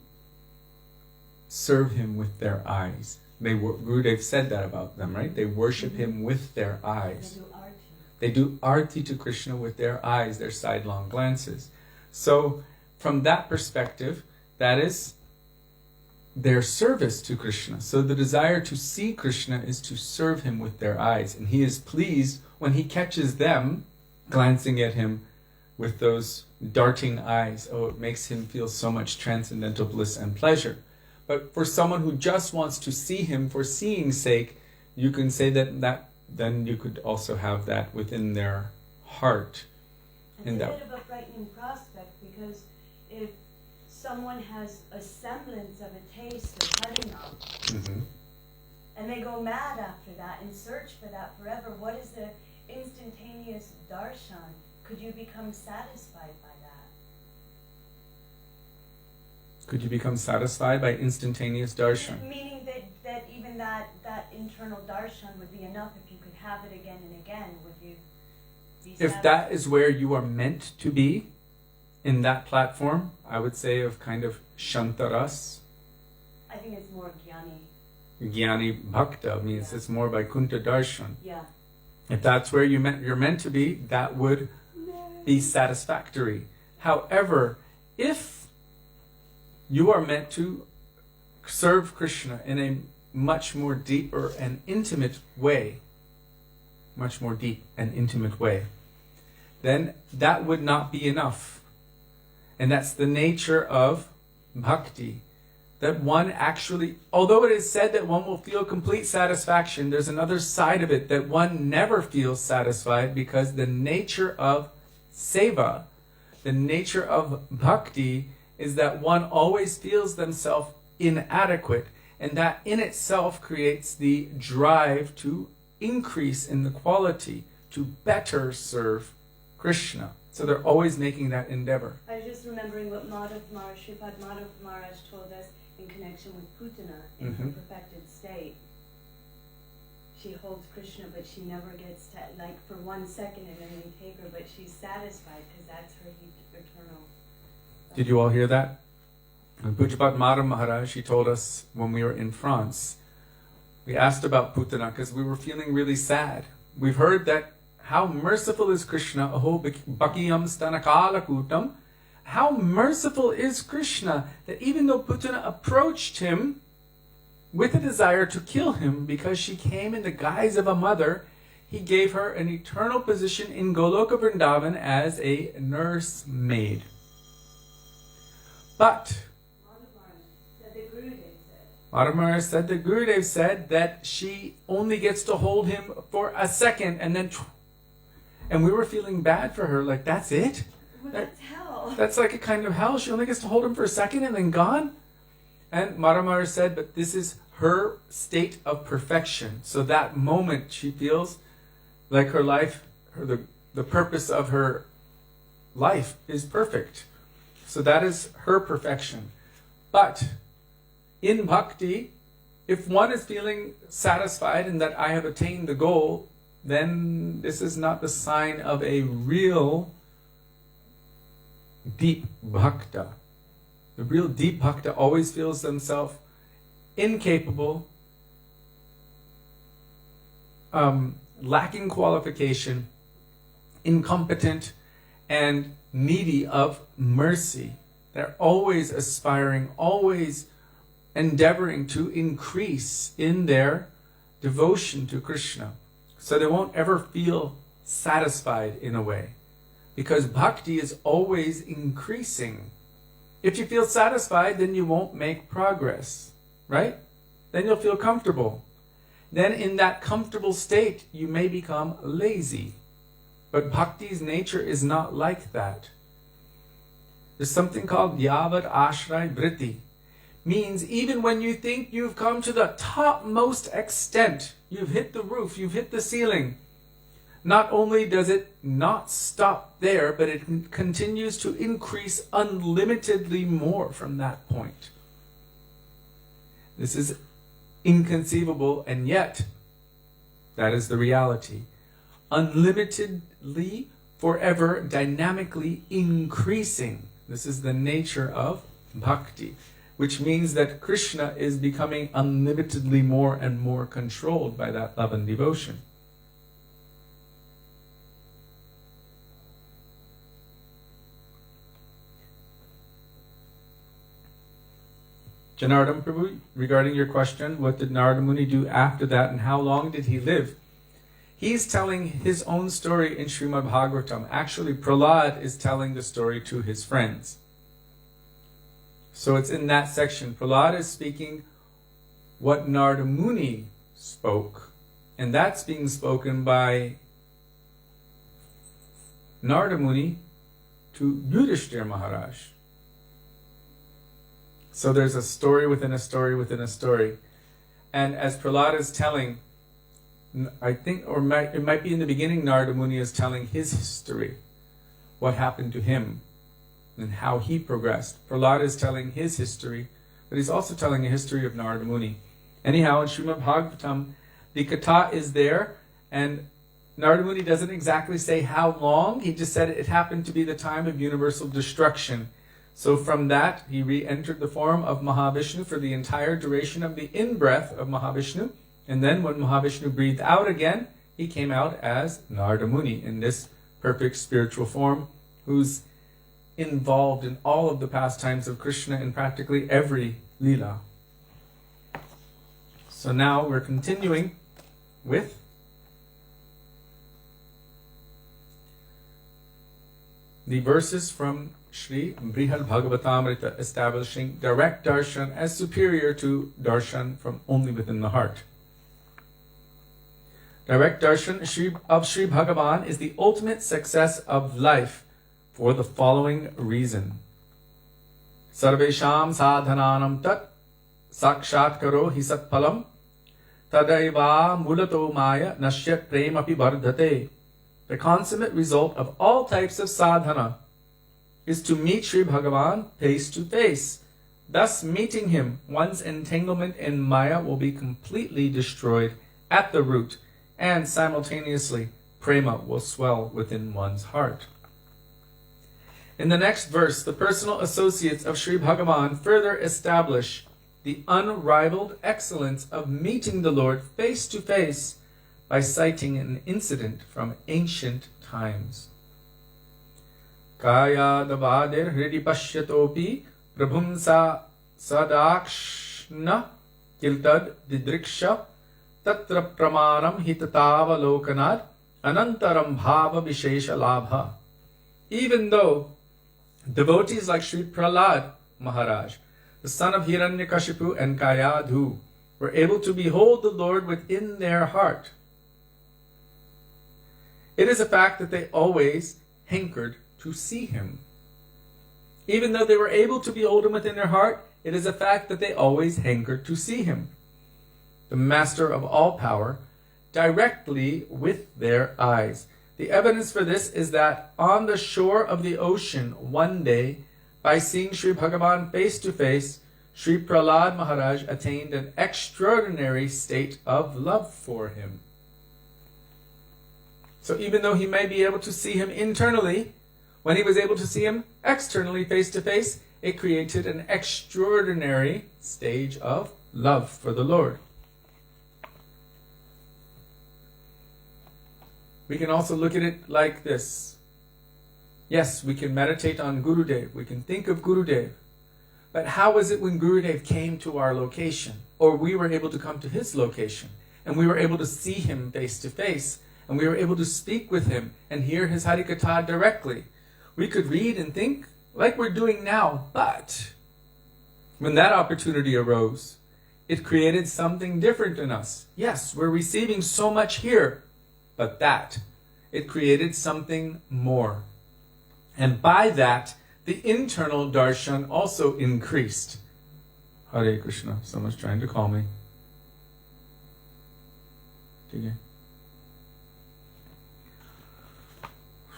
S3: serve him with their eyes. Gurudev said that about them, right? They worship him with their eyes. They do arti to Krishna with their eyes, their sidelong glances. So, from that perspective, that is their service to Krishna. So the desire to see Krishna is to serve him with their eyes. And he is pleased when he catches them glancing at him with those darting eyes. Oh, it makes him feel so much transcendental bliss and pleasure. But for someone who just wants to see him for seeing's sake, you can say that then you could also have that within their heart.
S2: It's a bit of a frightening prospect, because if someone has a semblance of a taste of harinam, and they go mad after that and search for that forever, what is the instantaneous darshan? Could you become satisfied by that?
S3: Could you become satisfied by instantaneous darshan?
S2: Meaning that even that internal darshan would be enough. If you could have it again and again, would you be satisfied?
S3: If that is where you are meant to be, in that platform, I would say of kind of shantaras.
S2: I think it's more jnani.
S3: Jnani bhakta means it's more Vaikuntha darshan.
S2: Yeah.
S3: If that's where you're meant to be, that would be satisfactory. However, if you are meant to serve Krishna in a much more deeper and intimate way, then that would not be enough. And that's the nature of bhakti. That one actually, although it is said that one will feel complete satisfaction, there's another side of it that one never feels satisfied, because the nature of seva, the nature of bhakti, is that one always feels themselves inadequate, and that in itself creates the drive to increase in the quality, to better serve Krishna. So they're always making that endeavor.
S2: I was just remembering what Sripad Madhav Maharaj told us in connection with Putana in her perfected state. She holds Krishna, but she never gets to, like, for 1 second it may take her, but she's satisfied because that's her eternal.
S3: Did you all hear that? Pujyapat Madhav Maharaj, she told us when we were in France, we asked about Putana because we were feeling really sad. We've heard that how merciful is Krishna, aho bhakiyam stanakala kutam. How merciful is Krishna that even though Putana approached him with a desire to kill him because she came in the guise of a mother, he gave her an eternal position in Goloka Vrindavan as a nurse maid. But Madhav Maharaj said that Gurudev said that she only gets to hold him for a second and then... And we were feeling bad for her, like, that's it?
S2: Well, that's hell.
S3: That's like a kind of hell. She only gets to hold him for a second and then gone? And Madhav Maharaj said, but this is her state of perfection. So that moment she feels like her life, the purpose of her life is perfect. So that is her perfection. But in bhakti, if one is feeling satisfied in that I have attained the goal, then this is not the sign of a real deep bhakta. The real deep bhakta always feels themselves incapable, lacking qualification, incompetent, and needy of mercy. They're always aspiring, always endeavoring to increase in their devotion to Krishna. So they won't ever feel satisfied in a way, because bhakti is always increasing. If you feel satisfied, then you won't make progress, right? Then you'll feel comfortable. Then in that comfortable state, you may become lazy. But bhakti's nature is not like that. There's something called yavad ashray vritti. Means even when you think you've come to the topmost extent, you've hit the roof, you've hit the ceiling, not only does it not stop there, but it continues to increase unlimitedly more from that point. This is inconceivable, and yet that is the reality. Unlimitedly, forever, dynamically increasing. This is the nature of bhakti, which means that Krishna is becoming unlimitedly more and more controlled by that love and devotion. Janardhan Prabhu, regarding your question, what did Narada Muni do after that and how long did he live? He's telling his own story in Śrīmad Bhagavatam. Actually, Prahlad is telling the story to his friends. So it's in that section. Prahlad is speaking what Narada Muni spoke And that's being spoken by Narada Muni to Yudhishthira Maharaj. So there's a story within a story within a story. And as Prahlad is telling, I think, or it might be in the beginning, Narada Muni is telling his history, what happened to him, and how he progressed. Prahlad is telling his history, but he's also telling a history of Narada Muni. Anyhow, in Śrīmad Bhagavatam, the katha is there, and Narada Muni doesn't exactly say how long, he just said it happened to be the time of universal destruction. So from that, he re-entered the form of Mahavishnu for the entire duration of the in-breath of Mahavishnu. And then when Mahavishnu breathed out again, he came out as Narada Muni in this perfect spiritual form, who's involved in all of the pastimes of Krishna in practically every lila. So now we're continuing with the verses from Shri Brihad Bhagavatamrita, establishing direct darshan as superior to darshan from only within the heart. Direct darshan of Shri Bhagavan is the ultimate success of life for the following reason. Sarvesham sadhananam tat sakshatkaro hi satpalam tadaiva mulato maya nashyat premapi vardhate. The consummate result of all types of sadhana is to meet Shri Bhagavan face to face. Thus meeting him, one's entanglement in Maya will be completely destroyed at the root, and simultaneously prema will swell within one's heart. In the next verse, the personal associates of Shri Bhagavan further establish the unrivaled excellence of meeting the Lord face to face by citing an incident from ancient times. Kaya davadir hridi pashyatopi prabhum sadakshna kiltad didriksha tatra pramanam hitatava lokanad anantaram bhava vishesha labha. Even though devotees like Sri Prahlad Maharaj, the son of Hiranyakashipu and Kayadhu, were able to behold the Lord within their heart, it is a fact that they always hankered to see him. Even though they were able to behold him within their heart, it is a fact that they always hankered to see him, the master of all power, directly with their eyes. The evidence for this is that on the shore of the ocean one day, by seeing Sri Bhagavan face to face, Sri Prahlad Maharaj attained an extraordinary state of love for him. So even though he may be able to see him internally, when he was able to see him externally face to face, it created an extraordinary stage of love for the Lord. We can also look at it like this. Yes, we can meditate on Gurudev, we can think of Gurudev, but how was it when Gurudev came to our location, or we were able to come to his location, and we were able to see him face to face, and we were able to speak with him and hear his Harikatha directly? We could read and think like we're doing now, but when that opportunity arose, it created something different in us. Yes, we're receiving so much here, but it created something more. And by that, the internal darshan also increased. Hare Krishna, someone's trying to call me. Okay.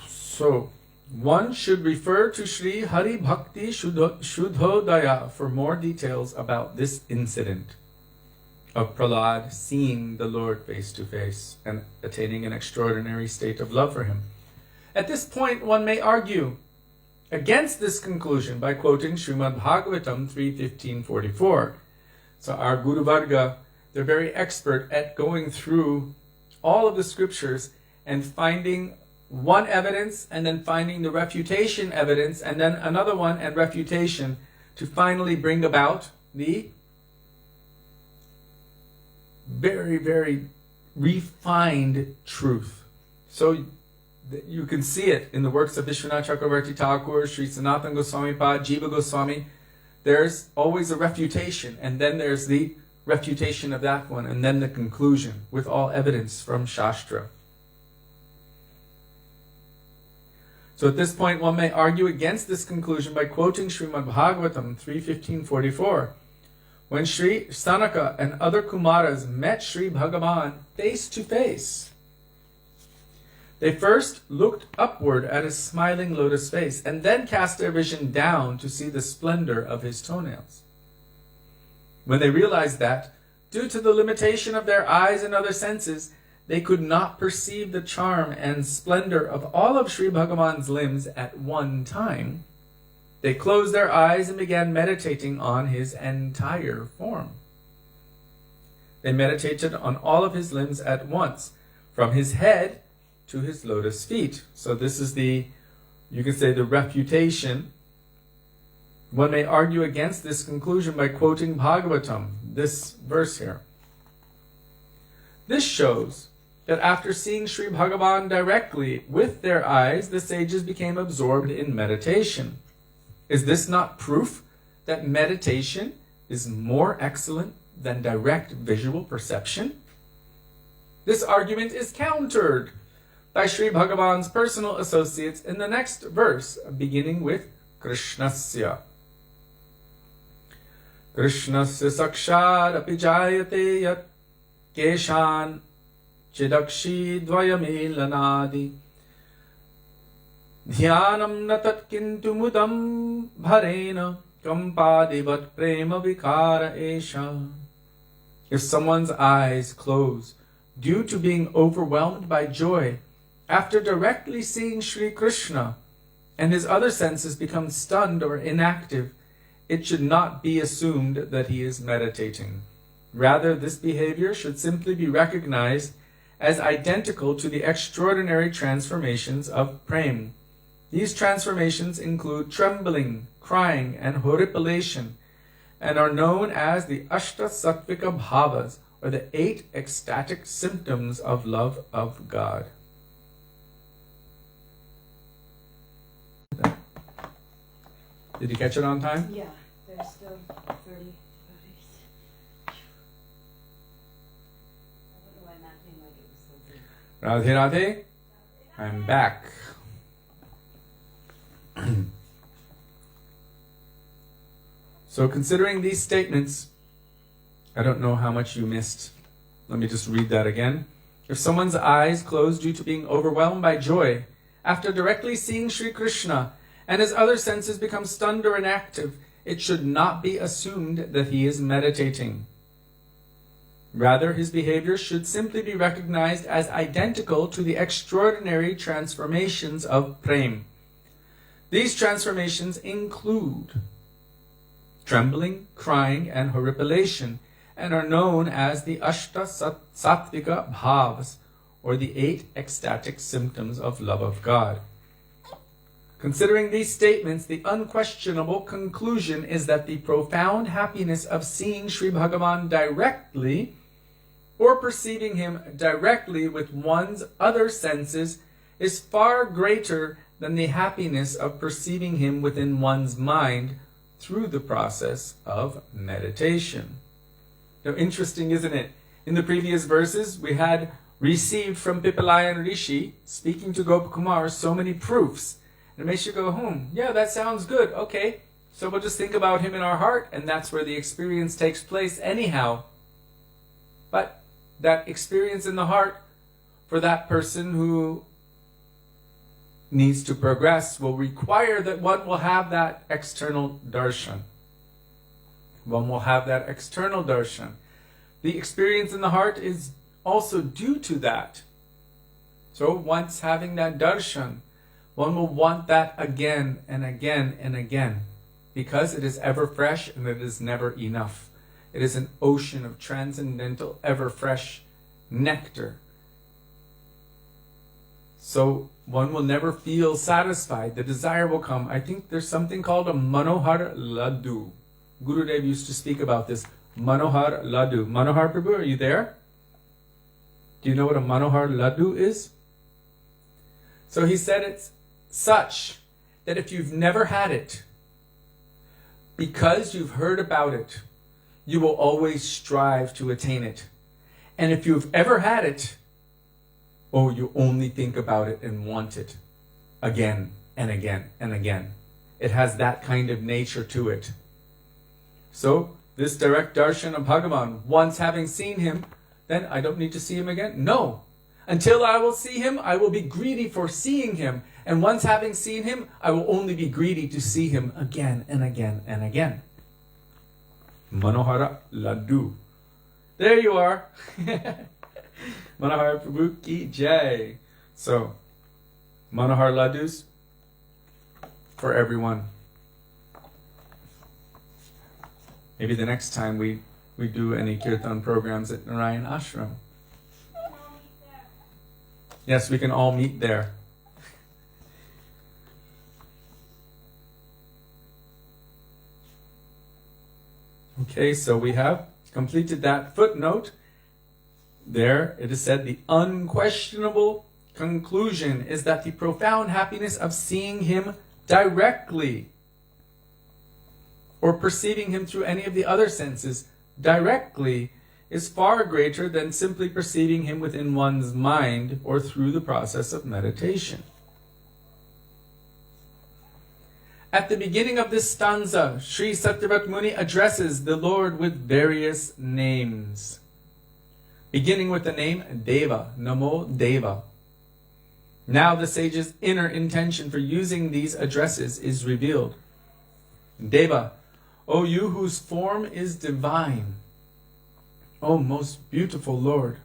S3: So, one should refer to Sri Hari Bhakti Shuddhodaya for more details about this incident of Prahlad seeing the Lord face to face and attaining an extraordinary state of love for him. At this point, one may argue against this conclusion by quoting Śrīmad Bhagavatam 3:15-44. So our Guru Varga, they're very expert at going through all of the scriptures and finding one evidence and then finding the refutation evidence and then another one and refutation to finally bring about the very, very refined truth. So you can see it in the works of Vishwanath Chakravarti Thakur, Śrī Sanātana Gosvāmī, Jiva Goswami. There's always a refutation and then there's the refutation of that one, and then the conclusion with all evidence from Shastra. So at this point, one may argue against this conclusion by quoting Śrīmad Bhagavatam 3:15-44. When Śrī Sanaka and other Kumaras met Śrī Bhagavan face to face, they first looked upward at his smiling lotus face and then cast their vision down to see the splendor of his toenails. When they realized that, due to the limitation of their eyes and other senses, they could not perceive the charm and splendor of all of Śrī Bhagavan's limbs at one time, they closed their eyes and began meditating on his entire form. They meditated on all of his limbs at once, from his head to his lotus feet. So this is you could say, the refutation. One may argue against this conclusion by quoting Bhagavatam, this verse here. This shows that after seeing Śrī Bhagavan directly with their eyes, the sages became absorbed in meditation. Is this not proof that meditation is more excellent than direct visual perception? This argument is countered by Śrī Bhagavan's personal associates in the next verse, beginning with Krishnasya. Krishnasya sakshad api jayate yat keshan chidakshi dvayamilanadi dhyanam natat kintu mudam bharena kampadivat prema vikara esha. If someone's eyes close due to being overwhelmed by joy after directly seeing Sri Krishna, and his other senses become stunned or inactive, it should not be assumed that he is meditating. Rather, this behavior should simply be recognized as identical to the extraordinary transformations of prema. These transformations include trembling, crying, and horripilation, and are known as the Ashta Sattvika Bhavas, or the 8 ecstatic symptoms of love of God. Did you catch it on time?
S2: Yeah, there's still 30. I don't know why Matt came like it was so good.
S3: Radhe Radhe, I'm back. So considering these statements, I don't know how much you missed. Let me just read that again. If someone's eyes close due to being overwhelmed by joy after directly seeing Sri Krishna, and his other senses become stunned or inactive, it should not be assumed that he is meditating. Rather, his behavior should simply be recognized as identical to the extraordinary transformations of prema. These transformations include trembling, crying, and horripilation, and are known as the Ashta Sattvika Bhavas, or the 8 ecstatic symptoms of love of God. Considering these statements, the unquestionable conclusion is that the profound happiness of seeing Sri Bhagavan directly, or perceiving him directly with one's other senses, is far greater than the happiness of perceiving him within one's mind through the process of meditation. Now, interesting, isn't it? In the previous verses, we had received from Pipalayan Rishi, speaking to Gopakumar, so many proofs. And it makes you go, yeah, that sounds good. Okay, so we'll just think about him in our heart, and that's where the experience takes place anyhow. But that experience in the heart, for that person who needs to progress, will require that one will have that external darshan. One will have that external darshan. The experience in the heart is also due to that. So once having that darshan, one will want that again and again and again, because it is ever fresh and it is never enough. It is an ocean of transcendental, ever fresh nectar. So one will never feel satisfied. The desire will come. I think there's something called a Manohar Laddu. Gurudev used to speak about this. Manohar Laddu. Manohar Prabhu, are you there? Do you know what a Manohar Laddu is? So he said it's such that if you've never had it, because you've heard about it, you will always strive to attain it. And if you've ever had it, oh, you only think about it and want it again and again and again. It has that kind of nature to it. So, this direct darshan of Bhagavan, once having seen him, then I don't need to see him again? No. Until I will see him, I will be greedy for seeing him. And once having seen him, I will only be greedy to see him again and again and again. Manohara Laddu. There you are. Mahārāja Prabhu ki jai. So, Manohar Laddus for everyone. Maybe the next time we do any kirtan programs at Nārāyaṇa Ashram. Yes, we can all meet there. Okay, so we have completed that footnote. There it is said the unquestionable conclusion is that the profound happiness of seeing him directly or perceiving him through any of the other senses directly is far greater than simply perceiving him within one's mind or through the process of meditation. At the beginning of this stanza, Śrī Satyavrata Muni addresses the Lord with various names, beginning with the name Deva, Namo Deva. Now the sage's inner intention for using these addresses is revealed. Deva, O you whose form is divine, O most beautiful Lord.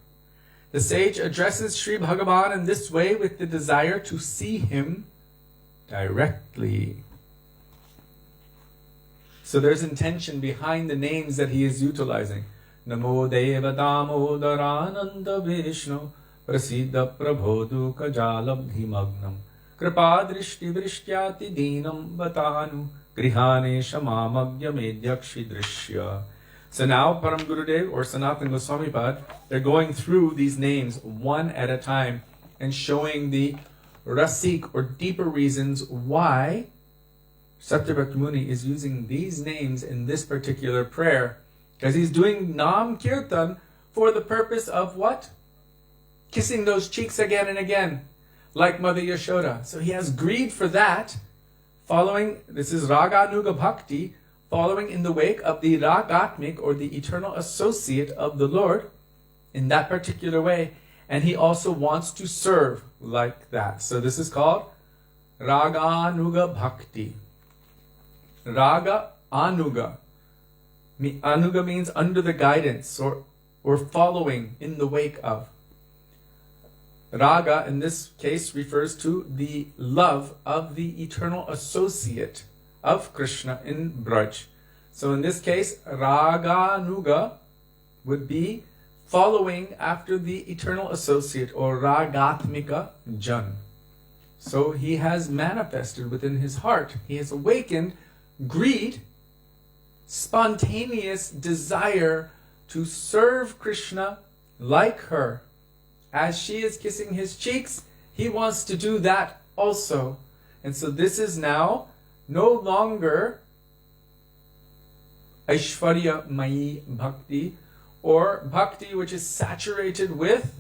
S3: The sage addresses Sri Bhagavan in this way with the desire to see him directly. So there's intention behind the names that he is utilizing. Namo Deva Damodarāṣṭakam Vishnu Prasiddha Prabho Kajalabdhi Magnam Kripa Drishti Vrishtyati Dinam Vatanu Grihane Shamamagya Medyakshi Drishya. So now Param Gurudev or Sanatana Gosvāmī Pad, they're going through these names one at a time and showing the rasik or deeper reasons why Satyavrata Muni is using these names in this particular prayer. Because he's doing Nam Kirtan for the purpose of what? Kissing those cheeks again and again, like Mother Yashoda. So he has greed for that, following, this is Raganuga Bhakti, following in the wake of the Ragatmik or the eternal associate of the Lord in that particular way. And he also wants to serve like that. So this is called Raganuga Bhakti. Raga Anuga. Anuga means under the guidance or following in the wake of. Raga in this case refers to the love of the eternal associate of Krishna in Braj. So in this case, Raganuga would be following after the eternal associate or Ragatmika Jan. So he has manifested within his heart, he has awakened greed, spontaneous desire to serve Krishna like her. As she is kissing his cheeks, he wants to do that also. And so this is now no longer Aishwarya Mayi Bhakti, or Bhakti which is saturated with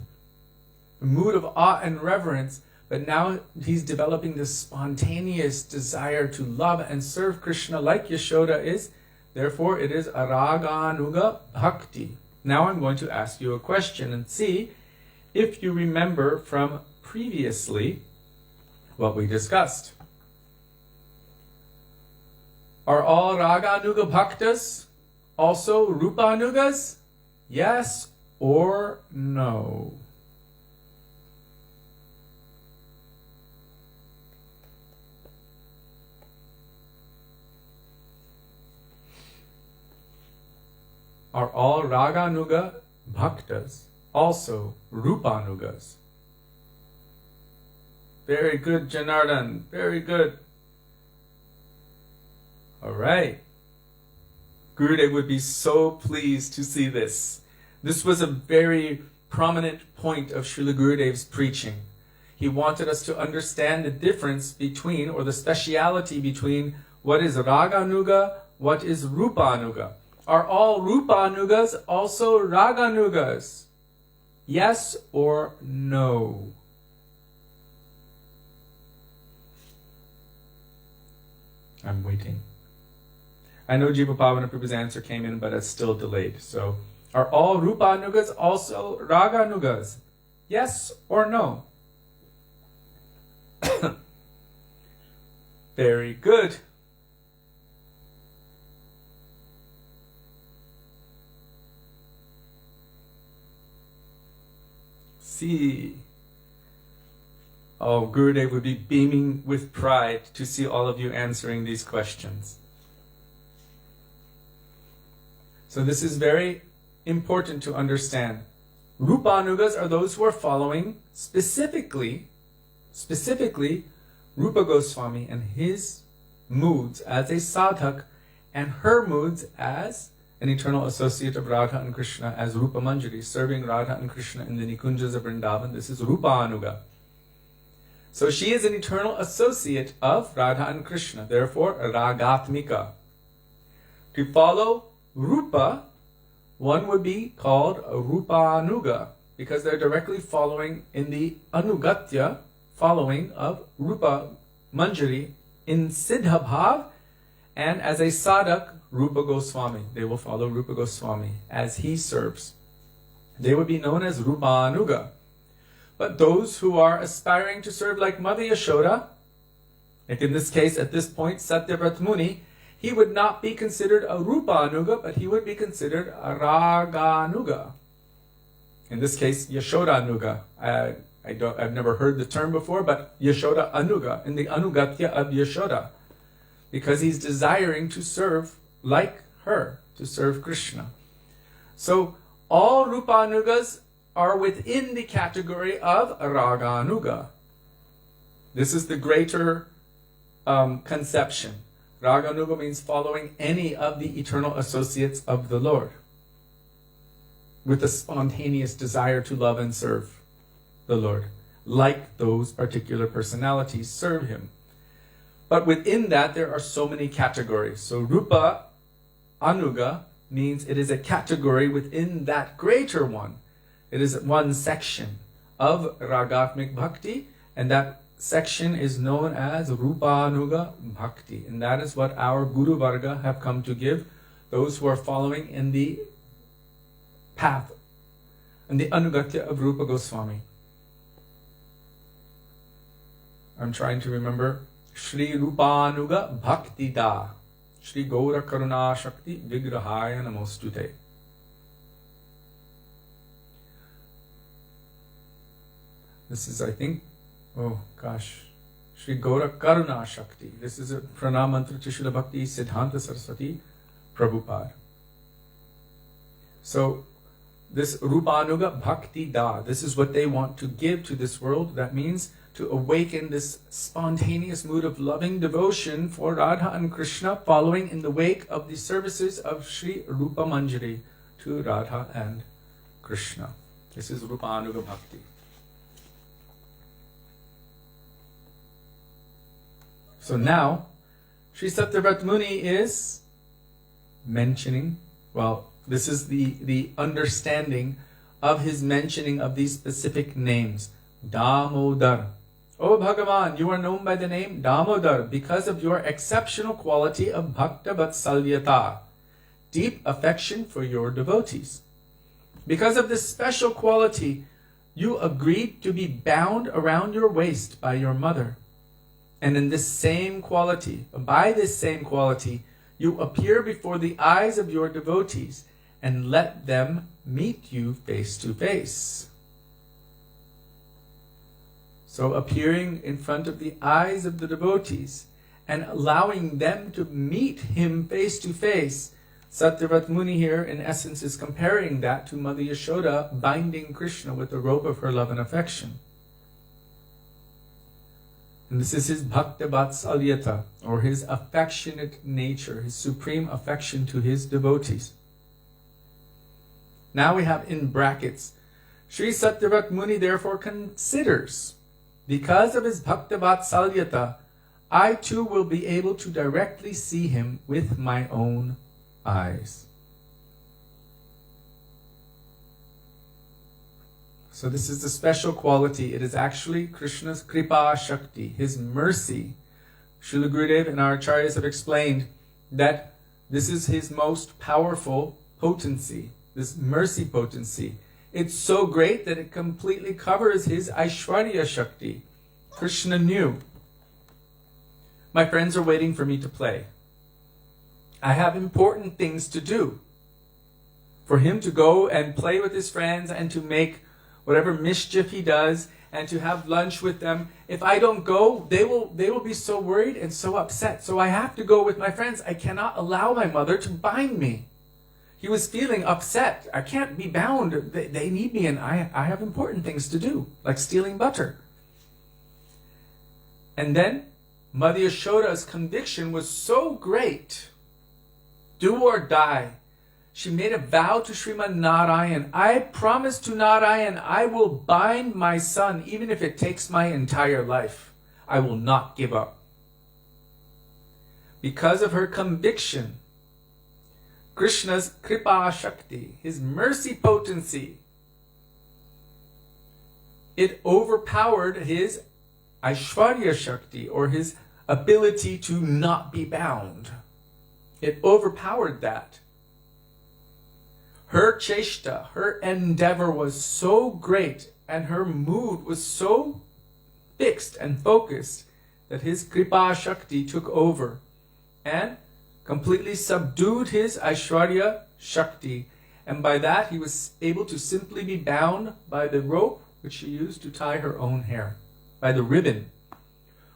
S3: a mood of awe and reverence, but now he's developing this spontaneous desire to love and serve Krishna like Yashoda is. Therefore, it is Raganuga Bhakti. Now I'm going to ask you a question and see if you remember from previously what we discussed. Are all Raganuga Bhaktas also Rupanugas? Yes or no? Are all Raganuga Bhaktas also Rupanugas? Very good, Janardhan. Very good. All right. Gurudev would be so pleased to see this. This was a very prominent point of Srila Gurudev's preaching. He wanted us to understand the difference between, or the speciality between, what is Raganuga, what is Rupanuga. Are all Rupanugas also Raganugas? Yes or no? I'm waiting. I know Jiva Pavana Prabhu's answer came in, but it's still delayed. So, are all Rupanugas also Raganugas? Yes or no? Very good. See. Oh, Gurudev would be beaming with pride to see all of you answering these questions. So this is very important to understand. Rupanugas are those who are following specifically Rupa Goswami and his moods as a sadhak and her moods as an eternal associate of Radha and Krishna as Rupa Manjari, serving Radha and Krishna in the Nikunjas of Vrindavan. This is Rupa Anuga. So she is an eternal associate of Radha and Krishna, therefore Ragatmika. To follow Rupa, one would be called a Rupanuga, because they're directly following in the Anugatya, following of Rupa Manjari in Siddha Bhav, and as a sadhak, Rupa Goswami. They will follow Rupa Goswami as he serves. They would be known as Rupanuga. But those who are aspiring to serve like Mother Yashoda, like in this case, at this point, Satyavrata Muni, he would not be considered a Rupanuga, but he would be considered a Raganuga. In this case, Yashodanuga. I've never heard the term before, but Yashoda Anuga, in the Anugatya of Yashoda, because he's desiring to serve like her, to serve Krishna. So all Rupanugas are within the category of Raganuga. This is the greater conception. Raganuga means following any of the eternal associates of the Lord with a spontaneous desire to love and serve the Lord, like those particular personalities serve him. But within that, there are so many categories. So Rupa Anuga means it is a category within that greater one. It is one section of Ragatmik Bhakti, and that section is known as Rupanuga Bhakti. And that is what our Guru Varga have come to give those who are following in the path, in the Anugatya of Rupa Goswami. I'm trying to remember. Śrī Rupanuga Bhakti Da. Śrī Gaura Karuna Shakti Vigrahaya Namostute. This is, I think, Śrī Gaura Karuna Shakti. This is a pranam mantra to Śrīla Bhakti Siddhanta Saraswati Prabhupada. So, this Rupanuga Bhakti Da, this is what they want to give to this world. That means to awaken this spontaneous mood of loving devotion for Radha and Krishna, following in the wake of the services of Sri Rupa Manjari to Radha and Krishna. This is Rupanuga Bhakti. So now, Śrī Satyavrata Muni is mentioning, this is the understanding of his mentioning of these specific names. Damodar. O Bhagavan, you are known by the name Damodar because of your exceptional quality of Bhakta Vatsalyata, deep affection for your devotees. Because of this special quality, you agreed to be bound around your waist by your mother. And in this same quality, by this same quality, you appear before the eyes of your devotees and let them meet you face to face. So appearing in front of the eyes of the devotees and allowing them to meet him face to face. Satyavrata Muni here in essence is comparing that to Mother Yashoda binding Krishna with the rope of her love and affection. And this is his Bhakta Vatsalyata, or his affectionate nature, his supreme affection to his devotees. Now we have in brackets, Śrī Satyavrata Muni therefore considers, because of his Bhakta Vatsalyata, I too will be able to directly see him with my own eyes. So this is the special quality. It is actually Krishna's Kripa Shakti, his mercy. Srila Gurudev and our acharyas have explained that this is his most powerful potency, this mercy potency. It's so great that it completely covers his Aishwarya Shakti. Krishna knew, my friends are waiting for me to play. I have important things to do. For him to go and play with his friends and to make whatever mischief he does and to have lunch with them. If I don't go, they will be so worried and so upset. So I have to go with my friends. I cannot allow my mother to bind me. He was feeling upset. I can't be bound. They need me and I have important things to do, like stealing butter. And then Mother Yashoda's conviction was so great, do or die. She made a vow to Srimad Nārāyaṇa. I promise to Nārāyaṇa, I will bind my son even if it takes my entire life. I will not give up. Because of her conviction, Krishna's Kripa Shakti, his mercy potency, it overpowered his Aishwarya Shakti, or his ability to not be bound. It overpowered that. Her cheshta, her endeavor was so great and her mood was so fixed and focused that his Kripa Shakti took over and completely subdued his Aishwarya Shakti. And by that he was able to simply be bound by the rope which she used to tie her own hair, by the ribbon.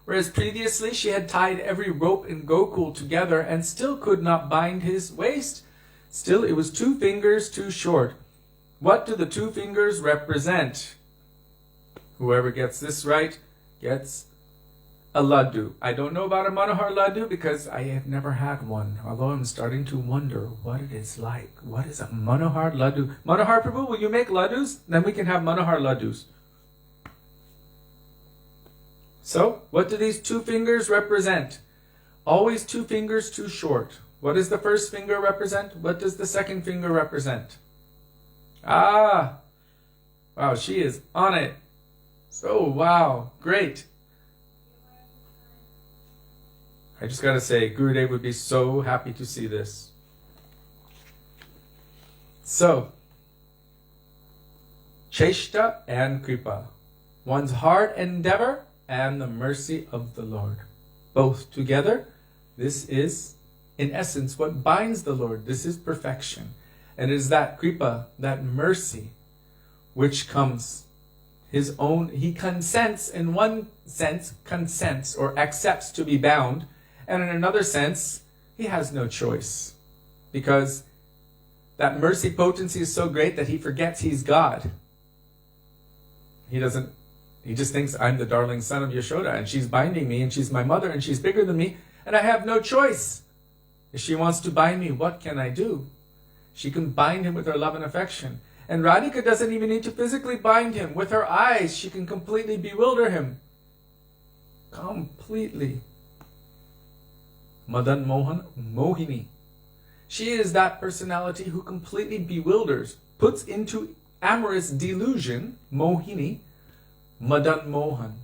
S3: Whereas previously she had tied every rope in Gokul together and still could not bind his waist. Still, it was 2 fingers too short. What do the 2 fingers represent? Whoever gets this right gets a laddu. I don't know about a Manohar laddu because I have never had one, although I'm starting to wonder what it is like. What is a Manohar laddu? Manohar Prabhu, will you make laddus? Then we can have Manohar laddus. So, what do these 2 fingers represent? Always 2 fingers too short. What does the first finger represent? What does the second finger represent? Ah! Wow, she is on it. So, wow, great. I just gotta say, Gurudev would be so happy to see this. So, cheshta and kripa. One's heart endeavor and the mercy of the Lord. Both together, this is in essence what binds the Lord. This is perfection. And it is that kripa, that mercy, which comes his own. He consents, in one sense, consents or accepts to be bound. And in another sense, he has no choice. Because that mercy potency is so great that he forgets he's God. He just thinks, I'm the darling son of Yashoda and she's binding me and she's my mother and she's bigger than me and I have no choice. If she wants to bind me, what can I do? She can bind him with her love and affection. And Radhika doesn't even need to physically bind him. With her eyes, she can completely bewilder him. Completely. Madan Mohan Mohini. She is that personality who completely bewilders, puts into amorous delusion, Mohini, Madan Mohan.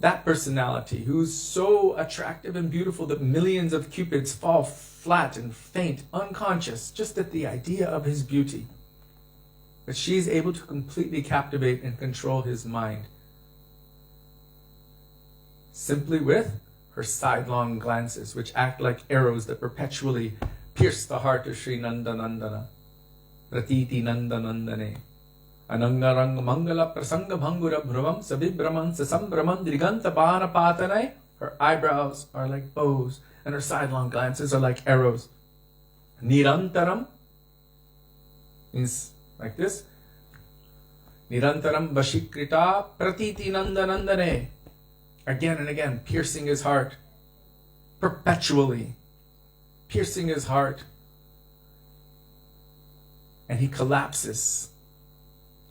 S3: That personality who's so attractive and beautiful that millions of cupids fall flat and faint, unconscious, just at the idea of his beauty. But she's able to completely captivate and control his mind. Simply with her sidelong glances, which act like arrows that perpetually pierce the heart of Sri Nandanandana. Ratiti Nandanandane. Anangarang Mangala Prasanga Bhangura Bhruvam Sabibhraman Sasambhraman Driganta Bhana Patanai. Her eyebrows are like bows, and her sidelong glances are like arrows. Nirantaram means like this. Nirantaram Vashikrita Pratiti Nandanandane. Again and again, piercing his heart. Perpetually. Piercing his heart. And he collapses.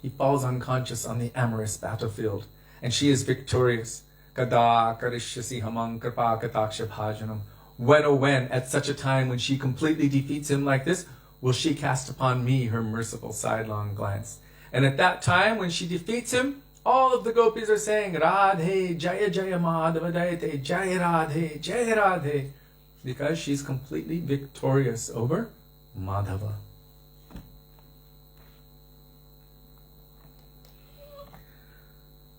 S3: He falls unconscious on the amorous battlefield. And she is victorious. Kada karishyasi hamang kripa kataksha bhajanam. When, oh when, at such a time when she completely defeats him like this, will she cast upon me her merciful sidelong glance. And at that time, when she defeats him, all of the gopis are saying, Radhe, Jaya Jaya Madhava Dayate, Jaya Radhe, Jaya Radhe, because she's completely victorious over Madhava.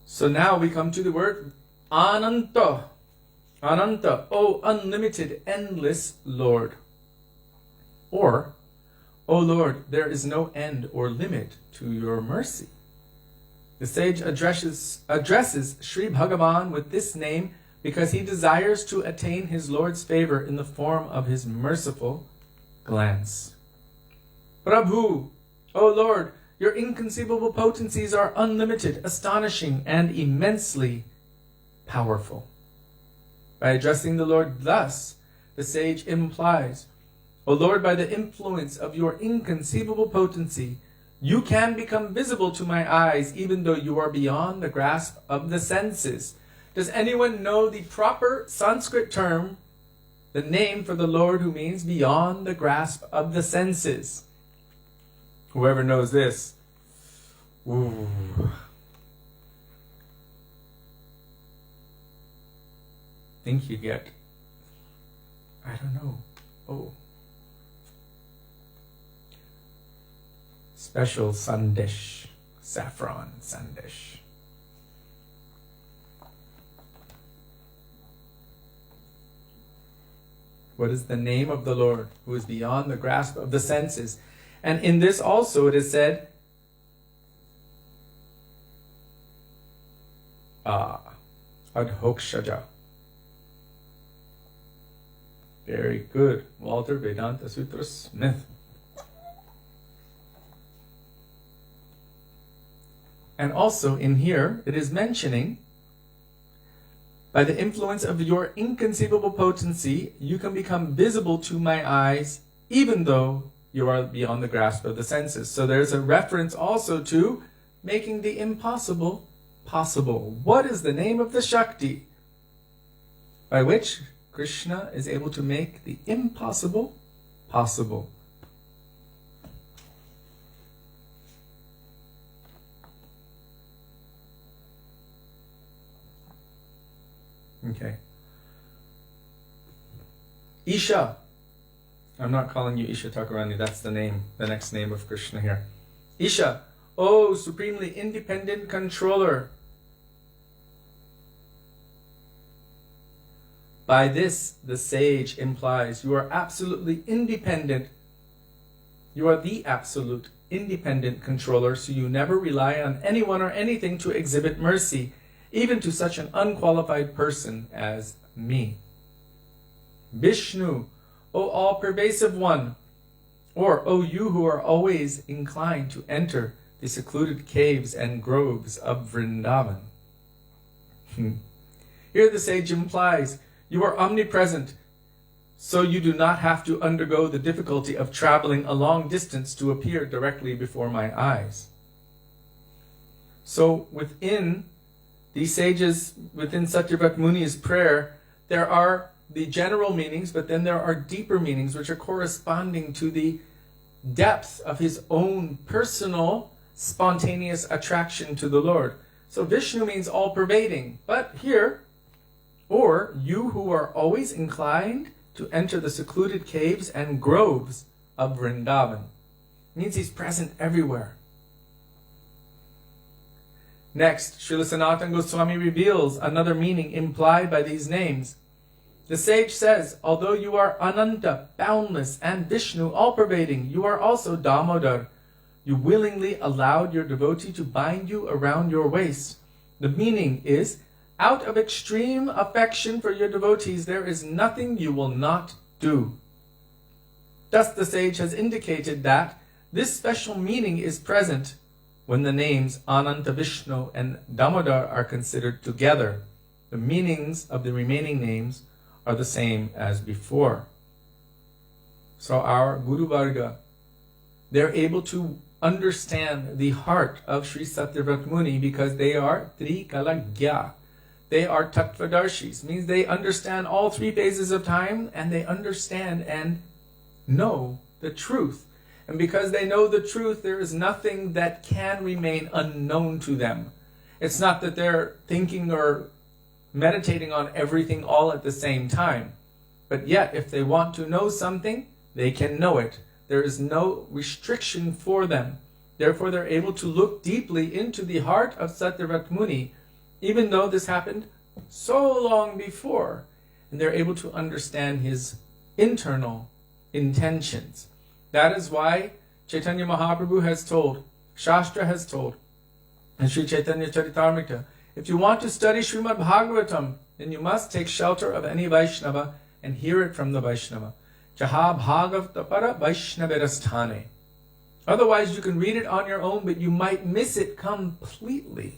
S3: So now we come to the word Ananta. Ananta, O unlimited, endless Lord. Or, O Lord, there is no end or limit to your mercy. The sage addresses Sri Bhagavan with this name because he desires to attain his Lord's favor in the form of his merciful glance. Prabhu, O Lord, your inconceivable potencies are unlimited, astonishing, and immensely powerful. By addressing the Lord thus, the sage implies, O Lord, by the influence of your inconceivable potency, you can become visible to my eyes even though you are beyond the grasp of the senses. Does anyone know the proper Sanskrit term, the name for the Lord who means beyond the grasp of the senses? Whoever knows this, ooh. Think you get, I don't know, special sandesh, saffron sandesh. What is the name of the Lord who is beyond the grasp of the senses? And in this also it is said, Adhokshaja. Very good. Walter Vedanta Sutra Smith. And also in here, it is mentioning, by the influence of your inconceivable potency, you can become visible to my eyes, even though you are beyond the grasp of the senses. So there's a reference also to making the impossible possible. What is the name of the Shakti by which Krishna is able to make the impossible possible? Okay. Isha. I'm not calling you Isha Thakurani, that's the name, the next name of Krishna here. Isha, O supremely independent controller. By this, the sage implies you are absolutely independent. You are the absolute independent controller, so you never rely on anyone or anything to exhibit mercy, even to such an unqualified person as me. Vishnu, O all-pervasive one, or O you who are always inclined to enter the secluded caves and groves of Vrindavan. Here the sage implies, you are omnipresent, so you do not have to undergo the difficulty of traveling a long distance to appear directly before my eyes. So within these sages, within Satyavrata Muni's prayer, there are the general meanings, but then there are deeper meanings which are corresponding to the depth of his own personal, spontaneous attraction to the Lord. So Vishnu means all-pervading, but here, or you who are always inclined to enter the secluded caves and groves of Vrindavan. It means he's present everywhere. Next, Śrīla Sanātana Gosvāmī reveals another meaning implied by these names. The sage says, although you are Ananta, boundless, and Vishnu, all-pervading, you are also Damodar. You willingly allowed your devotee to bind you around your waist. The meaning is, out of extreme affection for your devotees, there is nothing you will not do. Thus the sage has indicated that this special meaning is present when the names Ananta Vishnu and Damodar are considered together. The meanings of the remaining names are the same as before. So our Guru Varga, they're able to understand the heart of Śrī Satyavrata Muni because they are Trikalagya. They are Tattvadarshis, means they understand all three phases of time and they understand and know the truth. And because they know the truth, there is nothing that can remain unknown to them. It's not that they're thinking or meditating on everything all at the same time. But yet, if they want to know something, they can know it. There is no restriction for them. Therefore, they're able to look deeply into the heart of Satyavrata Muni, even though this happened so long before. And they're able to understand his internal intentions. That is why Chaitanya Mahaprabhu has told, Shastra has told, and Sri Chaitanya Charitamrita, if you want to study Śrīmad Bhagavatam, then you must take shelter of any Vaishnava and hear it from the Vaishnava. Jaha Bhagavatapara Vaishnavirasthane. Otherwise, you can read it on your own, but you might miss it completely.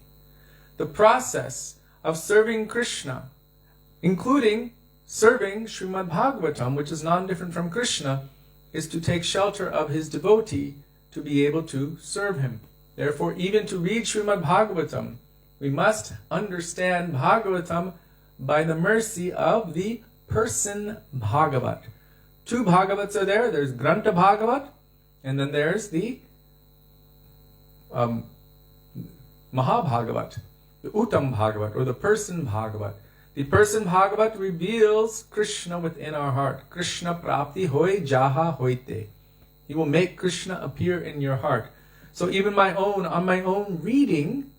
S3: The process of serving Krishna, including serving Śrīmad Bhagavatam, which is non-different from Krishna, is to take shelter of his devotee to be able to serve him. Therefore, even to read Śrīmad Bhagavatam, we must understand Bhagavatam by the mercy of the person Bhagavat. Two Bhagavats are there. There's Granta Bhagavat, and then there's the Mahabhagavat, the Uttam Bhagavat, or the person Bhagavat. The person Bhagavat reveals Krishna within our heart. Krishna prapti hoy jaha hoite. He will make Krishna appear in your heart. So even on my own reading,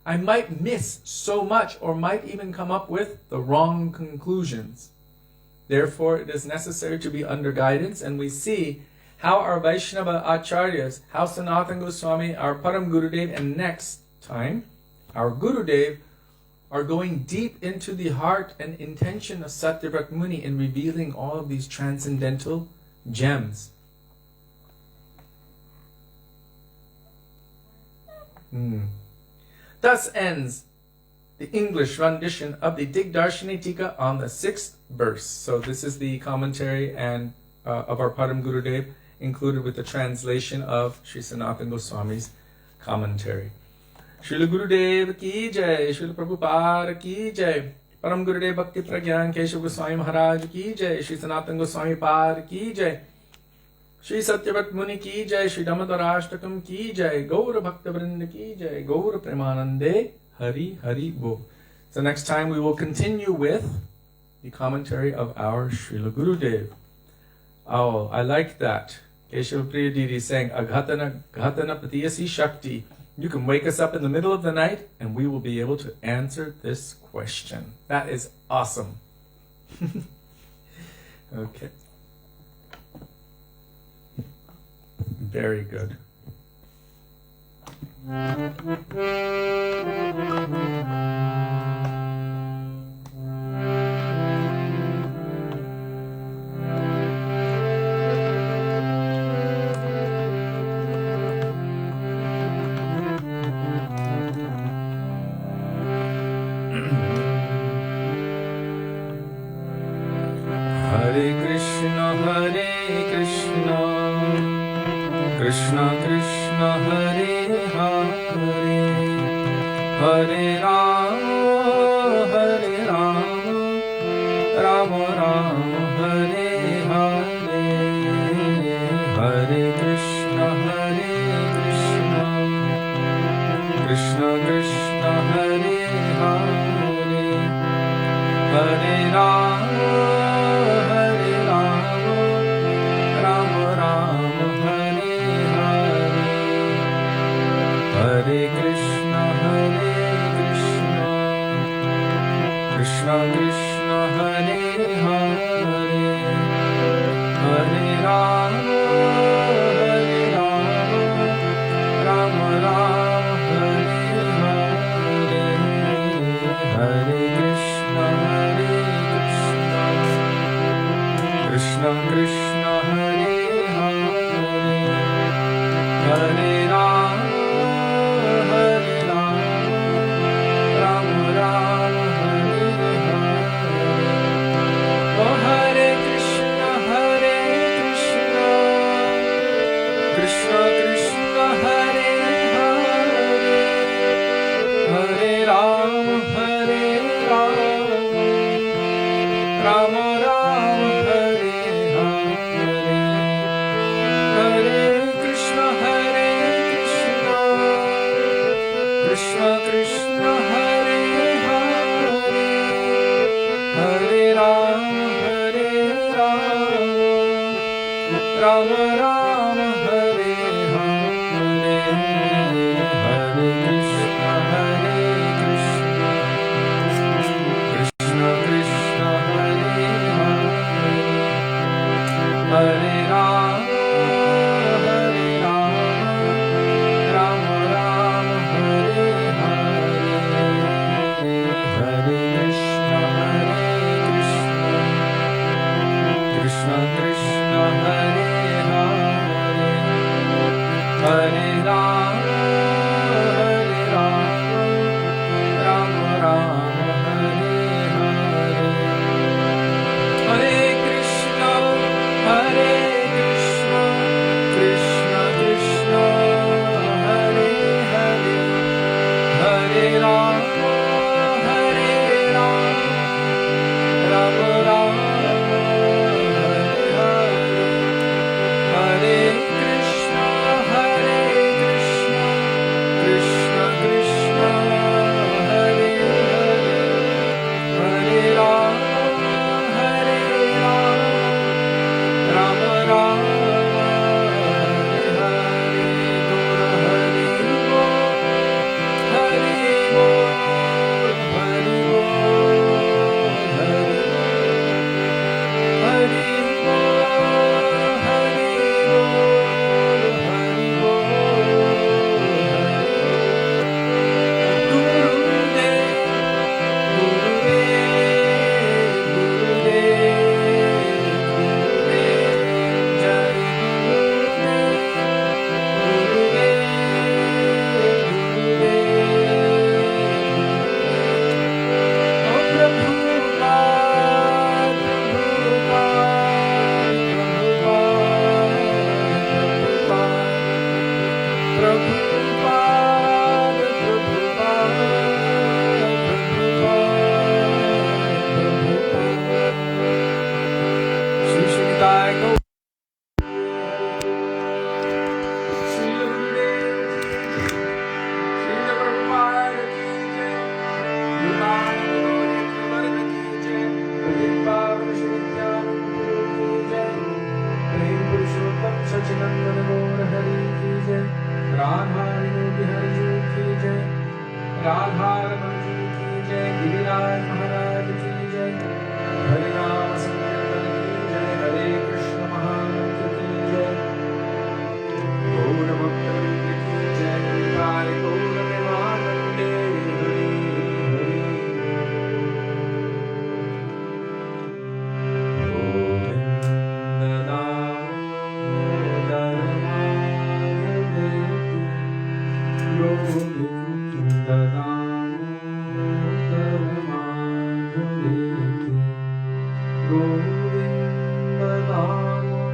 S3: I might miss so much or might even come up with the wrong conclusions. Therefore, it is necessary to be under guidance, and we see how our Vaishnava Acharyas, how Sanatana Gosvāmī, our Param Gurudev, and next time, our Gurudev, are going deep into the heart and intention of Satyavrata Muni in revealing all of these transcendental gems. Thus ends the English rendition of the Digdarshini Tika on the 6th verse. So this is the commentary and of our Param Gurudev, included with the translation of Śrī Sanātana Gosvāmī's commentary. Śrīla Gurudev ki jai, Śrīla Prabhupada ki jai, Param Gurudev Bhakti Pragyan Keshav Goswami Mahārāja ki jai, Śrī Sanātana Gosvāmī Pāda ki jai, Śrī Satyavrata Muni ki jai, Śrī Dāmodarāṣṭakam ki jai, Gaura Bhaktivinoda ki jai, Gaura Premanande Hari Hari Bo. So next time we will continue with the commentary of our Śrīla Gurudev. Oh, I like that. Keshava Priya Didi saying, Aghatana Patiyasi Shakti. You can wake us up in the middle of the night and we will be able to answer this question. That is awesome. Okay. Very good. Krishna Krishna Hare Hare Hare Rama Hare Rama Rama Rama Hare Hare Hare Krishna Krishna Krishna Hare Hare Hare Rama Hare Rama Rama Rama Hare Hare Krishna Krishna Krishna Hare Hare Rama Rama Hare Hare, Hare Krishna Hare Krishna, Krishna Krishna Hare Hare, Hare Rama Hare Rama, Rama Rama Hare Hare, Hare Krishna Hare Krishna, Krishna Krishna Hare Hare, Hare Rama Hare Rama, Rama Rama Hare Hare, Hare Krishna Hare Krishna, Krishna Krishna Hare Hare, Hare Rama Hare Rama, Rama Rama Hare Hare, Hare Krishna Hare Krishna, Krishna Krishna Hare Hare, Hare Rama Hare Rama, Rama Rama Hare Hare. Hari Bol, Hari Bol, Hari Bol, Hari Bol, Hari Bol, Hari Bol, Hari Bol. Gurudev, Gurudev, Gurudev, Gurudev, Jai Radharani ki jai, Giriraj Maharaj ki jai, Hare Rama Sankirtan ki jai, Hare Krishna Mahamantra ki jai, Gaura Bhaktivedānta ki jai, Nitai Gaura Premanande, Hari Hari. Govinda Damodara Madhaveti, Govinda Damodara Madhaveti, Govinda Damodara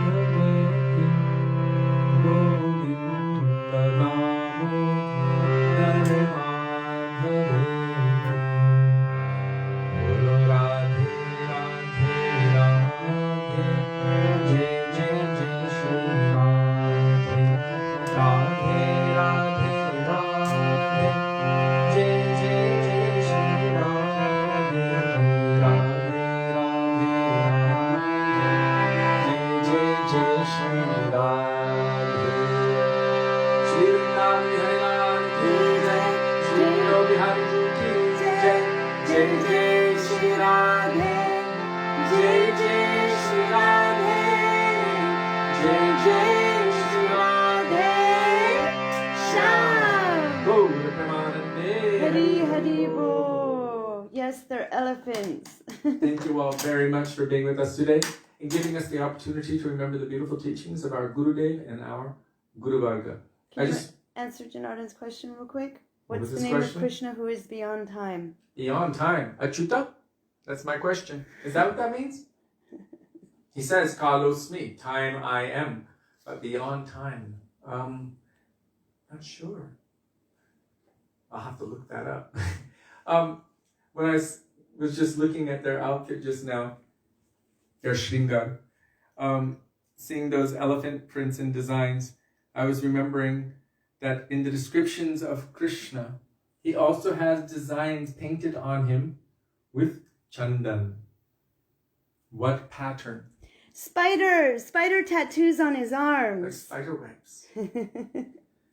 S3: Madhaveti, Govinda Damodara Madhaveti. Bolo Radhe Radhe Radhe, Jai Jai Jai Shri Radhe, Radhe Radhe Radhe, Jai Jai Jai Shri Radhe, Radhe Radhe Radhe, Jai Jai Jai Shri Radhe. Shri Radhe Hare Radhe ki jai, Shri Bihari Ji ki jai, Jai Jai Shri Radhe, Jai Jai Shri Radhe, Jai Jai Shri Radhe, Shyam. Gaura Premanande.
S2: Hari Hari Bol. Yes, they're elephants.
S3: Thank you all very much for being with us today and giving us the opportunity to remember the beautiful teachings of our Gurudev and our Guru Varga.
S2: Can you answer Janardhan's question real quick?
S3: What was
S2: What's the
S3: his
S2: name
S3: question?
S2: of Krishna who is beyond time?
S3: Beyond time. Achyuta? That's my question. Is that what that means? He says, Kalosmi, time I am. But beyond time. Not sure. I'll have to look that up. When I was just looking at their outfit just now, their shringar, seeing those elephant prints and designs, I was remembering that in the descriptions of Krishna, he also has designs painted on him with chandan. What pattern?
S4: Spider tattoos on his
S3: Like
S4: arms.
S3: spider webs.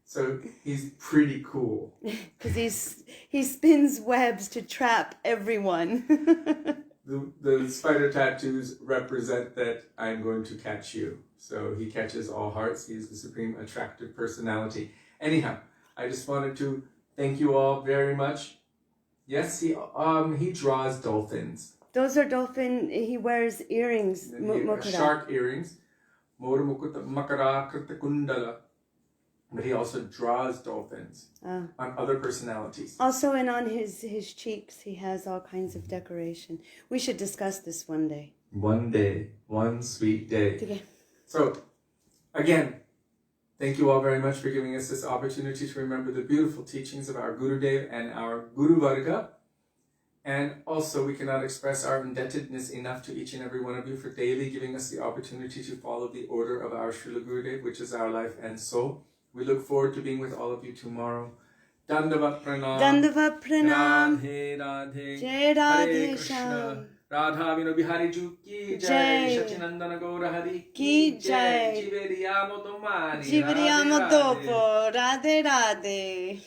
S3: So he's pretty cool.
S4: Because he spins webs to trap everyone.
S3: The spider tattoos represent that I'm going to catch you. So he catches all hearts. He is the supreme attractive personality. Anyhow, I just wanted to thank you all very much. Yes, he draws dolphins.
S4: Those are dolphin. He wears earrings.
S3: Shark earrings. Makara Krita Kundala. But he also draws dolphins on other personalities.
S4: Also, and on his cheeks, he has all kinds of decoration. We should discuss this one day.
S3: One day, one sweet day.
S4: Okay.
S3: So, again, thank you all very much for giving us this opportunity to remember the beautiful teachings of our Gurudev and our Guru Varga. And also, we cannot express our indebtedness enough to each and every one of you for daily giving us the opportunity to follow the order of our Srila Gurudev, which is our life and soul. We look forward to being with all of you tomorrow. Dandavat Pranam.
S4: Dandavat Pranam.
S3: Radhe Radhe.
S4: Jai
S3: Hare
S4: Radhe
S3: Krishna.
S4: Shyam.
S3: Radha Vino Bihari Ju ki
S4: Jai.
S3: jai. Sacinandana Gaura Hari
S4: Ki jai.
S3: Jiveriamo domani.
S4: Ci vediamo
S3: Radhe, Radhe.
S4: dopo. Radhe Radhe.